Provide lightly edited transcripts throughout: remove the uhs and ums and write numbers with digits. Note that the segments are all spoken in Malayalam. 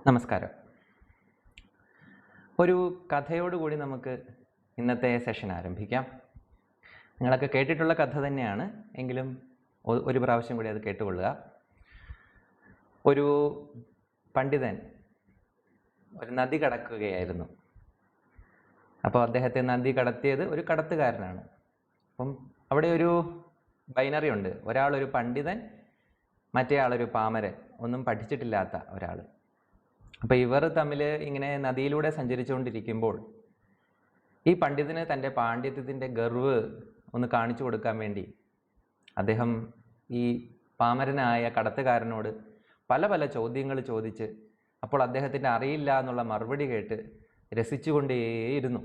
നമസ്കാരം. ഒരു കഥയോടുകൂടി നമുക്ക് ഇന്നത്തെ സെഷൻ ആരംഭിക്കാം. നിങ്ങളൊക്കെ കേട്ടിട്ടുള്ള കഥ തന്നെയാണ്, എങ്കിലും ഒരു പ്രാവശ്യം കൂടി അത് കേട്ടുകൊള്ളുക. ഒരു പണ്ഡിതൻ ഒരു നദി കടക്കുകയായിരുന്നു. അപ്പോൾ അദ്ദേഹത്തെ നദി കടത്തിയത് ഒരു കടത്തുകാരനാണ്. അപ്പം അവിടെ ഒരു ബൈനറി ഉണ്ട്. ഒരാളൊരു പണ്ഡിതൻ, മറ്റേ ആളൊരു പാമരൻ, ഒന്നും പഠിച്ചിട്ടില്ലാത്ത ഒരാൾ. അപ്പോൾ ഇവർ തമ്മിൽ ഇങ്ങനെ നദിയിലൂടെ സഞ്ചരിച്ചുകൊണ്ടിരിക്കുമ്പോൾ ഈ പണ്ഡിതന് തൻ്റെ പാണ്ഡിത്യത്തിൻ്റെ ഗർവ് ഒന്ന് കാണിച്ചു കൊടുക്കാൻ വേണ്ടി അദ്ദേഹം ഈ പാമരനായ കടത്തുകാരനോട് പല പല ചോദ്യങ്ങൾ ചോദിച്ച്, അപ്പോൾ അദ്ദേഹത്തിൻ്റെ അറിയില്ല എന്നുള്ള മറുപടി കേട്ട് രസിച്ചുകൊണ്ടേയിരുന്നു.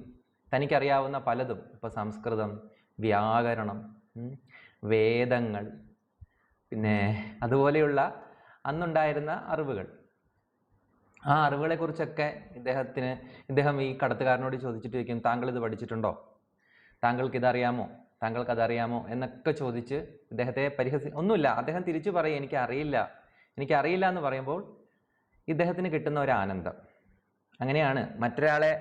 തനിക്കറിയാവുന്ന പലതും, ഇപ്പോൾ സംസ്കൃതം, വ്യാകരണം, വേദങ്ങൾ, പിന്നെ അതുപോലെയുള്ള അന്നുണ്ടായിരുന്ന അറിവുകൾ, ആ അറിവുകളെക്കുറിച്ചൊക്കെ ഇദ്ദേഹം ഈ കടത്തുകാരനോട് ചോദിച്ചിട്ട് ചോദിക്കും, താങ്കൾ ഇത് പഠിച്ചിട്ടുണ്ടോ, താങ്കൾക്ക് ഇതറിയാമോ, താങ്കൾക്ക് അതറിയാമോ എന്നൊക്കെ ചോദിച്ച് ഇദ്ദേഹത്തെ ഒന്നുമില്ല. അദ്ദേഹം തിരിച്ചു പറയും, എനിക്കറിയില്ല എന്ന് പറയുമ്പോൾ ഇദ്ദേഹത്തിന് കിട്ടുന്ന ഒരു ആനന്ദം. അങ്ങനെയാണ് മറ്റൊരാളെ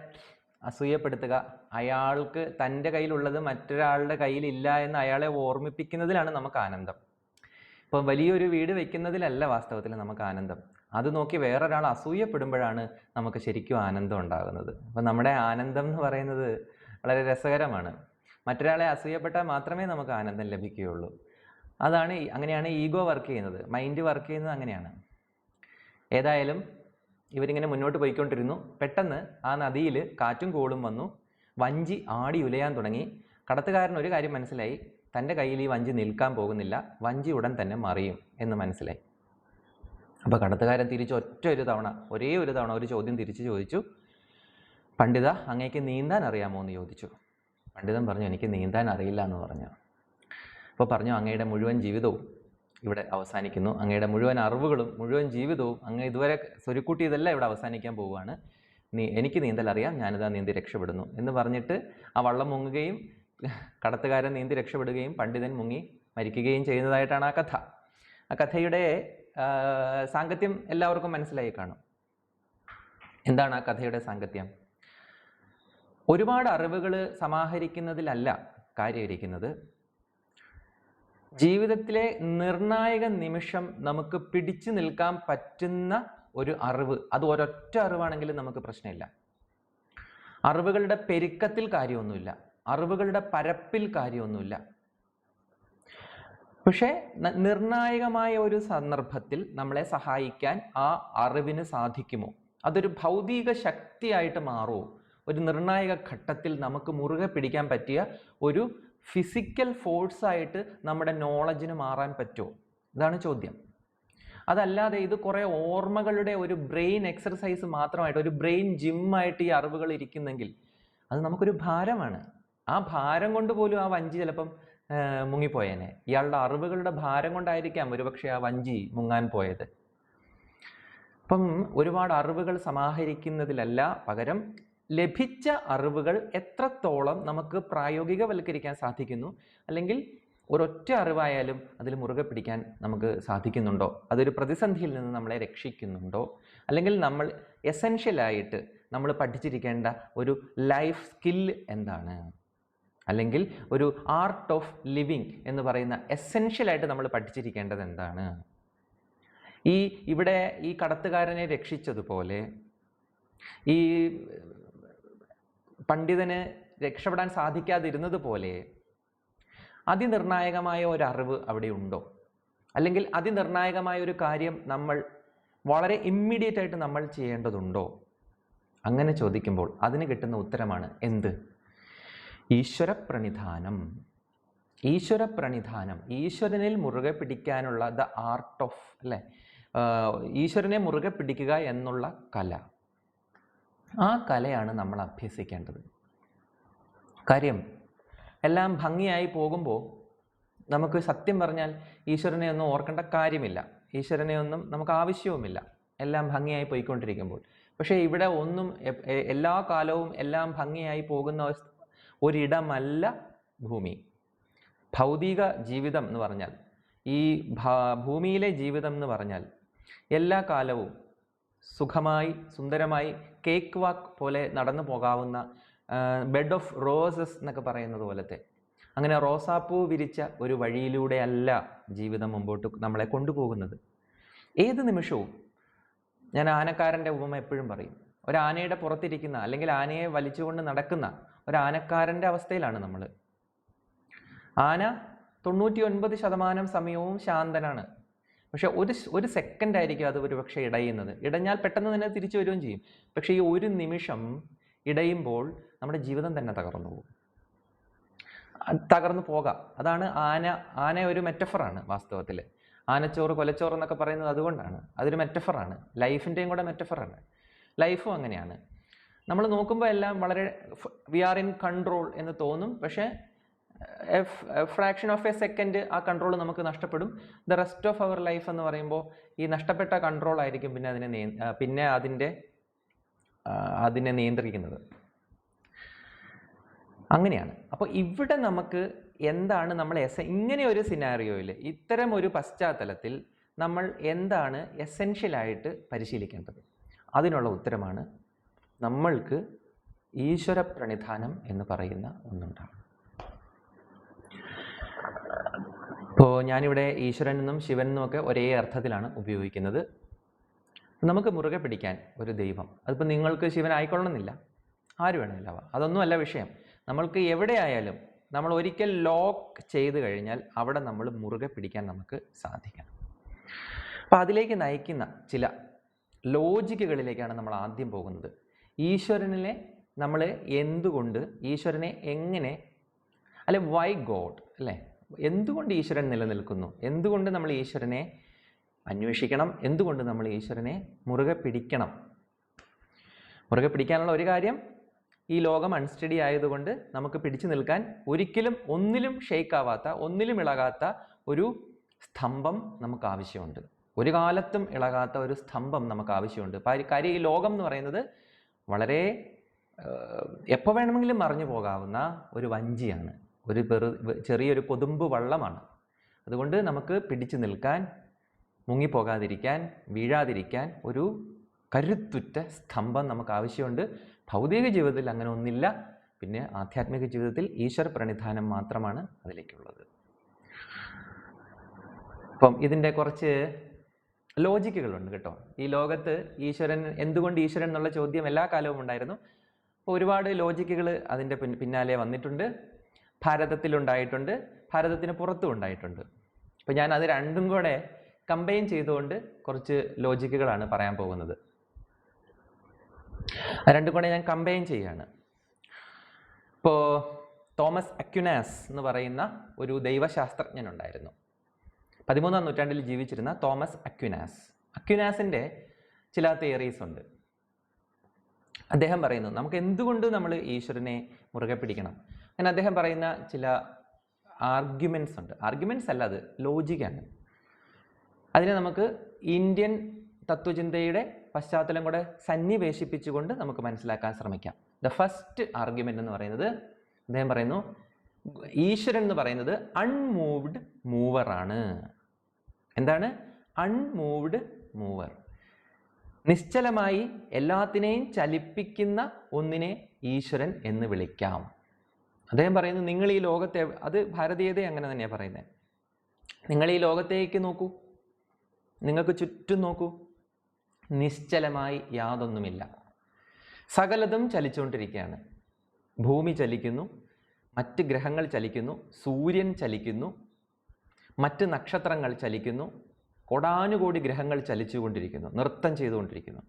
അസൂയപ്പെടുത്തുക, അയാൾക്ക് തൻ്റെ കയ്യിലുള്ളത് മറ്റൊരാളുടെ കയ്യിലില്ല എന്ന് അയാളെ ഓർമ്മിപ്പിക്കുന്നതിലാണ് നമുക്ക് ആനന്ദം. ഇപ്പം വലിയൊരു വീട് വെക്കുന്നതിലല്ല വാസ്തവത്തിൽ നമുക്ക് ആനന്ദം. അത് നോക്കി വേറൊരാൾ അസൂയപ്പെടുമ്പോഴാണ് നമുക്ക് ശരിക്കും ആനന്ദം ഉണ്ടാകുന്നത്. അപ്പം നമ്മുടെ ആനന്ദം എന്ന് പറയുന്നത് വളരെ രസകരമാണ്. മറ്റൊരാളെ അസൂയപ്പെട്ടാൽ മാത്രമേ നമുക്ക് ആനന്ദം ലഭിക്കുകയുള്ളൂ. അങ്ങനെയാണ് ഈഗോ വർക്ക് ചെയ്യുന്നത്, മൈൻഡ് വർക്ക് ചെയ്യുന്നത് അങ്ങനെയാണ്. ഏതായാലും ഇവരിങ്ങനെ മുന്നോട്ട് പോയിക്കൊണ്ടിരുന്നു. പെട്ടെന്ന് ആ നദിയിൽ കാറ്റും കോളും വന്നു, വഞ്ചി ആടി ഉലയാൻ തുടങ്ങി. കടത്തുകാരൻ ഒരു കാര്യം മനസ്സിലായി, തൻ്റെ കയ്യിൽ ഈ വഞ്ചി നിൽക്കാൻ പോകുന്നില്ല, വഞ്ചി ഉടൻ തന്നെ മറിയും എന്ന് മനസ്സിലായി. അപ്പോൾ കടത്തുകാരൻ ഒരേ ഒരു തവണ ഒരു ചോദ്യം തിരിച്ചു ചോദിച്ചു, പണ്ഡിത, അങ്ങേക്ക് നീന്താൻ അറിയാമോ എന്ന് ചോദിച്ചു. പണ്ഡിതൻ പറഞ്ഞു, എനിക്ക് നീന്താൻ അറിയില്ല എന്ന് പറഞ്ഞു. അപ്പോൾ പറഞ്ഞു, അങ്ങയുടെ മുഴുവൻ ജീവിതവും ഇവിടെ അവസാനിക്കുന്നു, അങ്ങയുടെ മുഴുവൻ അറിവുകളും മുഴുവൻ ജീവിതവും അങ്ങ് ഇതുവരെ സ്വരുക്കൂട്ടിയതെല്ലാം ഇവിടെ അവസാനിക്കാൻ പോവുകയാണ്. എനിക്ക് നീന്തൽ അറിയാം, ഞാനിതാ നീന്തി രക്ഷപ്പെടുന്നു എന്ന് പറഞ്ഞിട്ട് ആ വള്ളം മുങ്ങുകയും കടത്തുകാരൻ നീന്തി രക്ഷപ്പെടുകയും പണ്ഡിതൻ മുങ്ങി മരിക്കുകയും ചെയ്യുന്നതായിട്ടാണ് ആ കഥ. ആ കഥയുടെ സാങ്കത്യം എല്ലാവർക്കും മനസ്സിലായി കാണും. എന്താണ് ആ കഥയുടെ സാങ്കത്യം? ഒരുപാട് അറിവുകൾ സമാഹരിക്കുന്നതിലല്ല കാര്യം ഇരിക്കുന്നത്. ജീവിതത്തിലെ നിർണായക നിമിഷം നമുക്ക് പിടിച്ചു നിൽക്കാൻ പറ്റുന്ന ഒരു അറിവ്, അത് ഒരൊറ്റ അറിവാണെങ്കിലും നമുക്ക് പ്രശ്നമില്ല. അറിവുകളുടെ പെരുക്കത്തിൽ കാര്യമൊന്നുമില്ല, അറിവുകളുടെ പരപ്പിൽ കാര്യമൊന്നുമില്ല. പക്ഷേ നിർണായകമായ ഒരു സന്ദർഭത്തിൽ നമ്മളെ സഹായിക്കാൻ ആ അറിവിന് സാധിക്കുമോ? അതൊരു ഭൗതിക ശക്തിയായിട്ട് മാറുമോ? ഒരു നിർണായക ഘട്ടത്തിൽ നമുക്ക് മുറുകെ പിടിക്കാൻ പറ്റിയ ഒരു ഫിസിക്കൽ ഫോഴ്സായിട്ട് നമ്മുടെ നോളജിന് മാറാൻ പറ്റുമോ? ഇതാണ് ചോദ്യം. അതല്ലാതെ ഇത് കുറേ ഓർമ്മകളുടെ ഒരു ബ്രെയിൻ എക്സർസൈസ് മാത്രമായിട്ട്, ഒരു ബ്രെയിൻ ജിമ്മായിട്ട് ഈ അറിവുകൾ ഇരിക്കുന്നെങ്കിൽ അത് നമുക്കൊരു ഭാരമാണ്. ആ ഭാരം കൊണ്ട് പോലും ആ വഞ്ചി ചിലപ്പം മുങ്ങിപ്പോയേനെ. ഇയാളുടെ അറിവുകളുടെ ഭാരം കൊണ്ടായിരിക്കാം ഒരുപക്ഷെ ആ വഞ്ചി മുങ്ങാൻ പോയത്. അപ്പം ഒരുപാട് അറിവുകൾ സമാഹരിക്കുന്നതിലല്ല, പകരം ലഭിച്ച അറിവുകൾ എത്രത്തോളം നമുക്ക് പ്രായോഗികവൽക്കരിക്കാൻ സാധിക്കുന്നു, അല്ലെങ്കിൽ ഒരൊറ്റ അറിവായാലും അതിൽ മുറുകെ പിടിക്കാൻ നമുക്ക് സാധിക്കുന്നുണ്ടോ, അതൊരു പ്രതിസന്ധിയിൽ നിന്ന് നമ്മളെ രക്ഷിക്കുന്നുണ്ടോ, അല്ലെങ്കിൽ നമ്മൾ എസെൻഷ്യലായിട്ട് നമ്മൾ പഠിച്ചിരിക്കേണ്ട ഒരു ലൈഫ് സ്കിൽ എന്താണ്, അല്ലെങ്കിൽ ഒരു ആർട്ട് ഓഫ് ലിവിങ് എന്ന് പറയുന്ന എസെൻഷ്യലായിട്ട് നമ്മൾ പഠിച്ചിരിക്കേണ്ടത് എന്താണ്? ഇവിടെ ഈ കടത്തുകാരനെ രക്ഷിച്ചതുപോലെ ഈ പണ്ഡിതന് രക്ഷപ്പെടാൻ സാധിക്കാതിരുന്നത് പോലെ അതിനിർണായകമായ ഒരു അറിവ് അവിടെ ഉണ്ടോ? അല്ലെങ്കിൽ അതിനിർണായകമായ ഒരു കാര്യം നമ്മൾ വളരെ ഇമ്മീഡിയറ്റ് ആയിട്ട് നമ്മൾ ചെയ്യേണ്ടതുണ്ടോ? അങ്ങനെ ചോദിക്കുമ്പോൾ അതിന് കിട്ടുന്ന ഉത്തരമാണ് എന്ത്? ഈശ്വരപ്രണിധാനം. ഈശ്വരനിൽ മുറുകെ പിടിക്കാനുള്ള ദ ആർട്ട് ഓഫ്, അല്ലേ, ഈശ്വരനെ മുറുകെ പിടിക്കുക എന്നുള്ള കല. ആ കലയാണ് നമ്മൾ അഭ്യസിക്കേണ്ടത്. കാര്യം എല്ലാം ഭംഗിയായി പോകുമ്പോൾ നമുക്ക് സത്യം പറഞ്ഞാൽ ഈശ്വരനെ ഒന്നും ഓർക്കേണ്ട കാര്യമില്ല, ഈശ്വരനെ ഒന്നും നമുക്ക് ആവശ്യവുമില്ല, എല്ലാം ഭംഗിയായി പോയിക്കൊണ്ടിരിക്കുമ്പോൾ. പക്ഷേ ഇവിടെ ഒന്നും എല്ലാ കാലവും എല്ലാം ഭംഗിയായി പോകുന്ന ഒരിടമല്ല ഭൂമി. ഭൗതിക ജീവിതം എന്ന് പറഞ്ഞാൽ, ഈ ഭൂമിയിലെ ജീവിതം എന്ന് പറഞ്ഞാൽ എല്ലാ കാലവും സുഖമായി സുന്ദരമായി കേക്ക് വാക്ക് പോലെ നടന്നു പോകാവുന്ന ബെഡ് ഓഫ് റോസസ് എന്നൊക്കെ പറയുന്നത് പോലത്തെ അങ്ങനെ റോസാപ്പൂ വിരിച്ച ഒരു വഴിയിലൂടെ അല്ല ജീവിതം മുമ്പോട്ട് നമ്മളെ കൊണ്ടുപോകുന്നത്. ഏത് നിമിഷവും ഞാൻ ആനക്കാരൻ്റെ ഉപമ എപ്പോഴും പറയും. ഒരു ആനയുടെ പുറത്തിരിക്കുന്ന അല്ലെങ്കിൽ ആനയെ വലിച്ചുകൊണ്ട് നടക്കുന്ന ഒരു ആനക്കാരൻ്റെ അവസ്ഥയിലാണ് നമ്മൾ. ആന 99% സമയവും ശാന്തനാണ്. പക്ഷെ ഒരു സെക്കൻഡ് ആയിരിക്കും അത് ഒരുപക്ഷെ ഇടയുന്നത്. ഇടഞ്ഞാൽ പെട്ടെന്ന് തന്നെ തിരിച്ചു വരികയും ചെയ്യും. പക്ഷെ ഈ ഒരു നിമിഷം ഇടയുമ്പോൾ നമ്മുടെ ജീവിതം തന്നെ തകർന്നു പോകും, തകർന്നു പോകാം. അതാണ് ആന ഒരു മെറ്റഫറാണ് വാസ്തവത്തിൽ. ആനച്ചോറ് കൊലച്ചോറ് എന്നൊക്കെ പറയുന്നത് അതുകൊണ്ടാണ്. അതൊരു മെറ്റഫറാണ്, ലൈഫിൻ്റെയും കൂടെ മെറ്റഫറാണ്. ലൈഫും അങ്ങനെയാണ്. നമ്മൾ നോക്കുമ്പോൾ എല്ലാം വളരെ വി ആർ ഇൻ കൺട്രോൾ എന്ന് തോന്നും. പക്ഷേ ഫ്രാക്ഷൻ ഓഫ് എ സെക്കൻഡ് ആ കൺട്രോൾ നമുക്ക് നഷ്ടപ്പെടും. The rest of our life എന്ന് പറയുമ്പോൾ ഈ നഷ്ടപ്പെട്ട കൺട്രോൾ ആയിരിക്കും പിന്നെ അതിനെ നിയന്ത്രിക്കുന്നത്. അങ്ങനെയാണ്. അപ്പോൾ ഇവിടെ നമുക്ക് എന്താണ് നമ്മൾ ഇങ്ങനെ ഒരു സിനാറിയോയിൽ, ഇത്തരം ഒരു പശ്ചാത്തലത്തിൽ നമ്മൾ എന്താണ് എസെൻഷ്യലായിട്ട് പരിശീലിക്കേണ്ടത്? അതിനുള്ള ഉത്തരമാണ് നമ്മൾക്ക് ഈശ്വര പ്രണിധാനം എന്ന് പറയുന്ന ഒന്നുണ്ടാണ്. ഇപ്പോൾ ഞാനിവിടെ ഈശ്വരൻ എന്നും ശിവൻ എന്നും ഒക്കെ ഒരേ അർത്ഥത്തിലാണ് ഉപയോഗിക്കുന്നത്. നമുക്ക് മുറുകെ പിടിക്കാൻ ഒരു ദൈവം, അതിപ്പോൾ നിങ്ങൾക്ക് ശിവൻ ആയിക്കൊള്ളണമെന്നില്ല, ആര് വേണമെങ്കിലും ആവാം, അതൊന്നുമല്ല വിഷയം. നമ്മൾക്ക് എവിടെയായാലും നമ്മൾ ഒരിക്കൽ ലോക്ക് ചെയ്ത് കഴിഞ്ഞാൽ അവിടെ നമ്മൾ മുറുകെ പിടിക്കാൻ നമുക്ക് സാധിക്കണം. അപ്പം അതിലേക്ക് നയിക്കുന്ന ചില ലോജിക്കുകളിലേക്കാണ് നമ്മൾ ആദ്യം പോകുന്നത്. ഈശ്വരനെ നമ്മൾ എന്തുകൊണ്ട്, ഈശ്വരനെ എങ്ങനെ, അല്ലെ വൈ ഗോഡ്, അല്ലേ, എന്തുകൊണ്ട് ഈശ്വരൻ നിലനിൽക്കുന്നു, എന്തുകൊണ്ട് നമ്മൾ ഈശ്വരനെ അന്വേഷിക്കണം, എന്തുകൊണ്ട് നമ്മൾ ഈശ്വരനെ മുറുകെ പിടിക്കണം. മുറുകെ പിടിക്കാനുള്ള ഒരു കാര്യം, ഈ ലോകം അൺസ്റ്റഡി ആയതുകൊണ്ട് നമുക്ക് പിടിച്ചു നിൽക്കാൻ ഒരിക്കലും ഒന്നിലും ഷെയ്ക്കാവാത്ത, ഒന്നിലും ഇളകാത്ത ഒരു സ്തംഭം നമുക്ക് ആവശ്യമുണ്ട്. ഒരു കാലത്തും ഇളകാത്ത ഒരു സ്തംഭം നമുക്ക് ആവശ്യമുണ്ട്. കാര്യം ഈ ലോകം എന്ന് പറയുന്നത് വളരെ എപ്പോൾ വേണമെങ്കിലും മറിഞ്ഞു പോകാവുന്ന ഒരു വഞ്ചിയാണ്, ചെറിയൊരു കൊതുമ്പ് വള്ളമാണ്. അതുകൊണ്ട് നമുക്ക് പിടിച്ചു നിൽക്കാൻ, മുങ്ങിപ്പോകാതിരിക്കാൻ, വീഴാതിരിക്കാൻ ഒരു കരുത്തുറ്റ സ്തംഭം നമുക്ക് ആവശ്യമുണ്ട്. ഭൗതിക ജീവിതത്തിൽ അങ്ങനെ ഒന്നില്ല. പിന്നെ ആധ്യാത്മിക ജീവിതത്തിൽ ഈശ്വര പ്രണിധാനം മാത്രമാണ് അതിലേക്കുള്ളത്. അപ്പം ഇതിൻ്റെ കുറച്ച് ലോജിക്കുകളുണ്ട് കേട്ടോ. ഈ ലോകത്ത് ഈശ്വരൻ, എന്തുകൊണ്ട് ഈശ്വരൻ എന്നുള്ള ചോദ്യം എല്ലാ കാലവും ഉണ്ടായിരുന്നു. അപ്പോൾ ഒരുപാട് ലോജിക്കുകൾ അതിൻ്റെ പിന്നാലെ വന്നിട്ടുണ്ട്. ഭാരതത്തിലുണ്ടായിട്ടുണ്ട്, ഭാരതത്തിന് പുറത്തും ഉണ്ടായിട്ടുണ്ട്. അപ്പോൾ ഞാൻ അത് രണ്ടും കൂടെ കമ്പൈൻ ചെയ്തുകൊണ്ട് കുറച്ച് ലോജിക്കുകളാണ് പറയാൻ പോകുന്നത്. രണ്ടും കൂടെ ഞാൻ കമ്പൈൻ ചെയ്യാണ്. ഇപ്പോൾ തോമസ് അക്വിനാസ് എന്ന് പറയുന്ന ഒരു ദൈവശാസ്ത്രജ്ഞനുണ്ടായിരുന്നു. 13-ാം നൂറ്റാണ്ടിൽ ജീവിച്ചിരുന്ന തോമസ് അക്വിനാസ്. അക്വിനാസിൻ്റെ ചില തിയറീസ് ഉണ്ട്. അദ്ദേഹം പറയുന്നു നമുക്ക് എന്തുകൊണ്ട് നമ്മൾ ഈശ്വരനെ മുറുകെ പിടിക്കണം. അങ്ങനെ അദ്ദേഹം പറയുന്ന ചില ആർഗ്യുമെൻറ്റ്സ് ഉണ്ട്. ആർഗ്യുമെൻറ്റ്സ് അല്ല, അത് ലോജിക്കാണ്. അതിനെ നമുക്ക് ഇന്ത്യൻ തത്വചിന്തയുടെ പശ്ചാത്തലം കൂടെ സന്നിവേശിപ്പിച്ചുകൊണ്ട് നമുക്ക് മനസ്സിലാക്കാൻ ശ്രമിക്കാം. ദ ഫസ്റ്റ് ആർഗ്യുമെൻ്റ് എന്ന് പറയുന്നത്, അദ്ദേഹം പറയുന്നു ഈശ്വരൻ എന്ന് പറയുന്നത് അൺമൂവ്ഡ് മൂവറാണ്. എന്താണ് അൺമൂവ്ഡ് മൂവർ? നിശ്ചലമായി എല്ലാത്തിനെയും ചലിപ്പിക്കുന്ന ഒന്നിനെ ഈശ്വരൻ എന്ന് വിളിക്കാം. അദ്ദേഹം പറയുന്നു നിങ്ങൾ ഈ ലോകത്തെ, അത് ഭാരതീയത അങ്ങനെ തന്നെയാണ് പറയുന്നത്, നിങ്ങൾ ഈ ലോകത്തേക്ക് നോക്കൂ, നിങ്ങൾക്ക് ചുറ്റും നോക്കൂ, നിശ്ചലമായി യാതൊന്നുമില്ല, സകലതും ചലിച്ചുകൊണ്ടിരിക്കുകയാണ്. ഭൂമി ചലിക്കുന്നു, മറ്റ് ഗ്രഹങ്ങൾ ചലിക്കുന്നു, സൂര്യൻ ചലിക്കുന്നു, മറ്റ് നക്ഷത്രങ്ങൾ ചലിക്കുന്നു, കോടാനുകോടി ഗ്രഹങ്ങൾ ചലിച്ചുകൊണ്ടിരിക്കുന്നു, നൃത്തം ചെയ്തുകൊണ്ടിരിക്കുന്നു.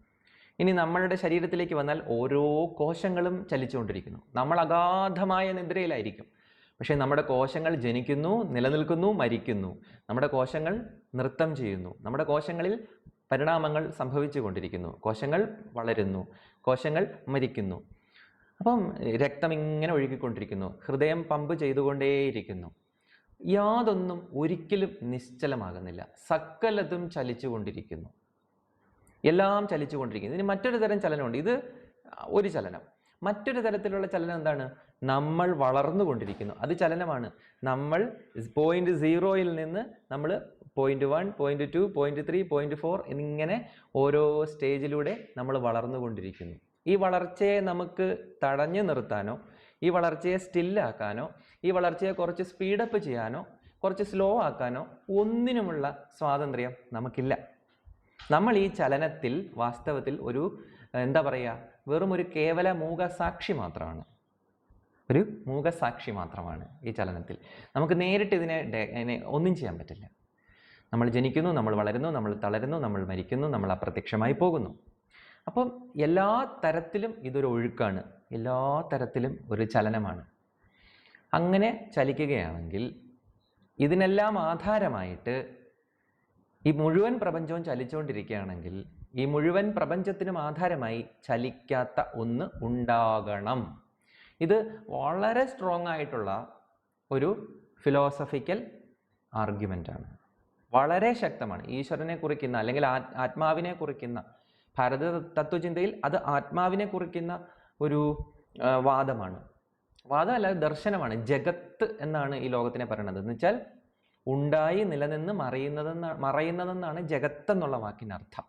ഇനി നമ്മളുടെ ശരീരത്തിലേക്ക് വന്നാൽ ഓരോ കോശങ്ങളും ചലിച്ചുകൊണ്ടിരിക്കുന്നു. നമ്മൾ അഗാധമായ നിദ്രയിലായിരിക്കും, പക്ഷേ നമ്മുടെ കോശങ്ങൾ ജനിക്കുന്നു, നിലനിൽക്കുന്നു, മരിക്കുന്നു. നമ്മുടെ കോശങ്ങൾ നൃത്തം ചെയ്യുന്നു, നമ്മുടെ കോശങ്ങളിൽ പരിണാമങ്ങൾ സംഭവിച്ചു കൊണ്ടിരിക്കുന്നു, കോശങ്ങൾ വളരുന്നു, കോശങ്ങൾ മരിക്കുന്നു. അപ്പം രക്തം ഇങ്ങനെ ഒഴുകിക്കൊണ്ടിരിക്കുന്നു, ഹൃദയം പമ്പ് ചെയ്തുകൊണ്ടേയിരിക്കുന്നു. യാതൊന്നും ഒരിക്കലും നിശ്ചലമാകുന്നില്ല, സകലതും ചലിച്ചുകൊണ്ടിരിക്കുന്നു, എല്ലാം ചലിച്ചുകൊണ്ടിരിക്കുന്നു. ഇതിന് മറ്റൊരു തരം ചലനമുണ്ട്. ഇത് ഒരു ചലനം. മറ്റൊരു തരത്തിലുള്ള ചലനം എന്താണ്? നമ്മൾ വളർന്നുകൊണ്ടിരിക്കുന്നു, അത് ചലനമാണ്. നമ്മൾ 0.0 നിന്ന് നമ്മൾ 0.1, 0.2, 0.3, 0.4 എന്നിങ്ങനെ ഓരോ സ്റ്റേജിലൂടെ നമ്മൾ വളർന്നുകൊണ്ടിരിക്കുന്നു. ഈ വളർച്ചയെ നമുക്ക് തടഞ്ഞു നിർത്താനോ ഈ വളർച്ചയെ സ്റ്റില്ലാക്കാനോ ഈ വളർച്ചയെ കുറച്ച് സ്പീഡപ്പ് ചെയ്യാനോ കുറച്ച് സ്ലോ ആക്കാനോ ഒന്നിനുമുള്ള സ്വാതന്ത്ര്യം നമുക്കില്ല. നമ്മൾ ഈ ചലനത്തിൽ വാസ്തവത്തിൽ ഒരു എന്താ പറയുക, വെറും ഒരു കേവല മൂകസാക്ഷി മാത്രമാണ്. ഒരു മൂകസാക്ഷി മാത്രമാണ് ഈ ചലനത്തിൽ. നമുക്ക് നേരിട്ട് ഇതിനെ ഒന്നും ചെയ്യാൻ പറ്റില്ല. നമ്മൾ ജനിക്കുന്നു, നമ്മൾ വളരുന്നു, നമ്മൾ തളരുന്നു, നമ്മൾ മരിക്കുന്നു, നമ്മൾ അപ്രത്യക്ഷമായി പോകുന്നു. അപ്പം എല്ലാ തരത്തിലും ഇതൊരു ഒഴുക്കാണ്, എല്ലാ തരത്തിലും ഒരു ചലനമാണ്. അങ്ങനെ ചലിക്കുകയാണെങ്കിൽ ഇതിനെല്ലാം ആധാരമായിട്ട് ഈ മുഴുവൻ പ്രപഞ്ചവും ചലിച്ചുകൊണ്ടിരിക്കുകയാണെങ്കിൽ ഈ മുഴുവൻ പ്രപഞ്ചത്തിനും ആധാരമായി ചലിക്കാത്ത ഒന്ന് ഉണ്ടാകണം. ഇത് വളരെ സ്ട്രോങ് ആയിട്ടുള്ള ഒരു ഫിലോസഫിക്കൽ ആർഗ്യുമെൻ്റാണ്, വളരെ ശക്തമാണ്. ഈശ്വരനെ കുറിക്കുന്ന അല്ലെങ്കിൽ ആത്മാവിനെ കുറിക്കുന്ന ഭാരത തത്വചിന്തയിൽ അത് ആത്മാവിനെ കുറിക്കുന്ന ഒരു വാദമാണ്. വാദമല്ല, ദർശനമാണ്. ജഗത്ത് എന്നാണ് ഈ ലോകത്തിനെ പറയുന്നത്. എന്ന് വെച്ചാൽ ഉണ്ടായി നിലനിന്ന് മറയുന്നതെന്നാണ് ജഗത്ത് എന്നുള്ള വാക്കിനർത്ഥം.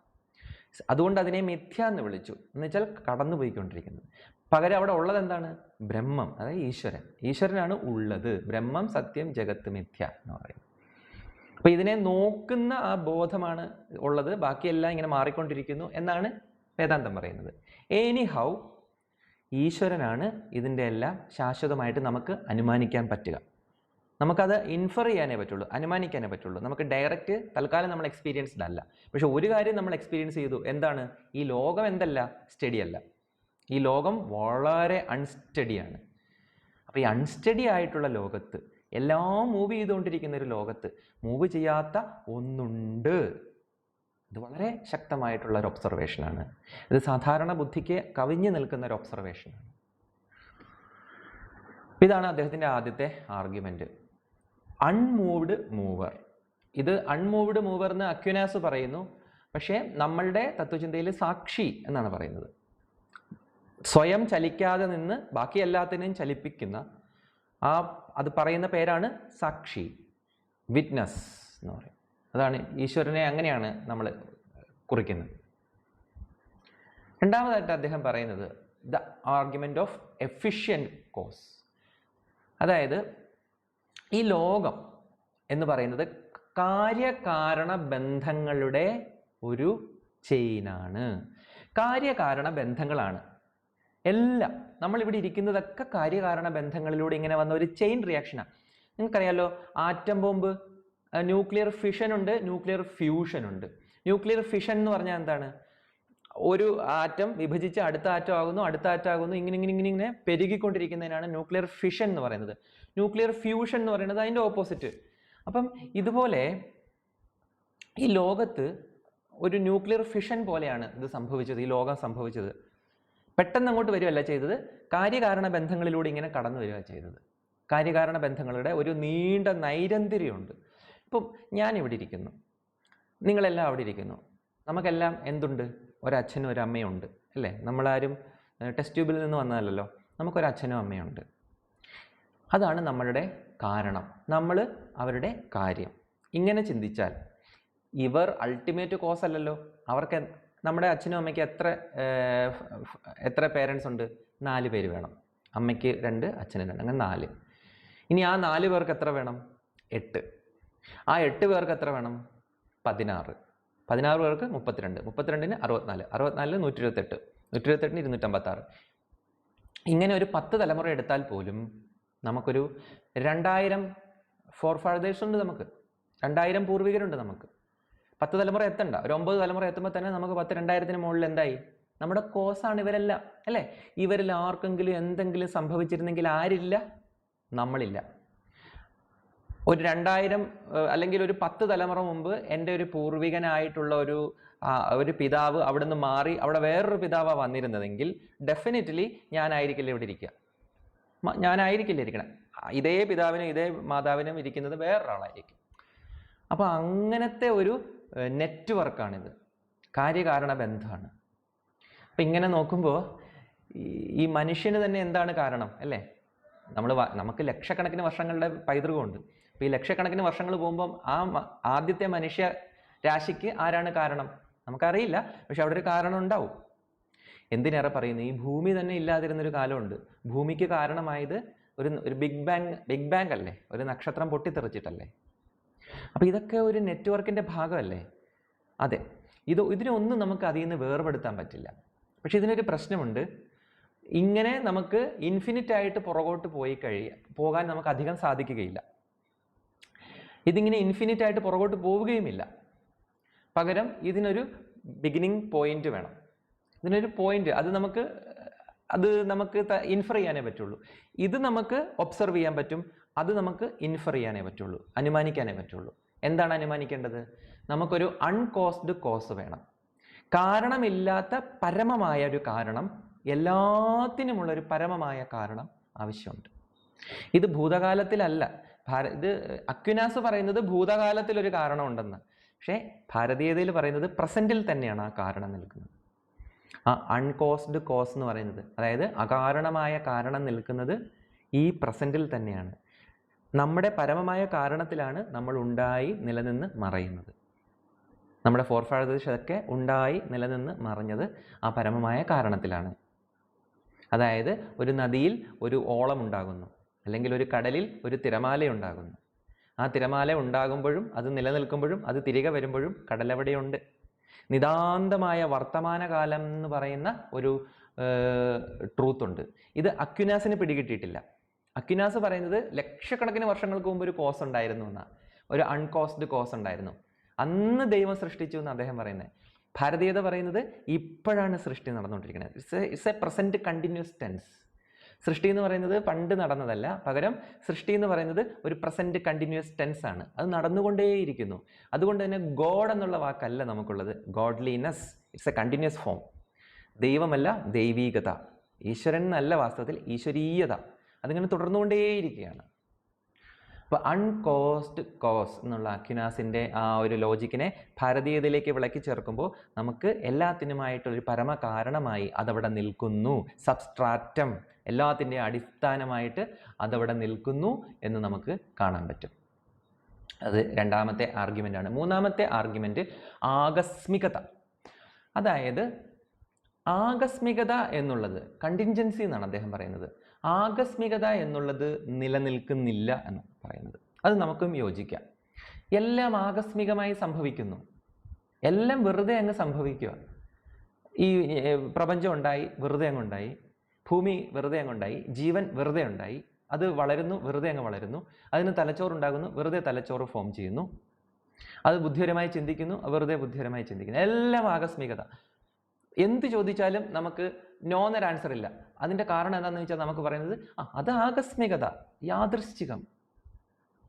അതുകൊണ്ട് അതിനെ മിഥ്യ എന്ന് വിളിച്ചു. എന്ന് വെച്ചാൽ കടന്നുപോയിക്കൊണ്ടിരിക്കുന്നത്. പകരം അവിടെ ഉള്ളത് എന്താണ്? ബ്രഹ്മം, അതായത് ഈശ്വരൻ. ഈശ്വരനാണ് ഉള്ളത്. ബ്രഹ്മം, സത്യം, ജഗത്ത്, മിഥ്യ എന്ന് പറയുന്നത്. അപ്പൊ ഇതിനെ നോക്കുന്ന ആ ബോധമാണ് ഉള്ളത്, ബാക്കിയെല്ലാം ഇങ്ങനെ മാറിക്കൊണ്ടിരിക്കുന്നു എന്നാണ് വേദാന്തം പറയുന്നത്. എനിഹൗ ഈശ്വരനാണ് ഇതിൻ്റെ എല്ലാം ശാശ്വതമായിട്ട് നമുക്ക് അനുമാനിക്കാൻ പറ്റുക. നമുക്കത് ഇൻഫർ ചെയ്യാനേ പറ്റുള്ളൂ, അനുമാനിക്കാനേ പറ്റുള്ളൂ. നമുക്ക് ഡയറക്റ്റ് തൽക്കാലം നമ്മൾ എക്സ്പീരിയൻസ്ഡ് അല്ല. പക്ഷെ ഒരു കാര്യം നമ്മൾ എക്സ്പീരിയൻസ് ചെയ്തു. എന്താണ്? ഈ ലോകം എന്തല്ല? സ്റ്റഡി അല്ല. ഈ ലോകം വളരെ അൺസ്റ്റഡിയാണ്. അപ്പോൾ ഈ അൺസ്റ്റഡി ആയിട്ടുള്ള ലോകത്ത്, എല്ലാം മൂവ് ചെയ്തുകൊണ്ടിരിക്കുന്ന ഒരു ലോകത്ത് മൂവ് ചെയ്യാത്ത ഒന്നുണ്ട്. ഇത് വളരെ ശക്തമായിട്ടുള്ള ഒരു ഒബ്സർവേഷനാണ്. ഇത് സാധാരണ ബുദ്ധിക്ക് കവിഞ്ഞു നിൽക്കുന്ന ഒരു ഒബ്സർവേഷനാണ്. ഇതാണ് അദ്ദേഹത്തിൻ്റെ ആദ്യത്തെ ആർഗ്യുമെന്റ്, അൺമൂവ്ഡ് മൂവർ. ഇത് അൺമൂവ്ഡ് മൂവർ എന്ന് അക്വിനാസ് പറയുന്നു. പക്ഷേ നമ്മളുടെ തത്വചിന്തയിൽ സാക്ഷി എന്നാണ് പറയുന്നത്. സ്വയം ചലിക്കാതെ നിന്ന് ബാക്കി എല്ലാത്തിനെയും ചലിപ്പിക്കുന്ന അത് പറയുന്ന പേരാണ് സാക്ഷി, വിറ്റ്നസ് എന്ന് പറയും. അതാണ് ഈശ്വരനെ, അങ്ങനെയാണ് നമ്മൾ കുറിക്കുന്നത്. രണ്ടാമതായിട്ട് അദ്ദേഹം പറയുന്നത് the argument of efficient cause. അതായത് ഈ ലോകം എന്ന് പറയുന്നത് കാര്യകാരണ ബന്ധങ്ങളുടെ ഒരു ചെയിനാണ്. കാര്യകാരണ ബന്ധങ്ങളാണ് എല്ലാം. നമ്മളിവിടെ ഇരിക്കുന്നതൊക്കെ കാര്യകാരണ ബന്ധങ്ങളിലൂടെ ഇങ്ങനെ വന്ന ഒരു ചെയിൻ റിയാക്ഷനാണ്. നിങ്ങൾക്കറിയാലോ, ആറ്റം ബോംബ്, ന്യൂക്ലിയർ ഫിഷൻ ഉണ്ട്, ന്യൂക്ലിയർ ഫ്യൂഷൻ ഉണ്ട്. ന്യൂക്ലിയർ ഫിഷൻ എന്ന് പറഞ്ഞാൽ എന്താണ്? ഒരു ആറ്റം വിഭജിച്ച് അടുത്ത ആറ്റം ആകുന്നു, അടുത്ത ആറ്റം ആകുന്നു, ഇങ്ങനെ പെരുകിക്കൊണ്ടിരിക്കുന്നതിനാണ് ന്യൂക്ലിയർ ഫിഷൻ എന്ന് പറയുന്നത്. ന്യൂക്ലിയർ ഫ്യൂഷൻ എന്ന് പറയുന്നത് അതിൻ്റെ ഓപ്പോസിറ്റ്. അപ്പം ഇതുപോലെ ഈ ലോകത്ത് ഒരു ന്യൂക്ലിയർ ഫിഷൻ പോലെയാണ് ഇത് സംഭവിച്ചത്, ഈ ലോകം സംഭവിച്ചത്. പെട്ടെന്ന് അങ്ങോട്ട് വരികയല്ല ചെയ്തത്, കാര്യകാരണ ബന്ധങ്ങളിലൂടെ ഇങ്ങനെ കടന്നു വരിക ചെയ്തത്. കാര്യകാരണ ബന്ധങ്ങളുടെ ഒരു നീണ്ട നൈരന്തര്യമുണ്ട്. ഇപ്പം ഞാനിവിടെ ഇരിക്കുന്നു, നിങ്ങളെല്ലാം അവിടെ ഇരിക്കുന്നു. നമുക്കെല്ലാം എന്തുണ്ട്? ഒരച്ഛനും ഒരു അമ്മയുണ്ട്, അല്ലേ? നമ്മളാരും ടെസ്റ്റ് ട്യൂബിൽ നിന്ന് വന്നതല്ലല്ലോ. നമുക്കൊരച്ഛനും അമ്മയുണ്ട്. അതാണ് നമ്മളുടെ കാരണം, നമ്മൾ അവരുടെ കാര്യം. ഇങ്ങനെ ചിന്തിച്ചാൽ ഇവർ അൾട്ടിമേറ്റ് കോസ് അല്ലല്ലോ. അവർക്ക് നമ്മുടെ അച്ഛനും അമ്മയ്ക്ക് എത്ര പേരൻസ് ഉണ്ട്? 4 പേര് വേണം. അമ്മയ്ക്ക് 2, അച്ഛന് 2, അങ്ങനെ 4. ഇനി ആ 4 പേർക്ക് എത്ര വേണം? 8. ആ 8 പേർക്ക് എത്ര വേണം? 16. 16 പേർക്ക് 32. 32-ന് 64. 64-ന് 128. 128-ന് 256. ഇങ്ങനെ ഒരു 10 തലമുറ എടുത്താൽ പോലും നമുക്കൊരു 2000 ഫോർഫാദേഴ്സ് ഉണ്ട്. നമുക്ക് 2000 പൂർവികരുണ്ട്. നമുക്ക് 10 തലമുറ എത്തണ്ട, ഒരു 9 തലമുറ എത്തുമ്പോൾ തന്നെ നമുക്ക് 2000-ന് മുകളിൽ എന്തായി? നമ്മുടെ കോസാണ് ഇവരെല്ലാം, അല്ലേ? ഇവരിൽ ആർക്കെങ്കിലും എന്തെങ്കിലും സംഭവിച്ചിരുന്നെങ്കിൽ ആരില്ല? നമ്മളില്ല. ഒരു 2000 അല്ലെങ്കിൽ ഒരു 10 തലമുറ മുമ്പ് എൻ്റെ ഒരു പൂർവികനായിട്ടുള്ള ഒരു പിതാവ് അവിടെ നിന്ന് മാറി അവിടെ വേറൊരു പിതാവാണ് വന്നിരുന്നതെങ്കിൽ ഡെഫിനറ്റ്ലി ഞാനായിരിക്കില്ല ഇവിടെ ഇരിക്കുക. ഞാനായിരിക്കില്ല ഇരിക്കണം. ഇതേ പിതാവിനും ഇതേ മാതാവിനും ഇരിക്കുന്നത് വേറൊരാളായിരിക്കും. അപ്പോൾ അങ്ങനത്തെ ഒരു നെറ്റ്വർക്കാണിത്, കാര്യകാരണ ബന്ധമാണ്. അപ്പം ഇങ്ങനെ നോക്കുമ്പോൾ ഈ മനുഷ്യന് തന്നെ എന്താണ് കാരണം, അല്ലേ? നമുക്ക് ലക്ഷക്കണക്കിന് വർഷങ്ങളുടെ പൈതൃകമുണ്ട്. അപ്പോൾ ഈ ലക്ഷക്കണക്കിന് വർഷങ്ങൾ പോകുമ്പം ആദ്യത്തെ മനുഷ്യ രാശിക്ക് ആരാണ് കാരണം നമുക്കറിയില്ല, പക്ഷെ അവിടെ ഒരു കാരണം ഉണ്ടാവും. എന്തിനേറെ പറയുന്നു, ഈ ഭൂമി തന്നെ ഇല്ലാതിരുന്നൊരു കാലമുണ്ട്. ഭൂമിക്ക് കാരണമായത് ഒരു ബിഗ് ബാങ് അല്ലേ, ഒരു നക്ഷത്രം പൊട്ടിത്തെറിച്ചിട്ടല്ലേ. അപ്പം ഇതൊക്കെ ഒരു നെറ്റ്വർക്കിൻ്റെ ഭാഗമല്ലേ. അതെ, ഇതിനൊന്നും നമുക്ക് അതിൽ നിന്ന് വേർപെടുത്താൻ പറ്റില്ല. പക്ഷെ ഇതിനൊരു പ്രശ്നമുണ്ട്. ഇങ്ങനെ നമുക്ക് ഇൻഫിനിറ്റ് ആയിട്ട് പുറകോട്ട് പോകാൻ നമുക്ക് അധികം സാധിക്കുകയില്ല. ഇതിങ്ങനെ ഇൻഫിനിറ്റ് ആയിട്ട് പുറകോട്ട് പോവുകയുമില്ല. പകരം ഇതിനൊരു ബിഗിനിങ് പോയിന്റ് വേണം. ഇതിനൊരു പോയിന്റ്, അത് നമുക്ക് ഇൻഫർ ചെയ്യാനേ പറ്റുള്ളൂ. ഇത് നമുക്ക് ഒബ്സർവ് ചെയ്യാൻ പറ്റും, അത് നമുക്ക് ഇൻഫർ ചെയ്യാനേ പറ്റുള്ളൂ, അനുമാനിക്കാനേ പറ്റുള്ളൂ. എന്താണ് അനുമാനിക്കേണ്ടത്? നമുക്കൊരു അൺകോസ്ഡ് കോസ് വേണം. കാരണമില്ലാത്ത പരമമായ ഒരു കാരണം, എല്ലാത്തിനുമുള്ള ഒരു പരമമായ കാരണം ആവശ്യമുണ്ട്. ഇത് ഭൂതകാലത്തിലല്ല. ഇത് അക്വിനാസ് പറയുന്നത് ഭൂതകാലത്തിൽ ഒരു കാരണം ഉണ്ടെന്ന്. പക്ഷേ ഭാരതീയതയിൽ പറയുന്നത് പ്രസന്റിൽ തന്നെയാണ് ആ കാരണം നിൽക്കുന്നത്. ആ അൺകോസ്ഡ് കോസ് എന്ന് പറയുന്നത്, അതായത് അകാരണമായ കാരണം നിൽക്കുന്നത് ഈ പ്രസന്റിൽ തന്നെയാണ്. നമ്മുടെ പരമമായ കാരണത്തിലാണ് നമ്മൾ ഉണ്ടായി നിലനിന്ന് മറയുന്നത്. നമ്മുടെ ഫോർഫാദേഴ്സൊക്കെ ഉണ്ടായി നിലനിന്ന് മറഞ്ഞത് ആ പരമമായ കാരണത്തിലാണ്. അതായത് ഒരു നദിയിൽ ഒരു ഓളം ഉണ്ടാകുന്നു, അല്ലെങ്കിൽ ഒരു കടലിൽ ഒരു തിരമാല ഉണ്ടാകുന്നു. ആ തിരമാല ഉണ്ടാകുമ്പോഴും അത് നിലനിൽക്കുമ്പോഴും അത് തിരികെ വരുമ്പോഴും കടലെവിടെയുണ്ട്. നിതാന്തമായ വർത്തമാനകാലം എന്ന് പറയുന്ന ഒരു ട്രൂത്ത് ഉണ്ട്. ഇത് അക്വിനാസിന് പിടികിട്ടിയിട്ടില്ല. അക്വിനാസ് പറയുന്നത് ലക്ഷക്കണക്കിന് വർഷങ്ങൾക്ക് മുമ്പ് ഒരു കോസ് ഉണ്ടായിരുന്നു എന്നാണ്, ഒരു അൺകോസ്ഡ് കോസ് ഉണ്ടായിരുന്നു. അന്ന് ദൈവം സൃഷ്ടിച്ചു എന്ന് അദ്ദേഹം പറയുന്നത്. ഭാരതീയത പറയുന്നത് ഇപ്പോഴാണ് സൃഷ്ടി നടന്നുകൊണ്ടിരിക്കുന്നത്. It's a present continuous tense. സൃഷ്ടി എന്ന് പറയുന്നത് പണ്ട് നടന്നതല്ല, പകരം സൃഷ്ടി എന്ന് പറയുന്നത് ഒരു പ്രസന്റ് കണ്ടിന്യൂസ് ടെൻസ് ആണ്. അത് നടന്നുകൊണ്ടേയിരിക്കുന്നു. അതുകൊണ്ട് തന്നെ ഗോഡ് എന്നുള്ള വാക്കല്ല നമുക്കുള്ളത്. Godliness, it's A continuous form. ദൈവമല്ല, ദൈവീകത. ഈശ്വരൻ എന്നല്ല, വാസ്തവത്തിൽ ഈശ്വരീയത. അതിങ്ങനെ തുടർന്നുകൊണ്ടേയിരിക്കുകയാണ്. അപ്പോൾ അൺകോസ്ഡ് കോസ് എന്നുള്ള അക്വിനാസിൻ്റെ ആ ഒരു ലോജിക്കിനെ ഭാരതീയതയിലേക്ക് വിളക്കി ചേർക്കുമ്പോൾ നമുക്ക് എല്ലാത്തിനുമായിട്ടൊരു പരമകാരണമായി അതവിടെ നിൽക്കുന്നു. സബ്സ്ട്രാറ്റം, എല്ലാത്തിൻ്റെ അടിസ്ഥാനമായിട്ട് അതവിടെ നിൽക്കുന്നു എന്ന് നമുക്ക് കാണാൻ പറ്റും. അത് രണ്ടാമത്തെ ആർഗ്യുമെൻ്റാണ്. മൂന്നാമത്തെ ആർഗ്യുമെൻ്റ് ആകസ്മികത. അതായത് ആകസ്മികത എന്നുള്ളത് കണ്ടിൻജൻസി എന്നാണ് അദ്ദേഹം പറയുന്നത്. ആകസ്മികത എന്നുള്ളത് നിലനിൽക്കുന്നില്ല എന്ന് പറയുന്നത്, അത് നമുക്കും യോജിക്കാം. എല്ലാം ആകസ്മികമായി സംഭവിക്കുന്നു, എല്ലാം വെറുതെ അങ്ങ് സംഭവിക്കുക. ഈ പ്രപഞ്ചം ഉണ്ടായി, വെറുതെ അങ്ങുണ്ടായി. ഭൂമി വെറുതെ അങ്ങുണ്ടായി. ജീവൻ വെറുതെ ഉണ്ടായി. അത് വളരുന്നു, വെറുതെ അങ്ങ് വളരുന്നു. അതിന് തലച്ചോറുണ്ടാകുന്നു, വെറുതെ തലച്ചോറ് ഫോം ചെയ്യുന്നു. അത് ബുദ്ധിപരമായി ചിന്തിക്കുന്നു, വെറുതെ ബുദ്ധിപരമായി ചിന്തിക്കുന്നു. എല്ലാം ആകസ്മികത. എന്ത് ചോദിച്ചാലും നമുക്ക് നോ എന്നൊരു ആൻസർ ഇല്ല. അതിൻ്റെ കാരണം എന്താണെന്ന് വെച്ചാൽ നമുക്ക് പറയുന്നത് അത് ആകസ്മികത, യാദൃശ്ചികം,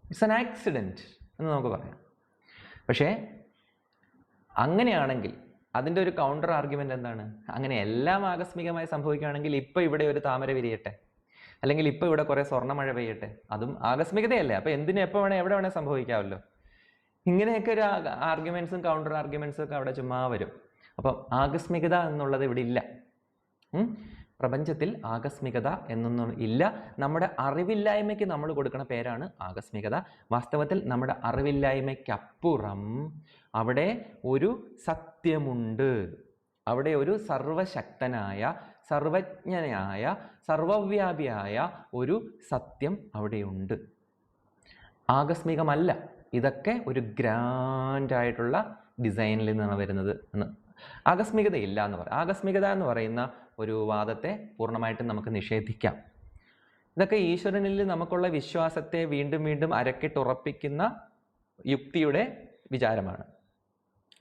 ഇറ്റ്സ് ആൻ ആക്സിഡൻറ്റ് എന്ന് നമുക്ക് പറയാം. പക്ഷേ അങ്ങനെയാണെങ്കിൽ അതിൻ്റെ ഒരു കൗണ്ടർ ആർഗ്യുമെൻ്റ് എന്താണ്? അങ്ങനെ എല്ലാം ആകസ്മികമായി സംഭവിക്കുകയാണെങ്കിൽ ഇപ്പോൾ ഇവിടെ ഒരു താമര വിരിയട്ടെ, അല്ലെങ്കിൽ ഇപ്പോൾ ഇവിടെ കുറേ സ്വർണ്ണമഴ പെയ്യട്ടെ, അതും ആകസ്മികതയല്ലേ? അപ്പോൾ എന്തിനും എപ്പോൾ വേണേൽ എവിടെ വേണേൽ സംഭവിക്കാമല്ലോ. ഇങ്ങനെയൊക്കെ ഒരു ആർഗ്യുമെൻറ്റ്സും കൗണ്ടർ ആർഗ്യുമെൻറ്റ്സും ഒക്കെ അവിടെ ചുമ്മാ വരും. അപ്പം ആകസ്മികത എന്നുള്ളത് ഇവിടെ ഇല്ല. പ്രപഞ്ചത്തിൽ ആകസ്മികത എന്നൊന്നും ഇല്ല. നമ്മുടെ അറിവില്ലായ്മയ്ക്ക് നമ്മൾ കൊടുക്കുന്ന പേരാണ് ആകസ്മികത. വാസ്തവത്തിൽ നമ്മുടെ അറിവില്ലായ്മയ്ക്കപ്പുറം അവിടെ ഒരു സത്യമുണ്ട്. അവിടെ ഒരു സർവശക്തനായ, സർവജ്ഞനായ, സർവവ്യാപിയായ ഒരു സത്യം അവിടെയുണ്ട്. ആകസ്മികമല്ല. ഇതൊക്കെ ഒരു ഗ്രാൻഡായിട്ടുള്ള ഡിസൈനിൽ നിന്നാണ് വരുന്നത് എന്ന്. ആകസ്മികതയില്ല എന്ന് പറയും. ആകസ്മികത എന്ന് പറയുന്ന ഒരു വാദത്തെ പൂർണ്ണമായിട്ടും നമുക്ക് നിഷേധിക്കാം. ഇതൊക്കെ ഈശ്വരനിൽ നമുക്കുള്ള വിശ്വാസത്തെ വീണ്ടും വീണ്ടും അരക്കിട്ടുറപ്പിക്കുന്ന യുക്തിയുടെ വിചാരമാണ്.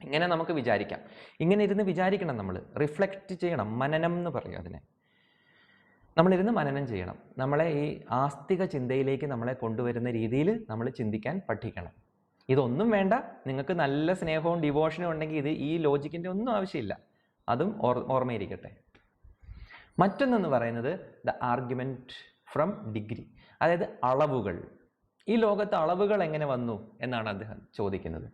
ഇങ്ങനെ നമുക്ക് വിചാരിക്കാം. ഇങ്ങനെ ഇരുന്ന് വിചാരിക്കണം, നമ്മൾ റിഫ്ലക്റ്റ് ചെയ്യണം. മനനം എന്ന് പറയും അതിനെ. നമ്മളിരുന്ന് മനനം ചെയ്യണം. നമ്മളെ ഈ ആസ്തിക ചിന്തയിലേക്ക് നമ്മളെ കൊണ്ടുവരുന്ന രീതിയിൽ നമ്മൾ ചിന്തിക്കാൻ പഠിക്കണം. ഇതൊന്നും വേണ്ട, നിങ്ങൾക്ക് നല്ല സ്നേഹവും ഡിവോഷനും ഉണ്ടെങ്കിൽ ഈ ലോജിക്കിൻ്റെ ഒന്നും ആവശ്യമില്ല. അതും ഓർമ്മയിരിക്കട്ടെ. മറ്റൊന്നെന്ന് പറയുന്നത് ദ ആർഗ്യുമെൻറ്റ് ഫ്രം ഡിഗ്രി, അതായത് അളവുകൾ. ഈ ലോകത്ത് അളവുകൾ എങ്ങനെ വന്നു എന്നാണ് അദ്ദേഹം ചോദിക്കുന്നത്.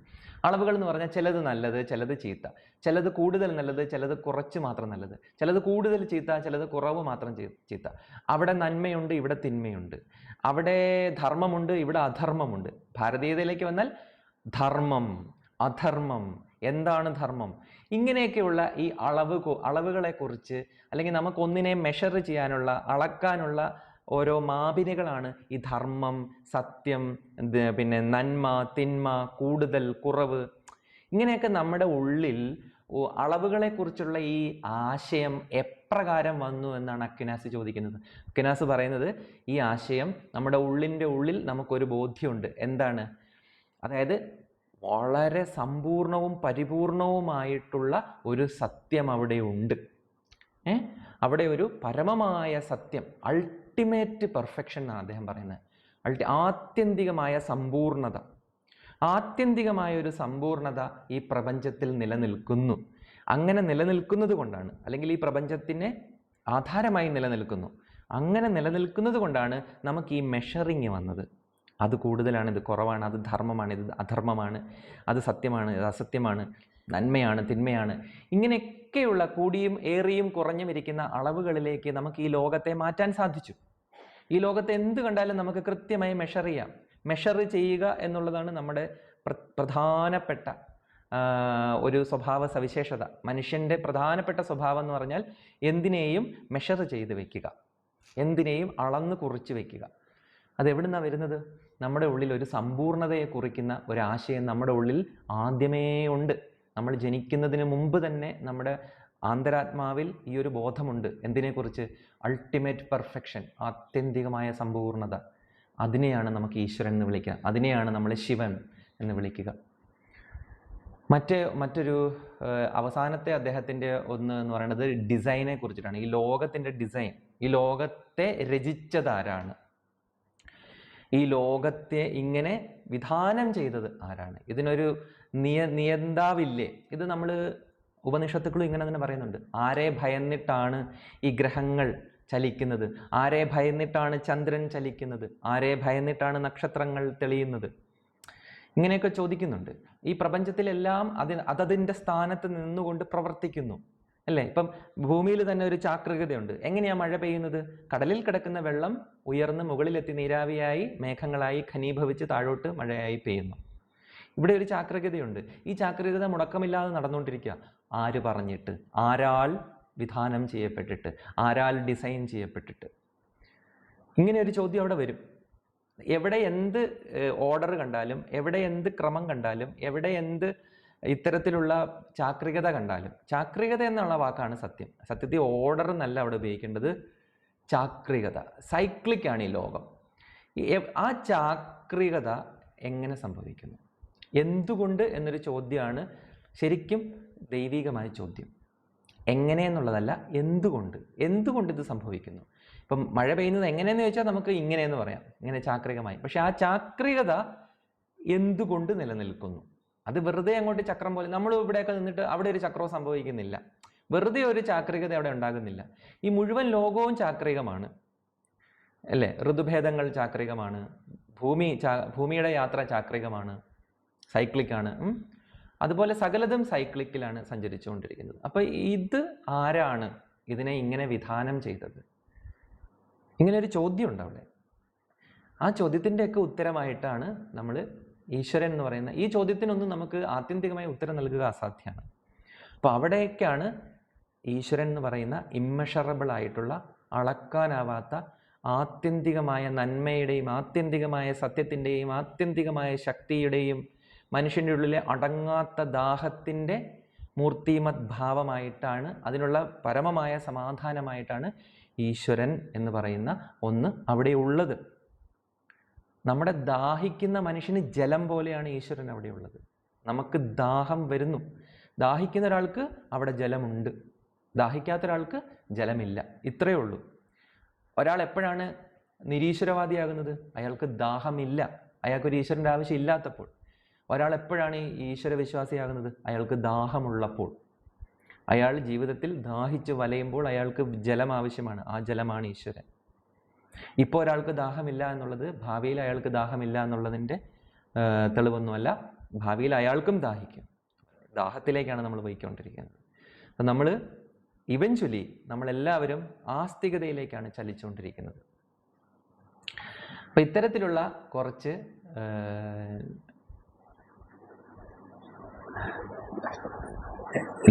അളവുകൾ എന്ന് പറഞ്ഞാൽ ചിലത് നല്ലത്, ചിലത് ചീത്ത, ചിലത് കൂടുതൽ നല്ലത്, ചിലത് കുറച്ച് മാത്രം നല്ലത്, ചിലത് കൂടുതൽ ചീത്ത, ചിലത് കുറവ് മാത്രം ചീത്ത. അവിടെ നന്മയുണ്ട്, ഇവിടെ തിന്മയുണ്ട്. അവിടെ ധർമ്മമുണ്ട്, ഇവിടെ അധർമ്മമുണ്ട്. ഭാരതീയതയിലേക്ക് വന്നാൽ ധർമ്മം, അധർമ്മം, എന്താണ് ധർമ്മം, ഇങ്ങനെയൊക്കെയുള്ള ഈ അളവുകളെ കുറിച്ച്, അല്ലെങ്കിൽ നമുക്കൊന്നിനെ മെഷർ ചെയ്യാനുള്ള, അളക്കാനുള്ള ഓരോ മാപിനികളാണ് ഈ ധർമ്മം, സത്യം, പിന്നെ നന്മ, തിന്മ, കൂടുതൽ, കുറവ്. ഇങ്ങനെയൊക്കെ നമ്മുടെ ഉള്ളിൽ അളവുകളെ കുറിച്ചുള്ള ഈ ആശയം എപ്രകാരം വന്നു എന്നാണ് അക്വിനാസ് ചോദിക്കുന്നത്. അക്വിനാസ് പറയുന്നത് ഈ ആശയം നമ്മുടെ ഉള്ളിൻ്റെ ഉള്ളിൽ നമുക്കൊരു ബോധ്യമുണ്ട്. എന്താണ്? അതായത് വളരെ സമ്പൂർണവും പരിപൂർണവുമായിട്ടുള്ള ഒരു സത്യം അവിടെ ഉണ്ട്. അവിടെ ഒരു പരമമായ സത്യം, അൾട്ടിമേറ്റ് പെർഫെക്ഷൻ എന്നാണ് അദ്ദേഹം പറയുന്നത്. ആത്യന്തികമായ സമ്പൂർണത, ആത്യന്തികമായ ഒരു സമ്പൂർണത ഈ പ്രപഞ്ചത്തിൽ നിലനിൽക്കുന്നു. അങ്ങനെ നിലനിൽക്കുന്നത് കൊണ്ടാണ്, അല്ലെങ്കിൽ ഈ പ്രപഞ്ചത്തിനെ ആധാരമായി നിലനിൽക്കുന്നു. അങ്ങനെ നിലനിൽക്കുന്നത് കൊണ്ടാണ് നമുക്ക് ഈ മെഷറിങ് വന്നത്. അത് കൂടുതലാണ്, ഇത് കുറവാണ്, അത് ധർമ്മമാണ്, ഇത് അധർമ്മമാണ്, അത് സത്യമാണ്, ഇത് അസത്യമാണ്, നന്മയാണ്, തിന്മയാണ്. ഇങ്ങനെയൊക്കെയുള്ള കൂടിയും ഏറിയും കുറഞ്ഞും ഇരിക്കുന്ന അളവുകളിലേക്ക് നമുക്ക് ഈ ലോകത്തെ മാറ്റാൻ സാധിച്ചു. ഈ ലോകത്തെ എന്ത് കണ്ടാലും നമുക്ക് കൃത്യമായി മെഷർ ചെയ്യാം. മെഷർ ചെയ്യുക എന്നുള്ളതാണ് നമ്മുടെ പ്രധാനപ്പെട്ട ഒരു സ്വഭാവ സവിശേഷത. മനുഷ്യൻ്റെ പ്രധാനപ്പെട്ട സ്വഭാവം എന്ന് പറഞ്ഞാൽ എന്തിനേയും മെഷർ ചെയ്ത് വെക്കുക, എന്തിനേയും അളന്ന് കുറിച്ച് വെക്കുക. അതെവിടുന്നാണ് വരുന്നത്? നമ്മുടെ ഉള്ളിൽ ഒരു സമ്പൂർണതയെ കുറിക്കുന്ന ഒരാശയം നമ്മുടെ ഉള്ളിൽ ആദ്യമേ ഉണ്ട്. നമ്മൾ ജനിക്കുന്നതിന് മുമ്പ് തന്നെ നമ്മുടെ ആന്തരാത്മാവിൽ ഈ ഒരു ബോധമുണ്ട്. എന്തിനെക്കുറിച്ച്? അൾട്ടിമേറ്റ് പെർഫെക്ഷൻ, ആത്യന്തികമായ സമ്പൂർണത. അതിനെയാണ് നമുക്ക് ഈശ്വരൻ എന്ന് വിളിക്കുക, അതിനെയാണ് നമ്മൾ ശിവൻ എന്ന് വിളിക്കുക. മറ്റൊരു അവസാനത്തെ അദ്ദേഹത്തിൻ്റെ ഒന്ന് എന്ന് പറയുന്നത് ഡിസൈനെ കുറിച്ചിട്ടാണ്. ഈ ലോകത്തിൻ്റെ ഡിസൈൻ, ഈ ലോകത്തെ രചിച്ചതാരാണ്, ഈ ലോകത്തെ ഇങ്ങനെ വിധാനം ചെയ്തത് ആരാണ്, ഇതിനൊരു നിയന്താവില്ലേ? ഇത് നമ്മൾ ഉപനിഷത്തുക്കളും ഇങ്ങനെ തന്നെ പറയുന്നുണ്ട്. ആരെ ഭയന്നിട്ടാണ് ഈ ഗ്രഹങ്ങൾ ചലിക്കുന്നത്, ആരെ ഭയന്നിട്ടാണ് ചന്ദ്രൻ ചലിക്കുന്നത്, ആരെ ഭയന്നിട്ടാണ് നക്ഷത്രങ്ങൾ തെളിയുന്നത്, ഇങ്ങനെയൊക്കെ ചോദിക്കുന്നുണ്ട്. ഈ പ്രപഞ്ചത്തിലെല്ലാം അതതിൻ്റെ സ്ഥാനത്ത് നിന്നുകൊണ്ട് പ്രവർത്തിക്കുന്നു, അല്ലേ? ഇപ്പം ഭൂമിയിൽ തന്നെ ഒരു ചാക്രികതയുണ്ട്. എങ്ങനെയാണ് മഴ പെയ്യുന്നത്? കടലിൽ കിടക്കുന്ന വെള്ളം ഉയർന്ന് മുകളിലെത്തി നീരാവിയായി മേഘങ്ങളായി ഘനീഭവിച്ച് താഴോട്ട് മഴയായി പെയ്യുന്നു. ഇവിടെ ഒരു ചാക്രികതയുണ്ട്. ഈ ചാക്രികത മുടക്കമില്ലാതെ നടന്നുകൊണ്ടിരിക്കുക. ആര് പറഞ്ഞിട്ട്? ആരാൽ വിധാനം ചെയ്യപ്പെട്ടിട്ട്? ആരാൽ ഡിസൈൻ ചെയ്യപ്പെട്ടിട്ട്? ഇങ്ങനെ ഒരു ചോദ്യം അവിടെ വരും. എവിടെ എന്ത് ഓർഡർ കണ്ടാലും, എവിടെ എന്ത് ക്രമം കണ്ടാലും, എവിടെ എന്ത് ഇത്തരത്തിലുള്ള ചാക്രികത കണ്ടാലും, ചാക്രികത എന്നുള്ള വാക്കാണ് സത്യം. സത്യത്തിൽ ഓർഡർ എന്നല്ല അവിടെ ഉപയോഗിക്കേണ്ടത്, ചാക്രികത. സൈക്ലിക്കാണ് ഈ ലോകം. ആ ചാക്രികത എങ്ങനെ സംഭവിക്കുന്നു, എന്തുകൊണ്ട് എന്നൊരു ചോദ്യമാണ് ശരിക്കും ദൈവികമായ ചോദ്യം. എങ്ങനെയെന്നുള്ളതല്ല, എന്തുകൊണ്ട് ഇത് സംഭവിക്കുന്നു. ഇപ്പം മഴ പെയ്യുന്നത് എങ്ങനെയെന്ന് ചോദിച്ചാൽ നമുക്ക് ഇങ്ങനെയെന്ന് പറയാം, ഇങ്ങനെ ചാക്രികമായി. പക്ഷെ ആ ചാക്രികത എന്തുകൊണ്ട് നിലനിൽക്കുന്നു? അത് വെറുതെ അങ്ങോട്ട് ചക്രം പോലെ നമ്മൾ ഇവിടെയൊക്കെ നിന്നിട്ട് അവിടെ ഒരു ചക്രവും സംഭവിക്കുന്നില്ല, വെറുതെ ഒരു ചാക്രികത അവിടെ ഉണ്ടാകുന്നില്ല. ഈ മുഴുവൻ ലോകവും ചാക്രികമാണ്, അല്ലേ? ഋതുഭേദങ്ങൾ ചാക്രികമാണ്, ഭൂമിയുടെ യാത്ര ചാക്രികമാണ്, സൈക്ലിക്കാണ്. അതുപോലെ സകലതും സൈക്ലിക്കിലാണ് സഞ്ചരിച്ചുകൊണ്ടിരിക്കുന്നത്. അപ്പോൾ ഇത് ആരാണ് ഇതിനെ ഇങ്ങനെ വിധാനം ചെയ്തത്? ഇങ്ങനെ ഒരു ചോദ്യമുണ്ട് അവിടെ. ആ ചോദ്യത്തിൻ്റെയൊക്കെ ഉത്തരമായിട്ടാണ് നമ്മൾ ഈശ്വരൻ എന്ന് പറയുന്ന ഈ ചോദ്യത്തിനൊന്നും നമുക്ക് ആത്യന്തികമായി ഉത്തരം നൽകുക അസാധ്യമാണ്. അപ്പോൾ അവിടേക്കാണ് ഈശ്വരൻ എന്ന് പറയുന്ന ഇമ്മെഷറബിൾ ആയിട്ടുള്ള, അളക്കാനാവാത്ത ആത്യന്തികമായ നന്മയുടെയും ആത്യന്തികമായ സത്യത്തിൻ്റെയും ആത്യന്തികമായ ശക്തിയുടെയും മനുഷ്യൻ്റെ ഉള്ളിലെ അടങ്ങാത്ത ദാഹത്തിൻ്റെ മൂർത്തിമത് ഭാവമായിട്ടാണ്, അതിനുള്ള പരമമായ സമാധാനമായിട്ടാണ് ഈശ്വരൻ എന്ന് പറയുന്ന ഒന്ന് അവിടെ ഉള്ളത്. നമ്മുടെ ദാഹിക്കുന്ന മനുഷ്യന് ജലം പോലെയാണ് ഈശ്വരൻ അവിടെ ഉള്ളത്. നമുക്ക് ദാഹം വരുന്നു, ദാഹിക്കുന്ന ഒരാൾക്ക് അവിടെ ജലമുണ്ട്, ദാഹിക്കാത്ത ഒരാൾക്ക് ജലമില്ല. ഇത്രയേ ഉള്ളൂ. ഒരാൾ എപ്പോഴാണ് നിരീശ്വരവാദിയാകുന്നത്? അയാൾക്ക് ദാഹമില്ല, അയാൾക്കൊരു ഈശ്വരൻ്റെ ആവശ്യം ഇല്ലാത്തപ്പോൾ. ഒരാൾ എപ്പോഴാണ് ഈശ്വര വിശ്വാസിയാകുന്നത്? അയാൾക്ക് ദാഹമുള്ളപ്പോൾ. അയാൾ ജീവിതത്തിൽ ദാഹിച്ച് വലയുമ്പോൾ അയാൾക്ക് ജലം ആവശ്യമാണ്, ആ ജലമാണ് ഈശ്വരൻ. ഇപ്പോൾ ഒരാൾക്ക് ദാഹമില്ല എന്നുള്ളത് ഭാവിയിൽ അയാൾക്ക് ദാഹമില്ല എന്നുള്ളതിൻ്റെ തെളിവൊന്നുമല്ല. ഭാവിയിൽ അയാൾക്കും ദാഹിക്കും. ദാഹത്തിലേക്കാണ് നമ്മൾ പോയിക്കൊണ്ടിരിക്കുന്നത്. അപ്പം നമ്മൾ ഇവഞ്ച്വലി നമ്മളെല്ലാവരും ആസ്തികതയിലേക്കാണ് ചലിച്ചുകൊണ്ടിരിക്കുന്നത്. അപ്പം ഇത്തരത്തിലുള്ള കുറച്ച്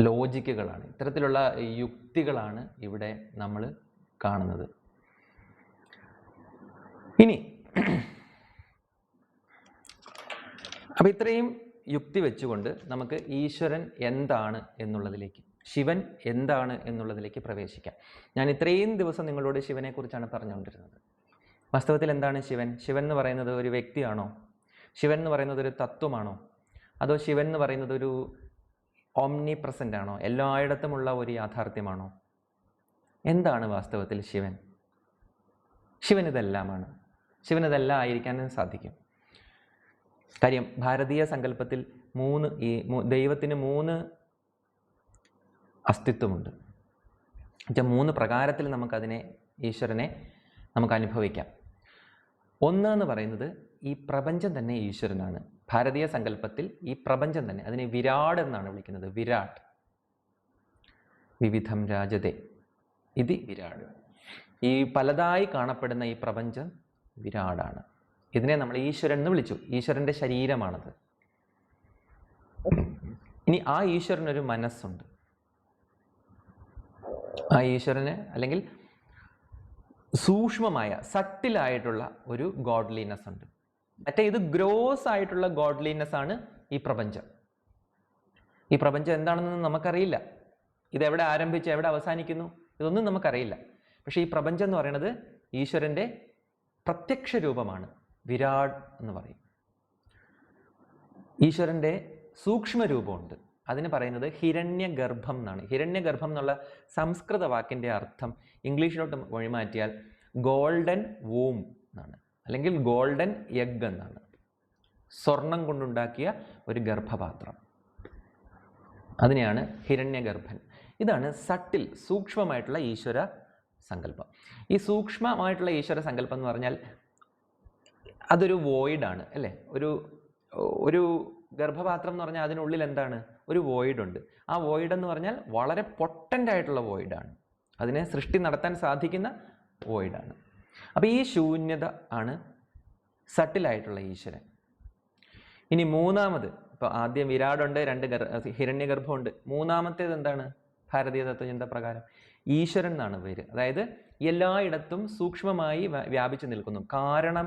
ലോജിക്കുകളാണ്, ഇത്തരത്തിലുള്ള യുക്തികളാണ് ഇവിടെ നമ്മൾ കാണുന്നത്. ഇനി അപ്പം ഇത്രയും യുക്തി വെച്ചുകൊണ്ട് നമുക്ക് ഈശ്വരൻ എന്താണ് എന്നുള്ളതിലേക്ക്, ശിവൻ എന്താണ് എന്നുള്ളതിലേക്ക് പ്രവേശിക്കാം. ഞാൻ ഇത്രയും ദിവസം നിങ്ങളോട് ശിവനെക്കുറിച്ചാണ് പറഞ്ഞുകൊണ്ടിരുന്നത്. വാസ്തവത്തിൽ എന്താണ് ശിവൻ? ശിവൻ എന്ന് പറയുന്നത് ഒരു വ്യക്തിയാണോ? ശിവൻ എന്ന് പറയുന്നത് ഒരു തത്വമാണോ? അതോ ശിവൻ എന്ന് പറയുന്നത് ഒരു ഓംനി പ്രസൻ്റ് ആണോ? എല്ലായിടത്തുമുള്ള ഒരു യാഥാർത്ഥ്യമാണോ? എന്താണ് വാസ്തവത്തിൽ ശിവൻ? ശിവൻ ഇതെല്ലാമാണ്. ശിവൻ ഇതെല്ലാം ആയിരിക്കാനും സാധിക്കും. കാര്യം ഭാരതീയ സങ്കല്പത്തിൽ ദൈവത്തിന് 3 അസ്തിത്വമുണ്ട്. എന്നുവെച്ചാൽ 3 പ്രകാരത്തിൽ നമുക്കതിനെ, ഈശ്വരനെ നമുക്ക് അനുഭവിക്കാം. ഒന്ന് എന്ന് പറയുന്നത് ഈ പ്രപഞ്ചം തന്നെ ഈശ്വരനാണ്. ഭാരതീയ സങ്കല്പത്തിൽ ഈ പ്രപഞ്ചം തന്നെ, അതിനെ വിരാട് എന്നാണ് വിളിക്കുന്നത്. വിരാട്, വിവിധം രാജതേ ഇത് വിരാട്. ഈ പലതായി കാണപ്പെടുന്ന ഈ പ്രപഞ്ചം വിരാടാണ്. ഇതിനെ നമ്മൾ ഈശ്വരൻ എന്ന് വിളിച്ചു. ഈശ്വരൻ്റെ ശരീരമാണത്. ഇനി ആ ഈശ്വരനൊരു മനസ്സുണ്ട്. ആ ഈശ്വരന് അല്ലെങ്കിൽ സൂക്ഷ്മമായ സട്ടിലായിട്ടുള്ള ഒരു ഗോഡ്ലിനെസ് ഉണ്ട്. മറ്റേ ഇത് ഗ്രോസ് ആയിട്ടുള്ള ഗോഡ്ലിനെസ് ആണ് ഈ പ്രപഞ്ചം. ഈ പ്രപഞ്ചം എന്താണെന്ന് നമുക്കറിയില്ല. ഇതെവിടെ ആരംഭിച്ച് എവിടെ അവസാനിക്കുന്നു ഇതൊന്നും നമുക്കറിയില്ല. പക്ഷെ ഈ പ്രപഞ്ചം എന്ന് പറയുന്നത് ഈശ്വരൻ്റെ പ്രത്യക്ഷ രൂപമാണ്. വിരാട് എന്ന് പറയും. ഈശ്വരൻ്റെ സൂക്ഷ്മ രൂപമുണ്ട്. അതിന് പറയുന്നത് ഹിരണ്യഗർഭം എന്നാണ്. ഹിരണ്യഗർഭം എന്നുള്ള സംസ്കൃത വാക്കിൻ്റെ അർത്ഥം ഇംഗ്ലീഷിലോട്ട് വഴിമാറ്റിയാൽ ഗോൾഡൻ വൂം എന്നാണ്, അല്ലെങ്കിൽ ഗോൾഡൻ എഗ് എന്നാണ്. സ്വർണം കൊണ്ടുണ്ടാക്കിയ ഒരു ഗർഭപാത്രം, അതിനെയാണ് ഹിരണ്യഗർഭൻ. ഇതാണ് സട്ടിൽ, സൂക്ഷ്മമായിട്ടുള്ള ഈശ്വര സങ്കല്പം. ഈ സൂക്ഷ്മമായിട്ടുള്ള ഈശ്വര സങ്കല്പം എന്ന് പറഞ്ഞാൽ അതൊരു വോയിഡാണ്, അല്ലേ? ഒരു ഗർഭപാത്രം എന്ന് പറഞ്ഞാൽ അതിനുള്ളിൽ എന്താണ്? ഒരു വോയിഡുണ്ട്. ആ വോയിഡ് എന്ന് പറഞ്ഞാൽ വളരെ പൊട്ടൻ്റ് ആയിട്ടുള്ള വോയിഡാണ്. അതിനെ സൃഷ്ടി നടത്താൻ സാധിക്കുന്ന വോയിഡാണ്. അപ്പോൾ ഈ ശൂന്യത ആണ് സട്ടിലായിട്ടുള്ള ഈശ്വരൻ. ഇനി മൂന്നാമത്, ഇപ്പോൾ ആദ്യം വിരാടുണ്ട്, 2 ഹിരണ്യഗർഭമുണ്ട്. മൂന്നാമത്തേത് എന്താണ്? ഭാരതീയ തത്വചിന്ത പ്രകാരം ഈശ്വരൻ എന്നാണ് പേര്. അതായത് എല്ലായിടത്തും സൂക്ഷ്മമായി വ്യാപിച്ചു നിൽക്കുന്നു. കാരണം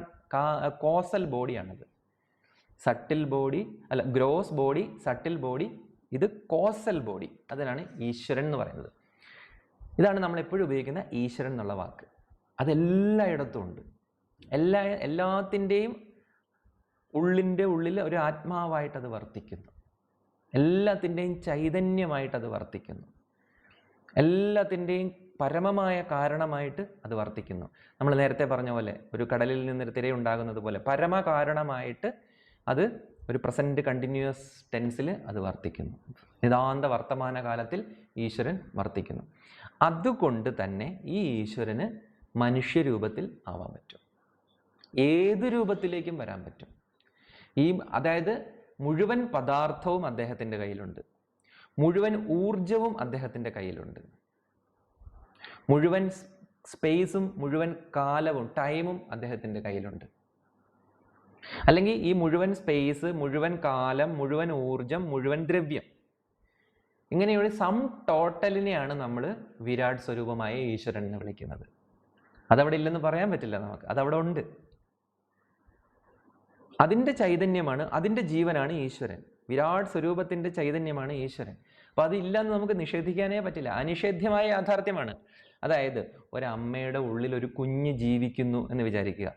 കോസൽ ബോഡിയാണത്. സട്ടിൽ ബോഡി അല്ല, ഗ്രോസ് ബോഡി, സട്ടിൽ ബോഡി, ഇത് കോസൽ ബോഡി. അതിനാണ് ഈശ്വരൻ എന്ന് പറയുന്നത്. ഇതാണ് നമ്മൾ എപ്പോഴും ഉപയോഗിക്കുന്ന ഈശ്വരൻ എന്നുള്ള വാക്ക്. അതെല്ലായിടത്തും ഉണ്ട്. എല്ലാത്തിൻ്റെയും ഉള്ളിൽ ഒരു ആത്മാവായിട്ട് അത് വർത്തിക്കുന്നു. എല്ലാത്തിൻ്റെയും ചൈതന്യമായിട്ട് അത് വർത്തിക്കുന്നു. എല്ലാത്തിൻ്റെയും പരമമായ കാരണമായിട്ട് അത് വർത്തിക്കുന്നു. നമ്മൾ നേരത്തെ പറഞ്ഞ പോലെ ഒരു കടലിൽ നിന്നൊരു തിരയുണ്ടാകുന്നത് പോലെ പരമകാരണമായിട്ട് അത് ഒരു പ്രസൻറ്റ് കണ്ടിന്യൂസ് ടെൻസിൽ അത് വർത്തിക്കുന്നു. നിതാന്ത വർത്തമാന കാലത്തിൽ ഈശ്വരൻ വർത്തിക്കുന്നു. അതുകൊണ്ട് തന്നെ ഈ ഈശ്വരന് മനുഷ്യരൂപത്തിൽ ആവാൻ പറ്റും. ഏത് രൂപത്തിലേക്കും വരാൻ പറ്റും. അതായത് മുഴുവൻ പദാർത്ഥവും അദ്ദേഹത്തിൻ്റെ കയ്യിലുണ്ട്. മുഴുവൻ ഊർജവും അദ്ദേഹത്തിൻ്റെ കയ്യിലുണ്ട്. മുഴുവൻ സ്പേസും മുഴുവൻ കാലവും ടൈമും അദ്ദേഹത്തിൻ്റെ കയ്യിലുണ്ട്. അല്ലെങ്കിൽ ഈ മുഴുവൻ സ്പേസ്, മുഴുവൻ കാലം, മുഴുവൻ ഊർജം, മുഴുവൻ ദ്രവ്യം, ഇങ്ങനെയുള്ള ടോട്ടലിനെയാണ് നമ്മൾ വിരാട് സ്വരൂപമായ ഈശ്വരൻ എന്ന് വിളിക്കുന്നത്. അതവിടെ ഇല്ലെന്ന് പറയാൻ പറ്റില്ല നമുക്ക്. അതവിടെ ഉണ്ട്. അതിൻ്റെ ചൈതന്യമാണ്, അതിൻ്റെ ജീവനാണ് ഈശ്വരൻ. വിരാട് സ്വരൂപത്തിൻ്റെ ചൈതന്യമാണ് ഈശ്വരൻ. അപ്പോൾ അതില്ലെന്ന് നമുക്ക് നിഷേധിക്കാനേ പറ്റില്ല. അനിഷേധ്യമായ യാഥാർത്ഥ്യമാണ്. അതായത് ഒരമ്മയുടെ ഉള്ളിൽ ഒരു കുഞ്ഞ് ജീവിക്കുന്നു എന്ന് വിചാരിക്കുക.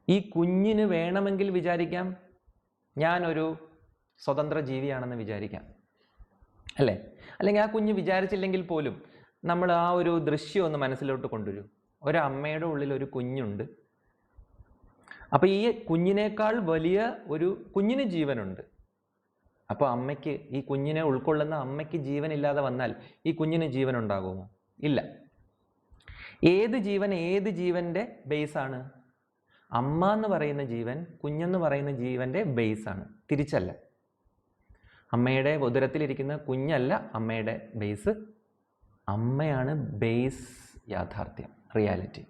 ഈ കുഞ്ഞിന് വേണമെങ്കിൽ വിചാരിക്കാം ഞാനൊരു സ്വതന്ത്ര ജീവിയാണെന്ന് വിചാരിക്കാം, അല്ലേ? അല്ലെങ്കിൽ ആ കുഞ്ഞ് വിചാരിച്ചില്ലെങ്കിൽ പോലും നമ്മൾ ആ ഒരു ദൃശ്യം ഒന്ന് മനസ്സിലോട്ട് കൊണ്ടുവരും. ഒരമ്മയുടെ ഉള്ളിൽ ഒരു കുഞ്ഞുണ്ട്. അപ്പോൾ ഈ കുഞ്ഞിനേക്കാൾ വലിയ ഒരു കുഞ്ഞിന് ജീവനുണ്ട്. അപ്പോൾ അമ്മയ്ക്ക്, ഈ കുഞ്ഞിനെ ഉൾക്കൊള്ളുന്ന അമ്മയ്ക്ക് ജീവനില്ലാതെ വന്നാൽ ഈ കുഞ്ഞിന് ജീവൻ ഉണ്ടാകുമോ? ഇല്ല. ഏത് ജീവൻ്റെ ബേസാണ്? അമ്മ എന്ന് പറയുന്ന ജീവൻ കുഞ്ഞെന്ന് പറയുന്ന ജീവൻ്റെ ബേസാണ്, തിരിച്ചല്ല. അമ്മയുടെ ഉദരത്തിലിരിക്കുന്ന കുഞ്ഞല്ല അമ്മയുടെ ബേസ്, അമ്മയാണ് ബേസ് യാഥാർത്ഥ്യം, റിയാലിറ്റി.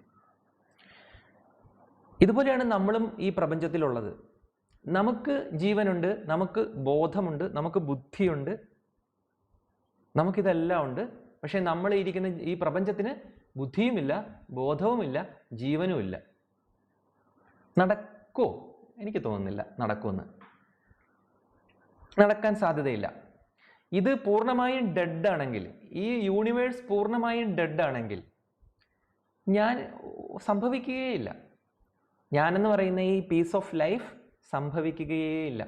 ഇതുപോലെയാണ് നമ്മളും ഈ പ്രപഞ്ചത്തിലുള്ളത്. നമുക്ക് ജീവനുണ്ട്, നമുക്ക് ബോധമുണ്ട്, നമുക്ക് ബുദ്ധിയുണ്ട്, നമുക്കിതെല്ലാം ഉണ്ട്. പക്ഷെ നമ്മൾ ഇരിക്കുന്ന ഈ പ്രപഞ്ചത്തിന് ബുദ്ധിയുമില്ല, ബോധവുമില്ല, ജീവനുമില്ല. നടക്കോ? എനിക്ക് തോന്നുന്നില്ല നടക്കുമെന്ന്. നടക്കാൻ സാധ്യതയില്ല. ഇത് പൂർണ്ണമായും ഡെഡ് ആണെങ്കിൽ, ഈ യൂണിവേഴ്സ് പൂർണ്ണമായും ഡെഡ് ആണെങ്കിൽ ഞാൻ സംഭവിക്കുകയില്ല. ഞാനെന്ന് പറയുന്ന ഈ പീസ് ഓഫ് ലൈഫ് സംഭവിക്കുകയില്ല.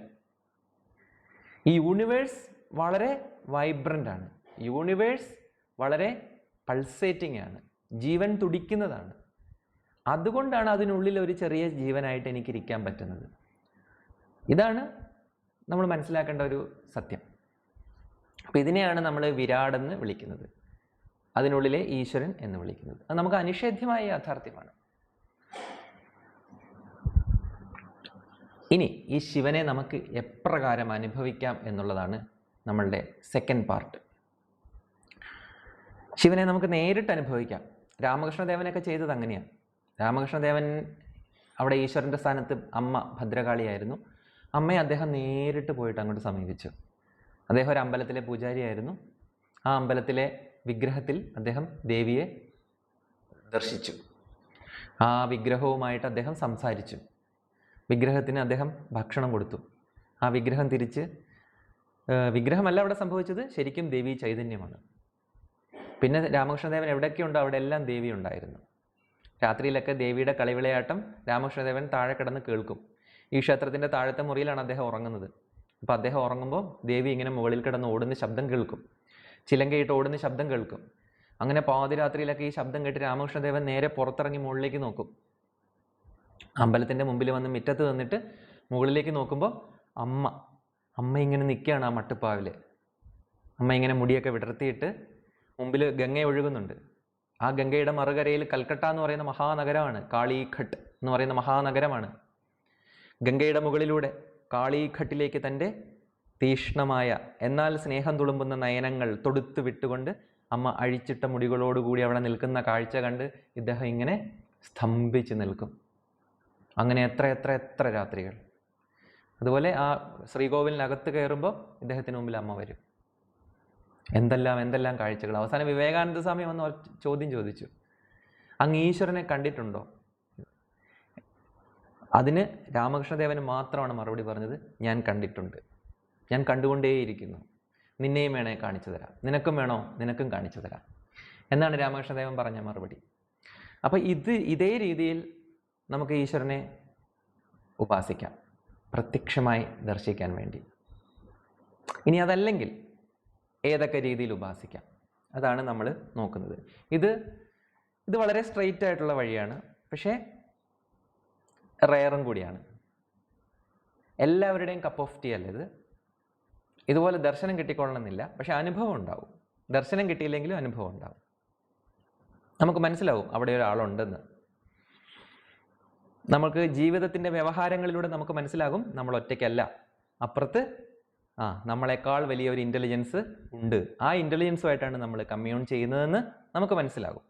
ഈ യൂണിവേഴ്സ് വളരെ വൈബ്രൻ്റ് ആണ്, യൂണിവേഴ്സ് വളരെ പൾസേറ്റിംഗ് ആണ്, ജീവൻ തുടിക്കുന്നതാണ്. അതുകൊണ്ടാണ് അതിനുള്ളിൽ ഒരു ചെറിയ ജീവനായിട്ട് എനിക്ക് ഇരിക്കാൻ പറ്റുന്നത്. ഇതാണ് നമ്മൾ മനസ്സിലാക്കേണ്ട ഒരു സത്യം. അപ്പം ഇതിനെയാണ് നമ്മൾ വിരാടെന്ന് വിളിക്കുന്നത്, അതിനുള്ളിലെ ഈശ്വരൻ എന്ന് വിളിക്കുന്നത്. അത് നമുക്ക് അനിഷേധ്യമായ യാഥാർത്ഥ്യമാണ്. ഇനി ഈ ശിവനെ നമുക്ക് എപ്രകാരം അനുഭവിക്കാം എന്നുള്ളതാണ് നമ്മളുടെ സെക്കൻഡ് പാർട്ട്. ശിവനെ നമുക്ക് നേരിട്ട് അനുഭവിക്കാം. രാമകൃഷ്ണദേവനൊക്കെ ചെയ്തത് അങ്ങനെയാണ്. രാമകൃഷ്ണദേവൻ അവിടെ ഈശ്വരൻ്റെ സ്ഥാനത്ത് അമ്മ ഭദ്രകാളിയായിരുന്നു. അമ്മയെ അദ്ദേഹം നേരിട്ട് പോയിട്ട് അങ്ങോട്ട് സമീപിച്ചു. അദ്ദേഹം ഒരു അമ്പലത്തിലെ പൂജാരിയായിരുന്നു. ആ അമ്പലത്തിലെ വിഗ്രഹത്തിൽ അദ്ദേഹം ദേവിയെ ദർശിച്ചു. ആ വിഗ്രഹവുമായിട്ട് അദ്ദേഹം സംസാരിച്ചു. വിഗ്രഹത്തിന് അദ്ദേഹം ഭക്ഷണം കൊടുത്തു. ആ വിഗ്രഹം തിരിച്ച്, വിഗ്രഹമല്ല അവിടെ സംഭവിച്ചത്, ശരിക്കും ദേവി ചൈതന്യമാണ്. പിന്നെ രാമകൃഷ്ണദേവൻ എവിടെയൊക്കെയുണ്ടോ അവിടെ എല്ലാം ദേവി ഉണ്ടായിരുന്നു. രാത്രിയിലൊക്കെ ദേവിയുടെ കളിവിളയാട്ടം രാമകൃഷ്ണദേവൻ താഴെ കിടന്ന് കേൾക്കും. ഈ ക്ഷേത്രത്തിൻ്റെ താഴത്തെ മുറിയിലാണ് അദ്ദേഹം ഉറങ്ങുന്നത്. അപ്പോൾ അദ്ദേഹം ഉറങ്ങുമ്പോൾ ദേവി ഇങ്ങനെ മുകളിൽ കിടന്ന് ഓടുന്ന ശബ്ദം കേൾക്കും, ചിലങ്കയിട്ട് ഓടുന്ന ശബ്ദം കേൾക്കും. അങ്ങനെ പാതിരാത്രിയിലൊക്കെ ഈ ശബ്ദം കേട്ട് രാമകൃഷ്ണദേവൻ നേരെ പുറത്തിറങ്ങി മുകളിലേക്ക് നോക്കും. അമ്പലത്തിൻ്റെ മുമ്പിൽ വന്ന് മുറ്റത്ത് നിന്നിട്ട് മുകളിലേക്ക് നോക്കുമ്പോൾ അമ്മ ഇങ്ങനെ നിൽക്കുകയാണ് ആ മട്ടുപ്പാവിൽ. അമ്മ ഇങ്ങനെ മുടിയൊക്കെ വിടർത്തിയിട്ട് മുമ്പിൽ ഗംഗ ഒഴുകുന്നുണ്ട്. ആ ഗംഗയുടെ മറുകരയിൽ കൽക്കട്ട എന്ന് പറയുന്ന മഹാനഗരമാണ്, കാളിഘട്ട് എന്ന് പറയുന്ന മഹാനഗരമാണ്. ഗംഗയുടെ മുകളിലൂടെ കാളിഘട്ടിലേക്ക് തൻ്റെ തീക്ഷ്ണമായ എന്നാൽ സ്നേഹം തുളുമ്പുന്ന നയനങ്ങൾ തൊടുത്തു വിട്ടുകൊണ്ട് അമ്മ അഴിച്ചിട്ട മുടികളോടുകൂടി അവിടെ നിൽക്കുന്ന കാഴ്ച കണ്ട് ഇദ്ദേഹം ഇങ്ങനെ സ്തംഭിച്ച് നിൽക്കും. അങ്ങനെ എത്ര എത്ര എത്ര രാത്രികൾ. അതുപോലെ ആ ശ്രീകോവിലിനകത്ത് കയറുമ്പോൾ ഇദ്ദേഹത്തിന് മുമ്പിൽ അമ്മ വരും. എന്തെല്ലാം കാഴ്ചകൾ. അവസാനം വിവേകാനന്ദ സ്വാമി വന്ന് ചോദ്യം ചോദിച്ചു, അങ്ങ് ഈശ്വരനെ കണ്ടിട്ടുണ്ടോ? അതിന് രാമകൃഷ്ണദേവന് മാത്രമാണ് മറുപടി പറഞ്ഞത്, ഞാൻ കണ്ടിട്ടുണ്ട്, ഞാൻ കണ്ടുകൊണ്ടേയിരിക്കുന്നു, നിന്നെയും വേണേ കാണിച്ചു തരാം, നിനക്കും വേണോ നിനക്കും കാണിച്ചു തരാം എന്നാണ് രാമകൃഷ്ണദേവൻ പറഞ്ഞ മറുപടി. അപ്പം ഇതേ രീതിയിൽ നമുക്ക് ഈശ്വരനെ ഉപാസിക്കാം, പ്രത്യക്ഷമായി ദർശിക്കാൻ വേണ്ടി. ഇനി അതല്ലെങ്കിൽ ഏതൊക്കെ രീതിയിൽ ഉപാസിക്കാം, അതാണ് നമ്മൾ നോക്കുന്നത്. ഇത് വളരെ സ്ട്രെയിറ്റ് ആയിട്ടുള്ള വഴിയാണ്, പക്ഷേ റെയറും കൂടിയാണ്. എല്ലാവരുടെയും കപ്പ് ഓഫ് ടീ അല്ല ഇത്. ഇതുപോലെ ദർശനം കിട്ടിക്കൊള്ളണമെന്നില്ല, പക്ഷെ അനുഭവം ഉണ്ടാവും. ദർശനം കിട്ടിയില്ലെങ്കിലും അനുഭവം ഉണ്ടാവും. നമുക്ക് മനസ്സിലാവും അവിടെ ഒരാളുണ്ടെന്ന്. നമുക്ക് ജീവിതത്തിൻ്റെ വ്യവഹാരങ്ങളിലൂടെ നമുക്ക് മനസ്സിലാകും നമ്മൾ ഒറ്റയ്ക്കല്ല, അപ്പുറത്ത് നമ്മളെക്കാൾ വലിയൊരു ഇൻ്റലിജൻസ് ഉണ്ട്. ആ ഇൻ്റലിജൻസുമായിട്ടാണ് നമ്മൾ കമ്മ്യൂൺ ചെയ്യുന്നതെന്ന് നമുക്ക് മനസ്സിലാകും.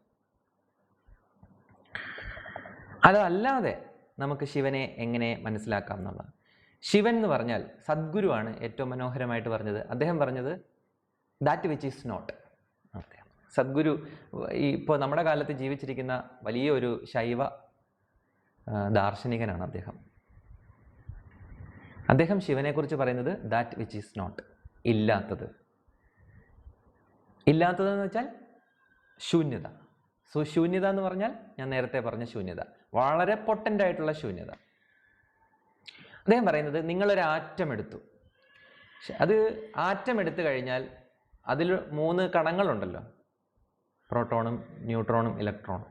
അതല്ലാതെ നമുക്ക് ശിവനെ എങ്ങനെ മനസ്സിലാക്കാം എന്നുള്ളത്. ശിവൻ എന്ന് പറഞ്ഞാൽ സദ്ഗുരുവാണ് ഏറ്റവും മനോഹരമായിട്ട് പറഞ്ഞത്. അദ്ദേഹം പറഞ്ഞത് that which is not. Sadhguru ഇപ്പോൾ നമ്മുടെ കാലത്ത് ജീവിച്ചിരിക്കുന്ന വലിയൊരു ശൈവ ദാർശനികനാണ് അദ്ദേഹം. അദ്ദേഹം ശിവനെക്കുറിച്ച് പറയുന്നത് ദാറ്റ് വിച്ച് ഈസ് നോട്ട്, ഇല്ലാത്തത്. ഇല്ലാത്തതെന്ന് വെച്ചാൽ ശൂന്യത. ശൂന്യത എന്ന് പറഞ്ഞാൽ ഞാൻ നേരത്തെ പറഞ്ഞ ശൂന്യത, വളരെ പൊട്ടൻ്റായിട്ടുള്ള ശൂന്യത. അദ്ദേഹം പറയുന്നത് നിങ്ങളൊരു ആറ്റം എടുത്തു, അത് ആറ്റം എടുത്തു കഴിഞ്ഞാൽ അതിൽ 3 കണങ്ങളുണ്ടല്ലോ, പ്രോട്ടോണും ന്യൂട്രോണും ഇലക്ട്രോണും.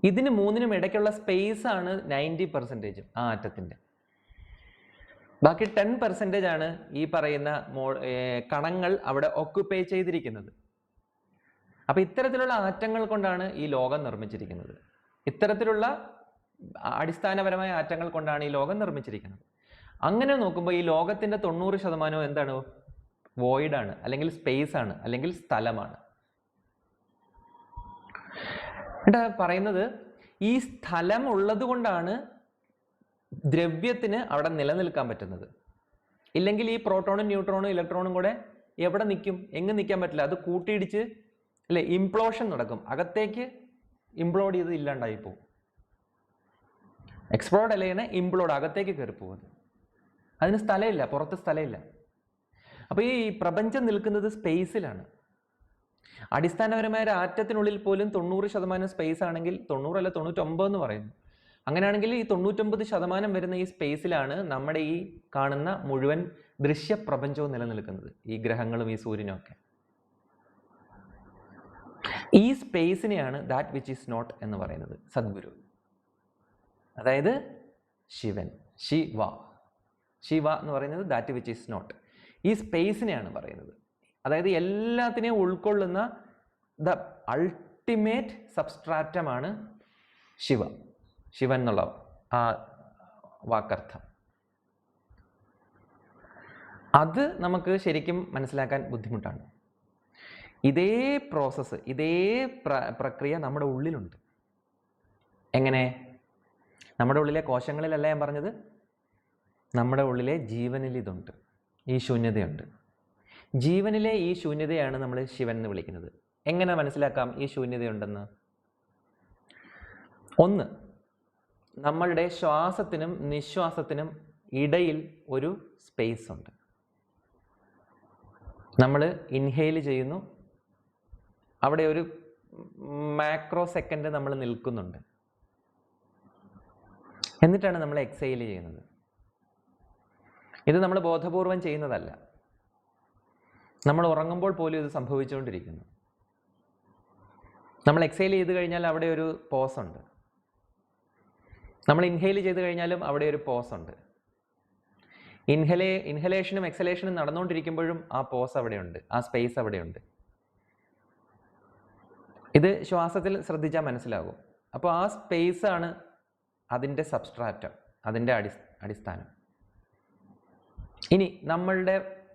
ഇതിന് 3നും ഇടയ്ക്കുള്ള സ്പേസാണ് 90% ആ ആറ്റത്തിൻ്റെ. ബാക്കി 10% ആണ് ഈ പറയുന്ന കണങ്ങൾ അവിടെ ഓക്യുപ്പൈ ചെയ്തിരിക്കുന്നത്. അപ്പം ഇത്തരത്തിലുള്ള ആറ്റങ്ങൾ കൊണ്ടാണ് ഈ ലോകം നിർമ്മിച്ചിരിക്കുന്നത്. ഇത്തരത്തിലുള്ള അടിസ്ഥാനപരമായ ആറ്റങ്ങൾ കൊണ്ടാണ് ഈ ലോകം നിർമ്മിച്ചിരിക്കുന്നത്. അങ്ങനെ നോക്കുമ്പോൾ ഈ ലോകത്തിൻ്റെ 90% എന്താണ്? വോയിഡാണ്, അല്ലെങ്കിൽ സ്പേസ് ആണ്, അല്ലെങ്കിൽ സ്ഥലമാണ്. എന്നിട്ട് പറയുന്നത് ഈ സ്ഥലം ഉള്ളത് കൊണ്ടാണ് ദ്രവ്യത്തിന് അവിടെ നിലനിൽക്കാൻ പറ്റുന്നത്. ഇല്ലെങ്കിൽ ഈ പ്രോട്ടോണും ന്യൂട്രോണും ഇലക്ട്രോണും കൂടെ എവിടെ നിൽക്കും? എങ്ങും നിൽക്കാൻ പറ്റില്ല. അത് കൂട്ടിയിടിച്ച് അല്ലെ ഇംപ്ലോഷൻ നടക്കും. അകത്തേക്ക് ഇംപ്ലോഡ് ചെയ്ത് ഇല്ലാണ്ടായി പോകും. എക്സ്പ്ലോഡ് അല്ലെ ഇംപ്ലോഡ്, അകത്തേക്ക് കയറി പോകുന്നത്. അതിന് സ്ഥലമില്ല, പുറത്ത് സ്ഥലമില്ല. അപ്പോൾ ഈ പ്രപഞ്ചം നിൽക്കുന്നത് സ്പേസിലാണ്. അടിസ്ഥാനപരമായ ഒരു ആറ്റത്തിനുള്ളിൽ പോലും 90% സ്പേസ് ആണെങ്കിൽ, 90 അല്ല 99 എന്ന് പറയുന്നു. അങ്ങനെയാണെങ്കിൽ ഈ 99% വരുന്ന ഈ സ്പേസിലാണ് നമ്മുടെ ഈ കാണുന്ന മുഴുവൻ ദൃശ്യപ്രപഞ്ചവും നിലനിൽക്കുന്നത്, ഈ ഗ്രഹങ്ങളും ഈ സൂര്യനും ഒക്കെ. ഈ സ്പേസിനെയാണ് ദാറ്റ് വിച്ച് ഈസ് നോട്ട് എന്ന് പറയുന്നത് സദ്ഗുരു. അതായത് ശിവൻ, ശിവ എന്ന് പറയുന്നത് ദാറ്റ് വിച്ച് ഈസ് നോട്ട്. ഈ സ്പേസിനെയാണ് പറയുന്നത്. അതായത് എല്ലാത്തിനെയും ഉൾക്കൊള്ളുന്ന ദ അൾട്ടിമേറ്റ് സബ്സ്ട്രാറ്റമാണ് ശിവൻ എന്നുള്ള ആ വാക്കർത്ഥം. അത് നമുക്ക് ശരിക്കും മനസ്സിലാക്കാൻ ബുദ്ധിമുട്ടാണ്. ഇതേ പ്രോസസ്സ്, ഇതേ പ്രക്രിയ നമ്മുടെ ഉള്ളിലുണ്ട്. എങ്ങനെ? നമ്മുടെ ഉള്ളിലെ കോശങ്ങളിലല്ല ഞാൻ പറഞ്ഞത്, നമ്മുടെ ഉള്ളിലെ ജീവനിൽ ഇതുണ്ട്, ഈ ശൂന്യതയുണ്ട്. ജീവനിലെ ഈ ശൂന്യതയാണ് നമ്മൾ ശിവൻ എന്ന് വിളിക്കുന്നത്. എങ്ങനെ മനസ്സിലാക്കാം ഈ ശൂന്യതയുണ്ടെന്ന്? ഒന്ന്, നമ്മളുടെ ശ്വാസത്തിനും നിശ്വാസത്തിനും ഇടയിൽ ഒരു സ്പേസ് ഉണ്ട്. നമ്മൾ ഇൻഹെയിൽ ചെയ്യുന്നു, അവിടെ ഒരു മാക്രോ സെക്കൻഡ് നമ്മൾ നിൽക്കുന്നുണ്ട്. എന്നിട്ടാണ് നമ്മൾ എക്സെയിൽ ചെയ്യുന്നത്. ഇത് നമ്മൾ ബോധപൂർവം ചെയ്യുന്നതല്ല. നമ്മൾ ഉറങ്ങുമ്പോൾ പോലും ഇത് സംഭവിച്ചുകൊണ്ടിരിക്കുന്നു. നമ്മൾ എക്സെയിൽ ചെയ്ത് കഴിഞ്ഞാൽ അവിടെ ഒരു പോസ് ഉണ്ട്. നമ്മൾ ഇൻഹെയിൽ ചെയ്ത് കഴിഞ്ഞാലും അവിടെ ഒരു പോസ് ഉണ്ട്. ഇൻഹലേഷനും എക്സലേഷനും നടന്നുകൊണ്ടിരിക്കുമ്പോഴും ആ പോസ് അവിടെയുണ്ട്, ആ സ്പേസ് അവിടെയുണ്ട്. ഇത് ശ്വാസത്തിൽ ശ്രദ്ധിച്ചാൽ മനസ്സിലാകും. അപ്പോൾ ആ സ്പേസ് ആണ് അതിൻ്റെ സബ്സ്ട്രാറ്റം, അതിൻ്റെ അടിസ്ഥാനം. ഇനി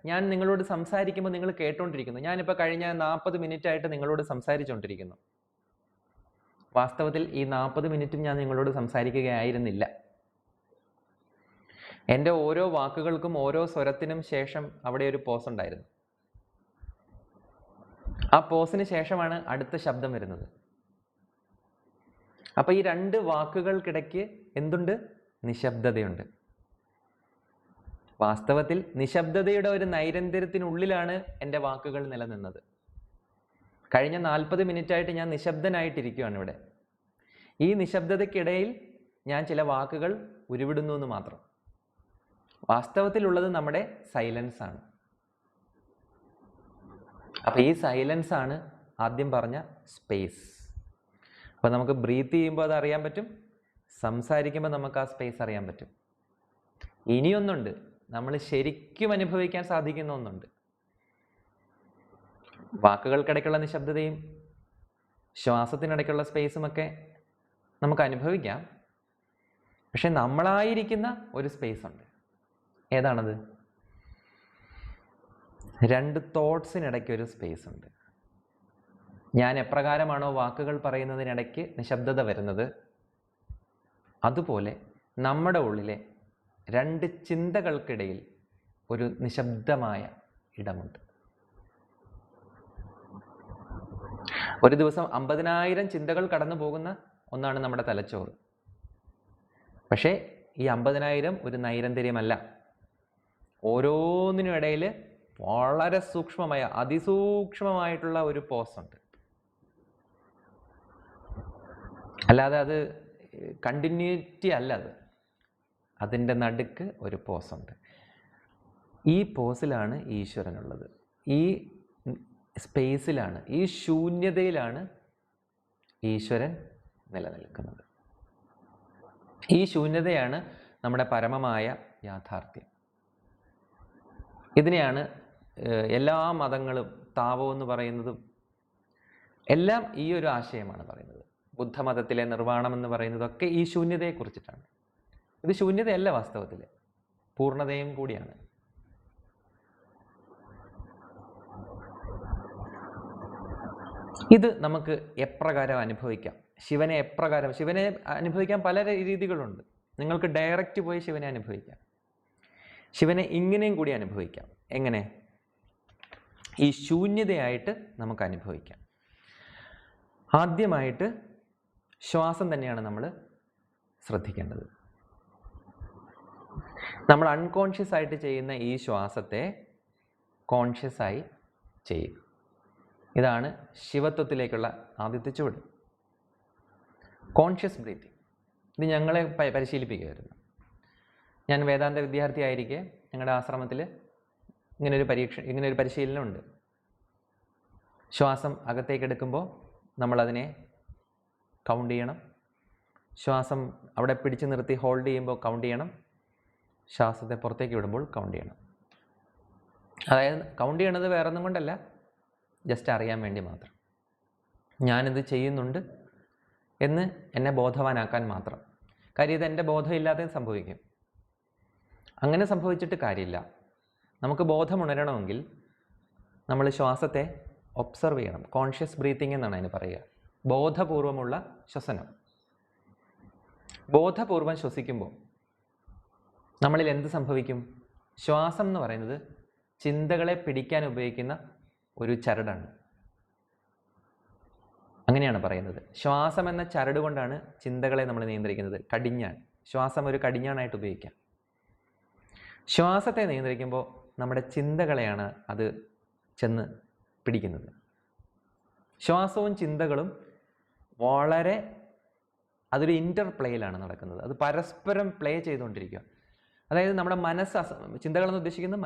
ഞാൻ നിങ്ങളോട് സംസാരിക്കുമ്പോൾ നിങ്ങൾ കേട്ടോണ്ടിരിക്കുന്നു. ഞാനിപ്പോൾ കഴിഞ്ഞ 40 മിനിറ്റ് ആയിട്ട് നിങ്ങളോട് സംസാരിച്ചുകൊണ്ടിരിക്കുന്നു. വാസ്തവത്തിൽ ഈ 40 മിനിറ്റും ഞാൻ നിങ്ങളോട് സംസാരിക്കുകയായിരുന്നില്ല. എൻ്റെ ഓരോ വാക്കുകൾക്കും ഓരോ സ്വരത്തിനും ശേഷം അവിടെ ഒരു പോസ് ഉണ്ടായിരുന്നു. ആ പോസിന് ശേഷമാണ് അടുത്ത ശബ്ദം വരുന്നത്. അപ്പൊ ഈ രണ്ട് വാക്കുകൾക്കിടയ്ക്ക് എന്തുണ്ട്? നിശബ്ദതയുണ്ട്. വാസ്തവത്തിൽ നിശബ്ദതയുടെ ഒരു നൈരന്തര്യത്തിനുള്ളിലാണ് എൻ്റെ വാക്കുകൾ നിലനിന്നത്. കഴിഞ്ഞ 40 മിനിറ്റായിട്ട് ഞാൻ നിശബ്ദനായിട്ടിരിക്കുകയാണ് ഇവിടെ. ഈ നിശബ്ദതയ്ക്കിടയിൽ ഞാൻ ചില വാക്കുകൾ ഉരുവിടുന്നു എന്ന് മാത്രം. വാസ്തവത്തിലുള്ളത് നമ്മുടെ സൈലൻസ് ആണ്. അപ്പൊ ഈ സൈലൻസ് ആണ് ആദ്യം പറഞ്ഞ സ്പേസ്. അപ്പൊ നമുക്ക് ബ്രീത്ത് ചെയ്യുമ്പോൾ അത് അറിയാൻ പറ്റും, സംസാരിക്കുമ്പോൾ നമുക്ക് ആ സ്പേസ് അറിയാൻ പറ്റും. ഇനിയൊന്നുണ്ട്, നമ്മൾ ശരിക്കും അനുഭവിക്കാൻ സാധിക്കുന്ന ഒന്നുണ്ട്. വാക്കുകൾക്കിടയ്ക്കുള്ള നിശബ്ദതയും ശ്വാസത്തിനിടയ്ക്കുള്ള സ്പേസും ഒക്കെ നമുക്ക് അനുഭവിക്കാം. പക്ഷെ നമ്മളായിരിക്കുന്ന ഒരു സ്പേസ് ഉണ്ട്. ഏതാണത്? രണ്ട് തോട്ട്സിനിടയ്ക്ക് ഒരു സ്പേസ് ഉണ്ട്. ഞാൻ എപ്രകാരമാണോ വാക്കുകൾ പറയുന്നതിനിടയ്ക്ക് നിശബ്ദത വരുന്നത്, അതുപോലെ നമ്മുടെ ഉള്ളിലെ രണ്ട് ചിന്തകൾക്കിടയിൽ ഒരു നിശബ്ദമായ ഇടമുണ്ട്. ഒരു ദിവസം 50,000 ചിന്തകൾ കടന്നു പോകുന്ന ഒന്നാണ് നമ്മുടെ തലച്ചോറ്. പക്ഷേ ഈ 50,000 ഒരു നൈരന്തര്യമല്ല. ഓരോന്നിനും ഇടയിൽ വളരെ സൂക്ഷ്മമായ, അതിസൂക്ഷ്മമായിട്ടുള്ള ഒരു പോസ് ഉണ്ട്. അല്ലാതെ അത് കണ്ടിന്യൂറ്റി അല്ല. അതിൻ്റെ നടുക്ക് ഒരു പോസ് ഉണ്ട്. ഈ പോസിലാണ് ഈശ്വരനുള്ളത്. ഈ സ്പേസിലാണ്, ഈ ശൂന്യതയിലാണ് ഈശ്വരൻ നിലനിൽക്കുന്നത്. ഈ ശൂന്യതയാണ് നമ്മുടെ പരമമായ യാഥാർത്ഥ്യം. ഇതിനെയാണ് എല്ലാ മതങ്ങളും താവോ എന്ന് പറയുന്നതും എല്ലാം ഈ ഒരു ആശയമാണ് പറയുന്നത്. ബുദ്ധമതത്തിലെ നിർവ്വാണം എന്ന് പറയുന്നതൊക്കെ ഈ ശൂന്യതയെക്കുറിച്ചിട്ടാണ്. ഇത് ശൂന്യതയല്ല വാസ്തവത്തിൽ. പൂർണ്ണതയും കൂടിയാണ്. ഇത് നമുക്ക് എപ്രകാരം അനുഭവിക്കാം? ശിവനെ അനുഭവിക്കാൻ പല രീതികളുണ്ട്. നിങ്ങൾക്ക് ഡയറക്റ്റ് പോയി ശിവനെ അനുഭവിക്കാം. ശിവനെ ഇങ്ങനെയും കൂടി അനുഭവിക്കാം. എങ്ങനെ? ഈ ശൂന്യതയായിട്ട് നമുക്ക് അനുഭവിക്കാം. ആദ്യമായിട്ട് ശ്വാസം തന്നെയാണ് നമ്മൾ ശ്രദ്ധിക്കേണ്ടത്. നമ്മൾ അൺകോൺഷ്യസ് ആയിട്ട് ചെയ്യുന്ന ഈ ശ്വാസത്തെ കോൺഷ്യസ് ആയി ചെയ്യുക. ഇതാണ് ശിവത്വത്തിലേക്കുള്ള ആദ്യത്തെ ചുവട്. Conscious breathing. ഇത് ഞങ്ങളെ പരിശീലിപ്പിക്കുമായിരുന്നു. ഞാൻ വേദാന്ത വിദ്യാർത്ഥി ആയിരിക്കെ ഞങ്ങളുടെ ആശ്രമത്തിൽ ഇങ്ങനൊരു പരിശീലനമുണ്ട്. ശ്വാസം അകത്തേക്ക് എടുക്കുമ്പോൾ നമ്മളതിനെ കൗണ്ട് ചെയ്യണം. ശ്വാസം അവിടെ പിടിച്ചു നിർത്തി ഹോൾഡ് ചെയ്യുമ്പോൾ കൗണ്ട് ചെയ്യണം. ശ്വാസത്തെ പുറത്തേക്ക് വിടുമ്പോൾ കൗണ്ട് ചെയ്യണം. അതായത് കൗണ്ട് ചെയ്യണത് വേറെ ഒന്നും കൊണ്ടല്ല, ജസ്റ്റ് അറിയാൻ വേണ്ടി മാത്രം. ഞാനിത് ചെയ്യുന്നുണ്ട് എന്ന് എന്നെ ബോധവാനാക്കാൻ മാത്രം. കാര്യം ഇത് എൻ്റെ ബോധമില്ലാതെയും സംഭവിക്കും. അങ്ങനെ സംഭവിച്ചിട്ട് കാര്യമില്ല. നമുക്ക് ബോധമുണരണമെങ്കിൽ നമ്മൾ ശ്വാസത്തെ ഒബ്സർവ് ചെയ്യണം. കോൺഷ്യസ് ബ്രീത്തിങ് എന്നാണ് അതിന് പറയുക. ബോധപൂർവമുള്ള ശ്വസനം. ബോധപൂർവം ശ്വസിക്കുമ്പോൾ നമ്മളിൽ എന്ത് സംഭവിക്കും? ശ്വാസം എന്ന് പറയുന്നത് ചിന്തകളെ പിടിക്കാൻ ഉപയോഗിക്കുന്ന ഒരു ചരടാണ്. അങ്ങനെയാണ് പറയുന്നത്. ശ്വാസം എന്ന ചരട് കൊണ്ടാണ് ചിന്തകളെ നമ്മൾ നിയന്ത്രിക്കുന്നത്. കടിഞ്ഞാൺ. ശ്വാസം ഒരു കടിഞ്ഞാണായിട്ട് ഉപയോഗിക്കാം. ശ്വാസത്തെ നിയന്ത്രിക്കുമ്പോൾ നമ്മുടെ ചിന്തകളെയാണ് അത് ചെന്ന് പിടിക്കുന്നത്. ശ്വാസവും ചിന്തകളും വളരെ അതൊരു ഇൻ്റർപ്ലേയിലാണ് നടക്കുന്നത്. അത് പരസ്പരം പ്ലേ ചെയ്തുകൊണ്ടിരിക്കുക. അതായത് നമ്മുടെ മനസ്സ് ചിന്തകളെന്ന് ഉദ്ദേശിക്കുന്നത്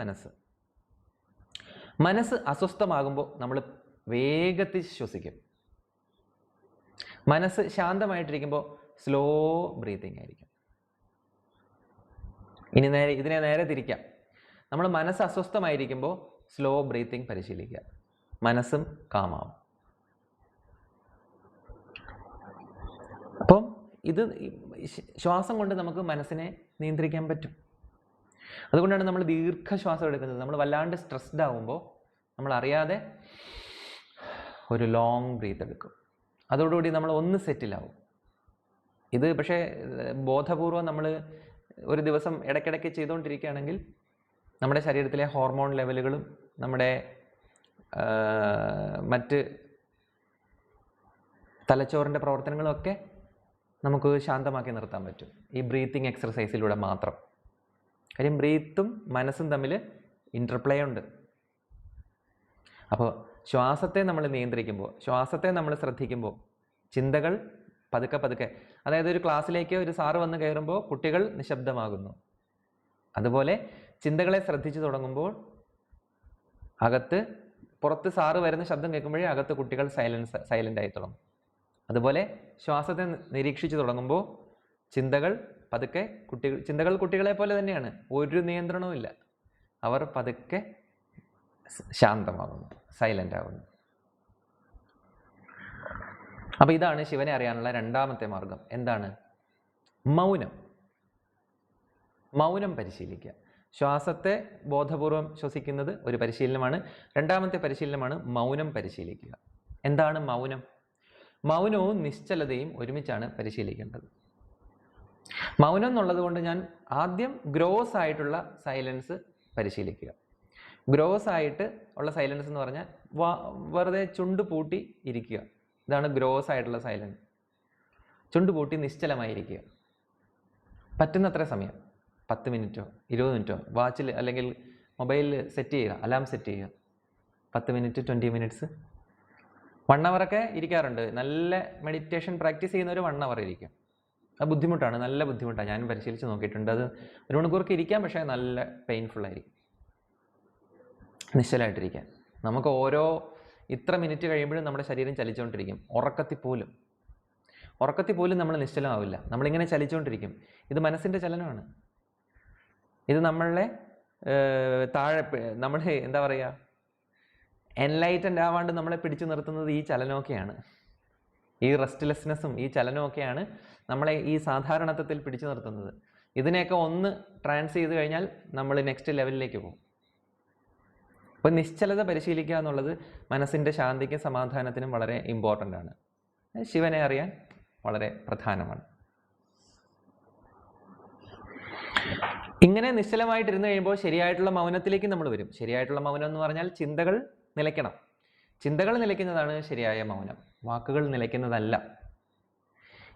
മനസ്സ് അസ്വസ്ഥമാകുമ്പോൾ നമ്മൾ വേഗത്തിൽ ശ്വസിക്കും. മനസ്സ് ശാന്തമായിട്ടിരിക്കുമ്പോൾ സ്ലോ ബ്രീത്തിങ് ആയിരിക്കും. ഇനി ഇതിനെ നേരെ തിരിക്കാം. നമ്മൾ മനസ്സ് അസ്വസ്ഥമായിരിക്കുമ്പോൾ സ്ലോ ബ്രീത്തിങ് പരിശീലിക്കുക. മനസ്സും കാമാവും. അപ്പം ഇത് ശ്വാസം കൊണ്ട് നമുക്ക് മനസ്സിനെ നിയന്ത്രിക്കാൻ പറ്റും. അതുകൊണ്ടാണ് നമ്മൾ ദീർഘശ്വാസം എടുക്കുന്നത്. നമ്മൾ വല്ലാണ്ട് സ്ട്രെസ്ഡ് ആകുമ്പോൾ നമ്മൾ അറിയാതെ ഒരു ലോങ് ബ്രീത്ത് എടുക്കും. അതോടുകൂടി നമ്മൾ ഒന്ന് സെറ്റിലാവും. ഇത് പക്ഷേ ബോധപൂർവം നമ്മൾ ഒരു ദിവസം ഇടയ്ക്കിടയ്ക്ക് ചെയ്തുകൊണ്ടിരിക്കുകയാണെങ്കിൽ നമ്മുടെ ശരീരത്തിലെ ഹോർമോൺ ലെവലുകളും നമ്മുടെ മറ്റ് തലച്ചോറിൻ്റെ പ്രവർത്തനങ്ങളൊക്കെ നമുക്ക് ശാന്തമാക്കി നിർത്താൻ പറ്റും ഈ ബ്രീത്തിങ് എക്സർസൈസിലൂടെ മാത്രം. കാര്യം ബ്രീത്തും മനസ്സും തമ്മിൽ ഇൻ്റർപ്ലേ ഉണ്ട്. അപ്പോൾ ശ്വാസത്തെ നമ്മൾ നിയന്ത്രിക്കുമ്പോൾ, ശ്വാസത്തെ നമ്മൾ ശ്രദ്ധിക്കുമ്പോൾ ചിന്തകൾ പതുക്കെ അതായത് ഒരു ക്ലാസ്സിലേക്ക് ഒരു സാറ് വന്ന് കയറുമ്പോൾ കുട്ടികൾ നിശബ്ദമാകുന്നു. അതുപോലെ ചിന്തകളെ ശ്രദ്ധിച്ചു തുടങ്ങുമ്പോൾ പുറത്ത് സാറ് വരുന്ന ശബ്ദം കേൾക്കുമ്പോഴേ അകത്ത് കുട്ടികൾ സൈലൻ്റ് ആയി തുടങ്ങും. അതുപോലെ ശ്വാസത്തെ നിരീക്ഷിച്ചു തുടങ്ങുമ്പോൾ ചിന്തകൾ കുട്ടികളെ പോലെ തന്നെയാണ്. ഒരു നിയന്ത്രണവും ഇല്ല. അവർ പതുക്കെ ശാന്തമാകുന്നു, സൈലൻ്റ് ആകുന്നു. അപ്പോൾ ഇതാണ് ശിവനെ അറിയാനുള്ള രണ്ടാമത്തെ മാർഗം. എന്താണ്? മൗനം പരിശീലിക്കുക. ശ്വാസത്തെ ബോധപൂർവം ശ്വസിക്കുന്നത് ഒരു പരിശീലനമാണ്. രണ്ടാമത്തെ പരിശീലനമാണ് മൗനം പരിശീലിക്കുക. എന്താണ് മൗനം? മൗനവും നിശ്ചലതയും ഒരുമിച്ചാണ് പരിശീലിക്കേണ്ടത്. മൗനം എന്നുള്ളത് കൊണ്ട് ഞാൻ ആദ്യം ഗ്രോസ് ആയിട്ടുള്ള സൈലൻസ് പരിശീലിക്കുക. ഗ്രോസ് ആയിട്ട് ഉള്ള സൈലൻസ് എന്ന് പറഞ്ഞാൽ വെറുതെ ചുണ്ട് പൂട്ടി ഇരിക്കുക. ഇതാണ് ഗ്രോസ് ആയിട്ടുള്ള സൈലൻസ്. ചുണ്ട് പൂട്ടി നിശ്ചലമായിരിക്കുക. പറ്റുന്നത്ര സമയം, 10 മിനിറ്റോ 20 മിനിറ്റോ വാച്ചിൽ അല്ലെങ്കിൽ മൊബൈലിൽ സെറ്റ് ചെയ്യുക, അലാം സെറ്റ് ചെയ്യുക. 10 മിനിറ്റ് 20 മിനിറ്റ്സ് 1 അവറൊക്കെ ഇരിക്കാറുണ്ട്. നല്ല മെഡിറ്റേഷൻ പ്രാക്ടീസ് ചെയ്യുന്നവർ 1 അവർ ഇരിക്കും. അത് ബുദ്ധിമുട്ടാണ്, നല്ല ബുദ്ധിമുട്ടാണ്. ഞാൻ പരിശീലിച്ച് നോക്കിയിട്ടുണ്ട്. അത് 1 മണിക്കൂർക്ക് ഇരിക്കാം, പക്ഷേ നല്ല പെയിൻഫുൾ ആയിരിക്കും നിശ്ചലമായിട്ടിരിക്കാൻ. നമുക്ക് ഓരോ ഇത്ര മിനിറ്റ് കഴിയുമ്പോഴും നമ്മുടെ ശരീരം ചലിച്ചുകൊണ്ടിരിക്കും. ഉറക്കത്തിൽ പോലും നമ്മൾ നിശ്ചലമാവില്ല. നമ്മളിങ്ങനെ ചലിച്ചുകൊണ്ടിരിക്കും. ഇത് മനസ്സിൻ്റെ ചലനമാണ്. ഇത് നമ്മളെ നമ്മൾ എന്താ പറയുക, എൻലൈറ്റൻഡ് ആവാണ്ട് നമ്മളെ പിടിച്ചു നിർത്തുന്നത് ഈ ചലനമൊക്കെയാണ്. ഈ റെസ്റ്റ്ലെസ്നെസ്സും ഈ ചലനമൊക്കെയാണ് നമ്മളെ ഈ സാധാരണത്വത്തിൽ പിടിച്ചു നിർത്തുന്നത്. ഇതിനെയൊക്കെ ഒന്ന് ട്രാൻസ് ചെയ്ത് കഴിഞ്ഞാൽ നമ്മൾ നെക്സ്റ്റ് ലെവലിലേക്ക് പോകും. അപ്പോൾ നിശ്ചലത പരിശീലിക്കുക എന്നുള്ളത് മനസ്സിൻ്റെ ശാന്തിക്കും സമാധാനത്തിനും വളരെ ഇമ്പോർട്ടൻ്റ് ആണ്. ശിവനെ അറിയാൻ വളരെ പ്രധാനമാണ്. ഇങ്ങനെ നിശ്ചലമായിട്ടിരുന്ന് കഴിയുമ്പോൾ ശരിയായിട്ടുള്ള മൗനത്തിലേക്ക് നമ്മൾ വരും. ശരിയായിട്ടുള്ള മൗനം എന്ന് പറഞ്ഞാൽ ചിന്തകൾ നിലയ്ക്കണം. ചിന്തകൾ നിലയ്ക്കുന്നതാണ് ശരിയായ മൗനം, വാക്കുകൾ നിലയ്ക്കുന്നതല്ല.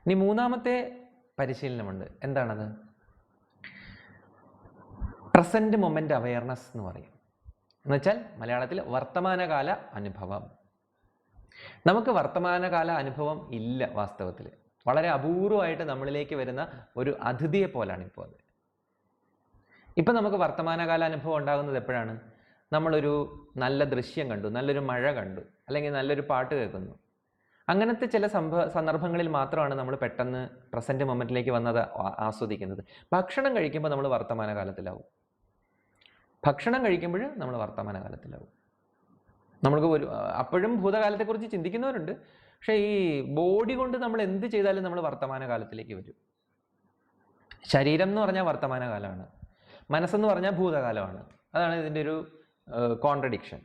ഇനി മൂന്നാമത്തെ പരിശീലനമുണ്ട്. എന്താണത്? പ്രസന്റ് മൊമെന്റ് അവയർനെസ് എന്ന് പറയും. എന്നുവെച്ചാൽ മലയാളത്തിൽ വർത്തമാനകാല അനുഭവം. നമുക്ക് വർത്തമാനകാല അനുഭവം ഇല്ല. വാസ്തവത്തിൽ വളരെ അപൂർവമായിട്ട് നമ്മളിലേക്ക് വരുന്ന ഒരു അതിഥിയെ പോലാണ് ഇപ്പോൾ അത്. ഇപ്പം നമുക്ക് വർത്തമാനകാല അനുഭവം ഉണ്ടാകുന്നത് എപ്പോഴാണ്? നമ്മളൊരു നല്ല ദൃശ്യം കണ്ടു, നല്ലൊരു മഴ കണ്ടു, അല്ലെങ്കിൽ നല്ലൊരു പാട്ട് കേൾക്കുന്നു. അങ്ങനത്തെ ചില സന്ദർഭങ്ങളിൽ മാത്രമാണ് നമ്മൾ പെട്ടെന്ന് പ്രസന്റ് മൊമെന്റിലേക്ക് വന്നത് ആസ്വദിക്കുന്നത്. ഭക്ഷണം കഴിക്കുമ്പോൾ നമ്മൾ വർത്തമാനകാലത്തിലാവും. ഭക്ഷണം കഴിക്കുമ്പോൾ നമ്മൾ വർത്തമാനകാലത്തിലാവും. നമ്മൾക്ക് അപ്പോഴും ഭൂതകാലത്തെക്കുറിച്ച് ചിന്തിക്കുന്നവരുണ്ട്. പക്ഷേ ഈ ബോഡി കൊണ്ട് നമ്മൾ എന്ത് ചെയ്താലും നമ്മൾ വർത്തമാനകാലത്തിലേക്ക് വരും. ശരീരം എന്ന് പറഞ്ഞാൽ വർത്തമാനകാലമാണ്, മനസ്സെന്ന് പറഞ്ഞാൽ ഭൂതകാലമാണ്. അതാണ് ഇതിൻ്റെ ഒരു കോൺട്രഡിക്ഷൻ.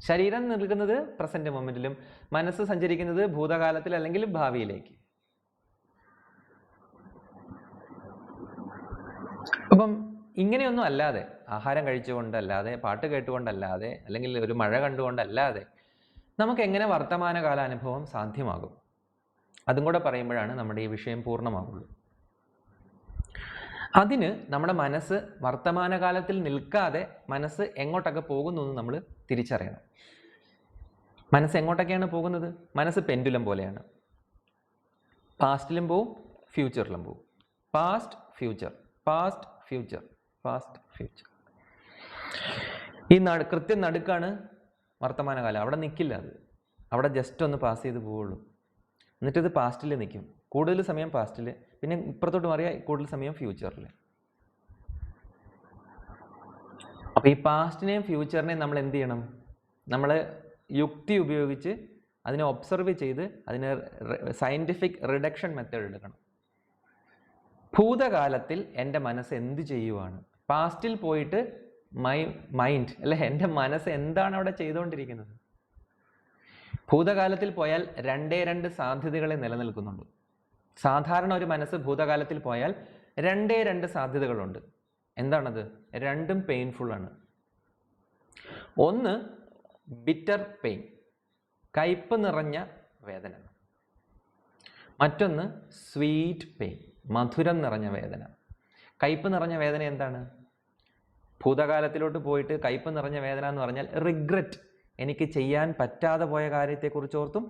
ശരീരം നിൽക്കുന്നത് പ്രസന്റ് മൊമെന്റിലും മനസ്സ് സഞ്ചരിക്കുന്നത് ഭൂതകാലത്തിൽ അല്ലെങ്കിൽ ഭാവിയിലേക്ക്. അപ്പം ഇങ്ങനെയൊന്നും അല്ലാതെ, ആഹാരം കഴിച്ചുകൊണ്ടല്ലാതെ, പാട്ട് കേട്ടുകൊണ്ടല്ലാതെ, അല്ലെങ്കിൽ ഒരു മഴ കണ്ടുകൊണ്ടല്ലാതെ നമുക്ക് എങ്ങനെ വർത്തമാനകാല അനുഭവം സാധ്യമാകും? അതും കൂടെ പറയുമ്പോഴാണ് നമ്മുടെ ഈ വിഷയം പൂർണ്ണമാകുള്ളൂ. അതിന് നമ്മുടെ മനസ്സ് വർത്തമാനകാലത്തിൽ നിൽക്കാതെ മനസ്സ് എങ്ങോട്ടൊക്കെ പോകുന്നു എന്ന് നമ്മൾ തിരിച്ചറിയണം. മനസ്സ് എങ്ങോട്ടൊക്കെയാണ് പോകുന്നത്? മനസ്സ് പെൻഡുലം പോലെയാണ്. പാസ്റ്റിലും പോവും, ഫ്യൂച്ചറിലും പോവും. Past future, past future, past future. ഈ കൃത്യം നടുക്കാണ് വർത്തമാനകാലം. അവിടെ നിൽക്കില്ല അത്. അവിടെ ജസ്റ്റ് ഒന്ന് പാസ് ചെയ്ത് പോവുള്ളൂ. എന്നിട്ടിത് പാസ്റ്റിൽ നിൽക്കും. കൂടുതൽ സമയം പാസ്റ്റിൽ, പിന്നെ ഇപ്പുറത്തോട്ട് മാറിയാൽ കൂടുതൽ സമയം ഫ്യൂച്ചറിൽ. അപ്പോൾ ഈ പാസ്റ്റിനെയും ഫ്യൂച്ചറിനെയും നമ്മൾ എന്ത് ചെയ്യണം? നമ്മൾ യുക്തി ഉപയോഗിച്ച് അതിനെ ഒബ്സർവ് ചെയ്ത് അതിന് സയൻറ്റിഫിക് റിഡക്ഷൻ മെത്തേഡ് എടുക്കണം. ഭൂതകാലത്തിൽ എൻ്റെ മനസ്സ് എന്ത് ചെയ്യുവാണ്? പാസ്റ്റിൽ പോയിട്ട് മൈൻഡ് അല്ലെ, എൻ്റെ മനസ്സ് എന്താണ് അവിടെ ചെയ്തുകൊണ്ടിരിക്കുന്നത്? ഭൂതകാലത്തിൽ പോയാൽ രണ്ട് സാധ്യതകളെ നിലനിൽക്കുന്നുണ്ട്. സാധാരണ ഒരു മനസ്സ് ഭൂതകാലത്തിൽ പോയാൽ രണ്ട് സാധ്യതകളുണ്ട്. എന്താണത്? രണ്ടും പെയിൻഫുൾ ആണ്. ഒന്ന് ബിറ്റർ പെയിൻ, കയ്പ് നിറഞ്ഞ വേദന. മറ്റൊന്ന് സ്വീറ്റ് പെയിൻ, മധുരം നിറഞ്ഞ വേദന. കയ്പ് നിറഞ്ഞ വേദന എന്താണ്? ഭൂതകാലത്തിലോട്ട് പോയിട്ട് കയ്പ് നിറഞ്ഞ വേദന എന്ന് പറഞ്ഞാൽ റിഗ്രറ്റ്. എനിക്ക് ചെയ്യാൻ പറ്റാതെ പോയ കാര്യത്തെക്കുറിച്ചോർത്തും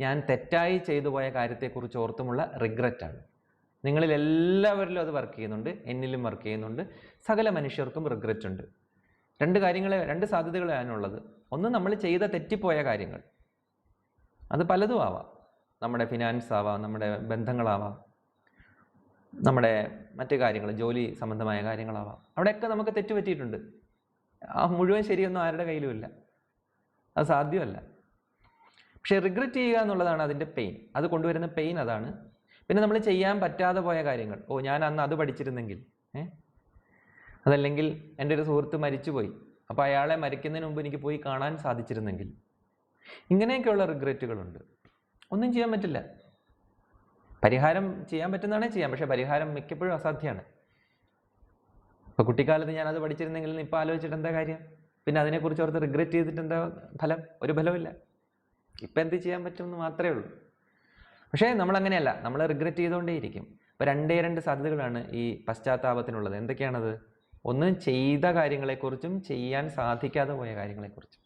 ഞാൻ തെറ്റായി ചെയ്തു പോയ കാര്യത്തെക്കുറിച്ചോർത്തുമുള്ള റിഗ്രറ്റാണ്. നിങ്ങളിൽ എല്ലാവരിലും അത് വർക്ക് ചെയ്യുന്നുണ്ട്, എന്നിലും വർക്ക് ചെയ്യുന്നുണ്ട്. സകല മനുഷ്യർക്കും റിഗ്രറ്റ് ഉണ്ട്. രണ്ട് സാധ്യതകളാണുള്ളത്. ഒന്ന്, നമ്മൾ ചെയ്ത തെറ്റിപ്പോയ കാര്യങ്ങൾ. അത് പലതും ആവാം. നമ്മുടെ ഫിനാൻസ് ആവാം, നമ്മുടെ ബന്ധങ്ങളാവാം, നമ്മുടെ മറ്റു കാര്യങ്ങൾ, ജോലി സംബന്ധമായ കാര്യങ്ങളാവാം. അവിടെയൊക്കെ നമുക്ക് തെറ്റ് പറ്റിയിട്ടുണ്ട്. ആ മുഴുവൻ ശരിയൊന്നും ആരുടെ കയ്യിലുമില്ല, അത് സാധ്യമല്ല. പക്ഷെ റിഗ്രറ്റ് ചെയ്യുക എന്നുള്ളതാണ് അതിൻ്റെ പെയിൻ. അത് കൊണ്ടുവരുന്ന പെയിൻ അതാണ്. പിന്നെ നമ്മൾ ചെയ്യാൻ പറ്റാതെ പോയ കാര്യങ്ങൾ. ഞാൻ അന്ന് അത് പഠിച്ചിരുന്നെങ്കിൽ, അതല്ലെങ്കിൽ എൻ്റെ ഒരു സുഹൃത്ത് മരിച്ചുപോയി, അപ്പോൾ അയാളെ മരിക്കുന്നതിന് മുമ്പ് എനിക്ക് പോയി കാണാൻ സാധിച്ചിരുന്നെങ്കിൽ. ഇങ്ങനെയൊക്കെയുള്ള റിഗ്രറ്റുകളുണ്ട്. ഒന്നും ചെയ്യാൻ പറ്റില്ല. പരിഹാരം ചെയ്യാൻ പറ്റുന്നതാണേ ചെയ്യാം, പക്ഷെ പരിഹാരം മിക്കപ്പോഴും അസാധ്യമാണ്. ഇപ്പോൾ കുട്ടിക്കാലത്ത് ഞാനത് പഠിച്ചിരുന്നെങ്കിൽ ഇപ്പോൾ ആലോചിച്ചിട്ട് എന്താ കാര്യം? പിന്നെ അതിനെക്കുറിച്ച് ഓർത്ത് റിഗ്രറ്റ് ചെയ്തിട്ട് എന്താ ഫലം? ഒരു ഫലമില്ല. ഇപ്പം എന്ത് ചെയ്യാൻ പറ്റുമെന്ന് മാത്രമേ ഉള്ളൂ. പക്ഷേ നമ്മളങ്ങനെയല്ല, നമ്മൾ റിഗ്രറ്റ് ചെയ്തുകൊണ്ടേയിരിക്കും. ഇപ്പോൾ രണ്ട് സാധ്യതകളാണ് ഈ പശ്ചാത്താപത്തിനുള്ളത്. എന്തൊക്കെയാണത്? ഒന്ന്, ചെയ്ത കാര്യങ്ങളെക്കുറിച്ചും ചെയ്യാൻ സാധിക്കാതെ പോയ കാര്യങ്ങളെക്കുറിച്ചും.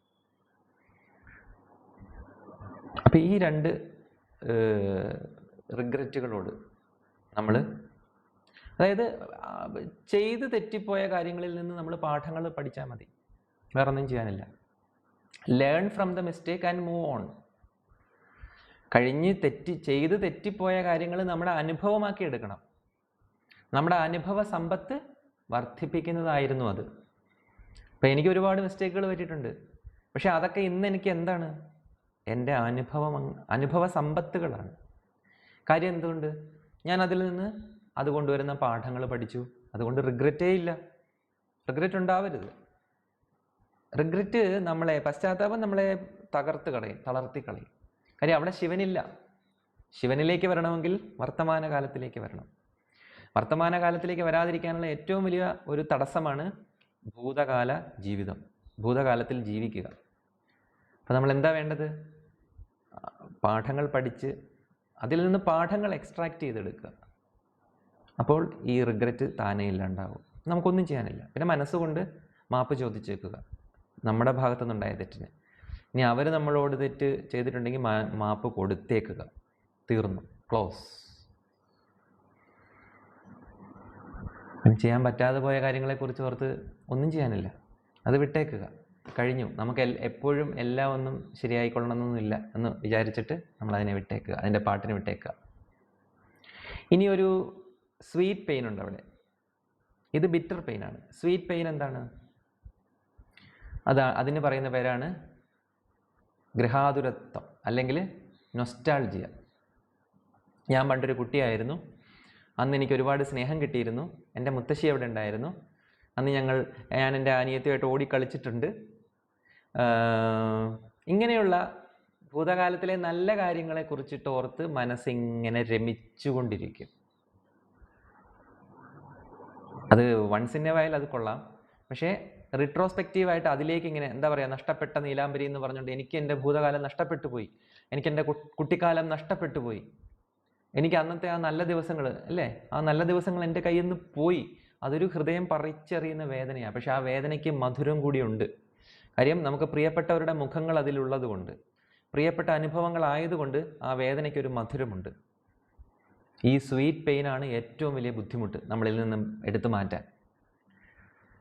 അപ്പം ഈ രണ്ട് റിഗ്രറ്റുകളോട് നമ്മൾ, അതായത് ചെയ്ത് തെറ്റിപ്പോയ കാര്യങ്ങളിൽ നിന്ന് നമ്മൾ പാഠങ്ങൾ പഠിച്ചാൽ മതി, വേറൊന്നും ചെയ്യാനില്ല. Learn from the mistake and move on. ചെയ്ത് തെറ്റിപ്പോയ കാര്യങ്ങൾ നമ്മുടെ അനുഭവമാക്കി എടുക്കണം. നമ്മുടെ അനുഭവ സമ്പത്ത് വർദ്ധിപ്പിക്കുന്നതായിരുന്നു അത്. അപ്പം എനിക്ക് ഒരുപാട് മിസ്റ്റേക്കുകൾ പറ്റിയിട്ടുണ്ട്. പക്ഷെ അതൊക്കെ ഇന്ന് എനിക്ക് എന്താണ്? എൻ്റെ അനുഭവ സമ്പത്തുകളാണ്. കാര്യം എന്തുകൊണ്ട്? ഞാൻ അതിൽ നിന്ന് അത് കൊണ്ടുവരുന്ന പാഠങ്ങൾ പഠിച്ചു. അതുകൊണ്ട് റിഗ്രറ്റേ ഇല്ല. റിഗ്രറ്റ് ഉണ്ടാവരുത്. റിഗ്രറ്റ് പശ്ചാത്താപം നമ്മളെ തളർത്തി കളയും. കാര്യം അവിടെ ശിവനില്ല. ശിവനിലേക്ക് വരണമെങ്കിൽ വർത്തമാനകാലത്തിലേക്ക് വരണം. വർത്തമാനകാലത്തിലേക്ക് വരാതിരിക്കാനുള്ള ഏറ്റവും വലിയ ഒരു തടസ്സമാണ് ഭൂതകാല ജീവിതം, ഭൂതകാലത്തിൽ ജീവിക്കുക. അപ്പം നമ്മൾ എന്താ വേണ്ടത്? പാഠങ്ങൾ പഠിച്ച് അതിൽ നിന്ന് പാഠങ്ങൾ എക്സ്ട്രാക്ട് ചെയ്തെടുക്കുക. അപ്പോൾ ഈ റിഗ്രറ്റ് താനേ ഇല്ലാണ്ടാവും. നമുക്കൊന്നും ചെയ്യാനില്ല. പിന്നെ മനസ്സുകൊണ്ട് മാപ്പ് ചോദിച്ചേക്കുക നമ്മുടെ ഭാഗത്തുനിന്നുണ്ടായ തെറ്റിന്. ഇനി അവർ നമ്മളോട് തെറ്റ് ചെയ്തിട്ടുണ്ടെങ്കിൽ മാപ്പ് കൊടുത്തേക്കുക. തീർന്നു, ക്ലോസ്. ചെയ്യാൻ പറ്റാതെ പോയ കാര്യങ്ങളെക്കുറിച്ച് ഓർത്ത് ഒന്നും ചെയ്യാനില്ല, അത് വിട്ടേക്കുക. കഴിഞ്ഞു. നമുക്ക് എപ്പോഴും എല്ലാം ഒന്നും ശരിയായിക്കൊള്ളണമെന്നൊന്നുമില്ല എന്ന് വിചാരിച്ചിട്ട് നമ്മളതിനെ വിട്ടേക്കുക, അതിൻ്റെ പാട്ടിന് വിട്ടേക്കുക. ഇനി ഒരു സ്വീറ്റ് പെയിൻ ഉണ്ട് അവിടെ. ഇത് ബിറ്റർ പെയിനാണ്. സ്വീറ്റ് പെയിൻ എന്താണ്? അതിന് പറയുന്ന പേരാണ് ഗൃഹാതുരത്വം അല്ലെങ്കിൽ നൊസ്റ്റാൾജിയ. ഞാൻ പണ്ടൊരു കുട്ടിയായിരുന്നു. അന്ന് എനിക്ക് ഒരുപാട് സ്നേഹം കിട്ടിയിരുന്നു. എൻ്റെ മുത്തശ്ശി അവിടെ ഉണ്ടായിരുന്നു. അന്ന് ഞാൻ എൻ്റെ അനിയത്തിയുമായിട്ട് ഓടിക്കളിച്ചിട്ടുണ്ട്. ഇങ്ങനെയുള്ള ഭൂതകാലത്തിലെ നല്ല കാര്യങ്ങളെ കുറിച്ചിട്ട് ഓർത്ത് മനസ്സിങ്ങനെ രമിച്ചുകൊണ്ടിരിക്കും. അത് വൺസ് ഇൻ എ വൈൽ അത് കൊള്ളാം. പക്ഷേ റിട്രോസ്പെക്റ്റീവായിട്ട് അതിലേക്ക് ഇങ്ങനെ എന്താ പറയുക, നഷ്ടപ്പെട്ട നീലാംബരി എന്ന് പറഞ്ഞുകൊണ്ട് എനിക്ക് എൻ്റെ ഭൂതകാലം നഷ്ടപ്പെട്ടു പോയി, എനിക്ക് എൻ്റെ കുട്ടിക്കാലം നഷ്ടപ്പെട്ടു പോയി, എനിക്ക് അന്നത്തെ ആ നല്ല ദിവസങ്ങൾ അല്ലേ, ആ നല്ല ദിവസങ്ങൾ എൻ്റെ കയ്യിൽ നിന്ന് പോയി. അതൊരു ഹൃദയം പറിച്ചെറിയുന്ന വേദനയാണ്. പക്ഷെ ആ വേദനയ്ക്ക് മധുരം കൂടിയുണ്ട്. കാര്യം നമുക്ക് പ്രിയപ്പെട്ടവരുടെ മുഖങ്ങൾ അതിലുള്ളത് കൊണ്ട്, പ്രിയപ്പെട്ട അനുഭവങ്ങളായതുകൊണ്ട് ആ വേദനയ്ക്കൊരു മധുരമുണ്ട്. ഈ സ്വീറ്റ് പെയിനാണ് ഏറ്റവും വലിയ ബുദ്ധിമുട്ട് നമ്മളിൽ നിന്നും എടുത്തു മാറ്റാൻ.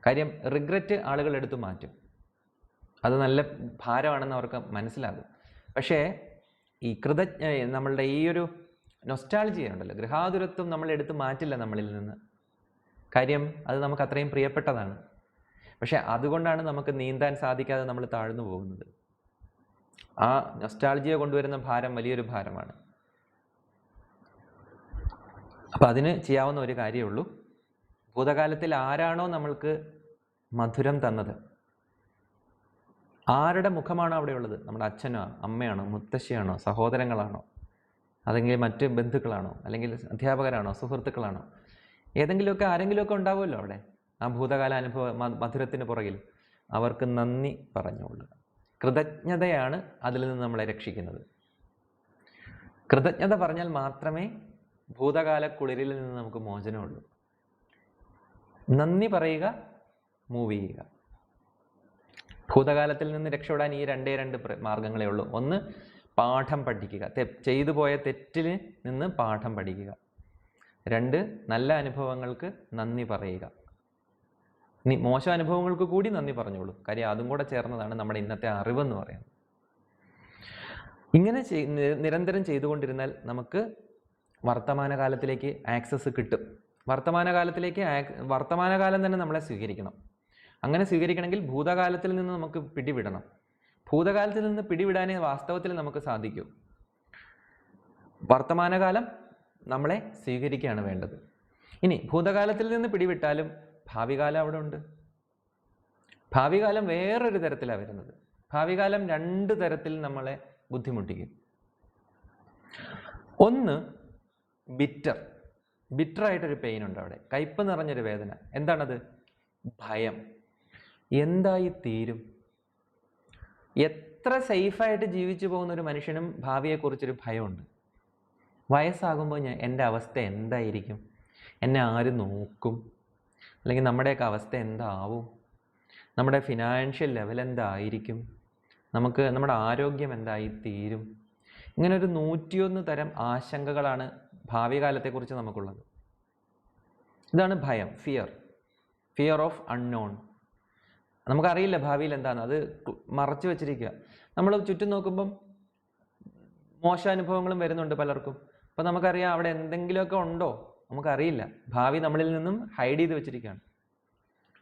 കാര്യം റിഗ്രറ്റ് ആളുകൾ എടുത്തു മാറ്റും, അത് നല്ല ഭാരമാണെന്ന് അവർക്ക് മനസ്സിലാകും. പക്ഷേ ഈ നമ്മളുടെ ഈ ഒരു നൊസ്റ്റാൾജിയ ഉണ്ടല്ലോ, ഗൃഹാതുരത്വം നമ്മൾ എടുത്തു മാറ്റില്ല നമ്മളിൽ നിന്ന്. കാര്യം അത് നമുക്ക് അത്രയും പ്രിയപ്പെട്ടതാണ്. പക്ഷെ അതുകൊണ്ടാണ് നമുക്ക് നീന്താൻ സാധിക്കാതെ നമ്മൾ താഴ്ന്നു പോകുന്നത്. ആ നൊസ്റ്റാൾജിയ കൊണ്ടുവരുന്ന ഭാരം വലിയൊരു ഭാരമാണ്. അപ്പം അതിന് ചെയ്യാവുന്ന ഒരു കാര്യമേ ഉള്ളൂ. ഭൂതകാലത്തിൽ ആരാണോ നമ്മൾക്ക് മധുരം തന്നത്, ആരുടെ മുഖമാണോ അവിടെ ഉള്ളത്, നമ്മുടെ അച്ഛനോ അമ്മയാണോ മുത്തശ്ശിയാണോ സഹോദരങ്ങളാണോ അതെങ്കിൽ മറ്റ് ബന്ധുക്കളാണോ അല്ലെങ്കിൽ അധ്യാപകരാണോ സുഹൃത്തുക്കളാണോ, ഏതെങ്കിലുമൊക്കെ ആരെങ്കിലുമൊക്കെ ഉണ്ടാവുമല്ലോ അവിടെ ആ ഭൂതകാല മധുരത്തിന് പുറകിൽ. അവർക്ക് നന്ദി പറഞ്ഞുകൊള്ളുക. കൃതജ്ഞതയാണ് അതിൽ നിന്ന് നമ്മളെ രക്ഷിക്കുന്നത്. കൃതജ്ഞത പറഞ്ഞാൽ മാത്രമേ ഭൂതകാല കുളിരിൽ നിന്ന് നമുക്ക് മോചനമുള്ളൂ. നന്ദി പറയുക, മൂവ് ചെയ്യുക. ഭൂതകാലത്തിൽ നിന്ന് രക്ഷപ്പെടാൻ ഈ രണ്ട് മാർഗങ്ങളേ ഉള്ളൂ. ഒന്ന്, പാഠം പഠിക്കുക, ചെയ്തു പോയ തെറ്റിൽ നിന്ന് പാഠം പഠിക്കുക. രണ്ട്, നല്ല അനുഭവങ്ങൾക്ക് നന്ദി പറയുക. മോശം അനുഭവങ്ങൾക്ക് കൂടി നന്ദി പറഞ്ഞോളൂ. കാര്യം അതും കൂടെ ചേർന്നതാണ് നമ്മുടെ ഇന്നത്തെ അറിവെന്ന് പറയുന്നത്. ഇങ്ങനെ നിരന്തരം ചെയ്തുകൊണ്ടിരുന്നാൽ നമുക്ക് വർത്തമാനകാലത്തിലേക്ക് ആക്സസ് കിട്ടും. വർത്തമാനകാലം തന്നെ നമ്മളെ സ്വീകരിക്കണം. അങ്ങനെ സ്വീകരിക്കണമെങ്കിൽ ഭൂതകാലത്തിൽ നിന്ന് നമുക്ക് പിടിവിടണം. ഭൂതകാലത്തിൽ നിന്ന് പിടിവിടാനേ വാസ്തവത്തിൽ നമുക്ക് സാധിക്കൂ. വർത്തമാനകാലം നമ്മളെ സ്വീകരിക്കുകയാണ് വേണ്ടത്. ഇനി ഭൂതകാലത്തിൽ നിന്ന് പിടിവിട്ടാലും ഭാവികാലം അവിടെ ഉണ്ട്. ഭാവികാലം വേറൊരു തരത്തിലാണ് വരുന്നത്. ഭാവികാലം രണ്ട് തരത്തിൽ നമ്മളെ ബുദ്ധിമുട്ടിക്കും. ഒന്ന്, ബിറ്ററായിട്ടൊരു പെയിൻ ഉണ്ട് അവിടെ, കയ്പ് നിറഞ്ഞൊരു വേദന. എന്താണത്? ഭയം. എന്തായി തീരും? എത്ര സേഫായിട്ട് ജീവിച്ചു പോകുന്ന ഒരു മനുഷ്യനും ഭാവിയെക്കുറിച്ചൊരു ഭയമുണ്ട്. വയസ്സാകുമ്പോൾ എൻ്റെ അവസ്ഥ എന്തായിരിക്കും, എന്നെ ആര് നോക്കും, അല്ലെങ്കിൽ നമ്മുടെയൊക്കെ അവസ്ഥ എന്താവും, നമ്മുടെ ഫിനാൻഷ്യൽ ലെവൽ എന്തായിരിക്കും, നമ്മുടെ ആരോഗ്യം എന്തായി തീരും. ഇങ്ങനെ ഒരു 101 തരം ആശങ്കകളാണ് ഭാവി കാലത്തെക്കുറിച്ച് നമുക്കുള്ളത്. ഇതാണ് ഭയം, ഫിയർ ഓഫ് അൺനോൺ. നമുക്കറിയില്ല ഭാവിയിൽ എന്താണ്, അത് മറച്ചു വെച്ചിരിക്കുക. നമ്മൾ ചുറ്റും നോക്കുമ്പം മോശാനുഭവങ്ങളും വരുന്നുണ്ട് പലർക്കും. അപ്പം നമുക്കറിയാം അവിടെ എന്തെങ്കിലുമൊക്കെ ഉണ്ടോ, നമുക്കറിയില്ല. ഭാവി നമ്മളിൽ നിന്നും ഹൈഡ് ചെയ്ത് വെച്ചിരിക്കുകയാണ്.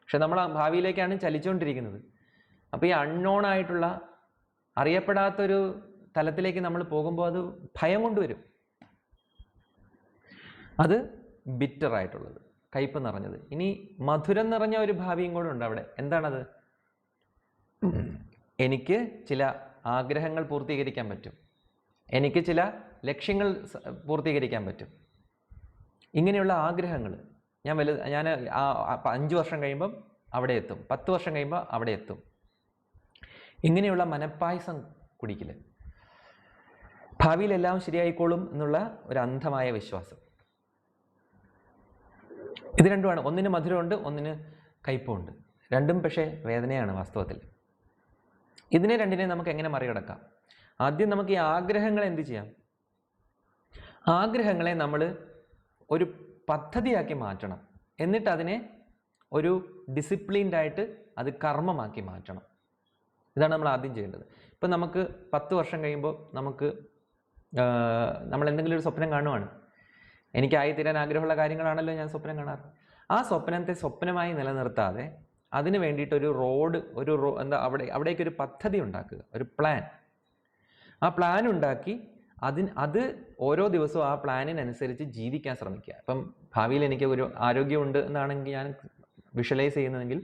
പക്ഷെ നമ്മൾ ആ ഭാവിയിലേക്കാണ് ചലിച്ചുകൊണ്ടിരിക്കുന്നത്. അപ്പോൾ ഈ അൺനോൺ ആയിട്ടുള്ള അറിയപ്പെടാത്തൊരു തലത്തിലേക്ക് നമ്മൾ പോകുമ്പോൾ അത് ഭയം കൊണ്ടുവരും. അത് ബിറ്റർ ആയിട്ടുള്ളത്, കയ്പ് നിറഞ്ഞത്. ഇനി മധുരം നിറഞ്ഞ ഒരു ഭാവിയും കൂടെ ഉണ്ട് അവിടെ. എന്താണത്? എനിക്ക് ചില ആഗ്രഹങ്ങൾ പൂർത്തീകരിക്കാൻ പറ്റും, എനിക്ക് ചില ലക്ഷ്യങ്ങൾ പൂർത്തീകരിക്കാൻ പറ്റും. ഇങ്ങനെയുള്ള ആഗ്രഹങ്ങൾ ഞാൻ 5 വർഷം കഴിയുമ്പം അവിടെ എത്തും, 10 വർഷം കഴിയുമ്പോൾ അവിടെ എത്തും. ഇങ്ങനെയുള്ള മനപ്പായസം കുടിക്കൽ, ഭാവിയിൽ എല്ലാം ശരിയായിക്കോളും എന്നുള്ള ഒരു അന്ധമായ വിശ്വാസം. ഇത് രണ്ടുമാണ്. ഒന്നിന് മധുരമുണ്ട്, ഒന്നിന് കയ്പുണ്ട്. രണ്ടും പക്ഷേ വേദനയാണ് വാസ്തവത്തിൽ. ഇതിനെ രണ്ടിനെ നമുക്ക് എങ്ങനെ മറികടക്കാം? ആദ്യം നമുക്ക് ഈ ആഗ്രഹങ്ങളെ എന്ത് ചെയ്യാം? ആഗ്രഹങ്ങളെ നമ്മൾ ഒരു പദ്ധതിയാക്കി മാറ്റണം. എന്നിട്ട് അതിനെ ഒരു ഡിസിപ്ലിൻഡായിട്ട് അത് കർമ്മമാക്കി മാറ്റണം. ഇതാണ് നമ്മൾ ആദ്യം ചെയ്യേണ്ടത്. ഇപ്പം നമുക്ക് 10 വർഷം കഴിയുമ്പോൾ നമ്മൾ എന്തെങ്കിലും ഒരു സ്വപ്നം കാണുവാണ്. എനിക്കായിത്തീരാൻ ആഗ്രഹമുള്ള കാര്യങ്ങളാണല്ലോ ഞാൻ സ്വപ്നം കാണാറ്. ആ സ്വപ്നത്തെ സ്വപ്നമായി നിലനിർത്താതെ അതിന് വേണ്ടിയിട്ടൊരു അവിടേക്കൊരു പദ്ധതി ഉണ്ടാക്കുക, ഒരു പ്ലാൻ. ആ പ്ലാൻ ഉണ്ടാക്കി അത് ഓരോ ദിവസവും ആ പ്ലാനിനനുസരിച്ച് ജീവിക്കാൻ ശ്രമിക്കുക. ഇപ്പം ഭാവിയിൽ എനിക്ക് ഒരു ആരോഗ്യമുണ്ട് എന്നാണെങ്കിൽ ഞാൻ വിഷ്വലൈസ് ചെയ്യുന്നതെങ്കിൽ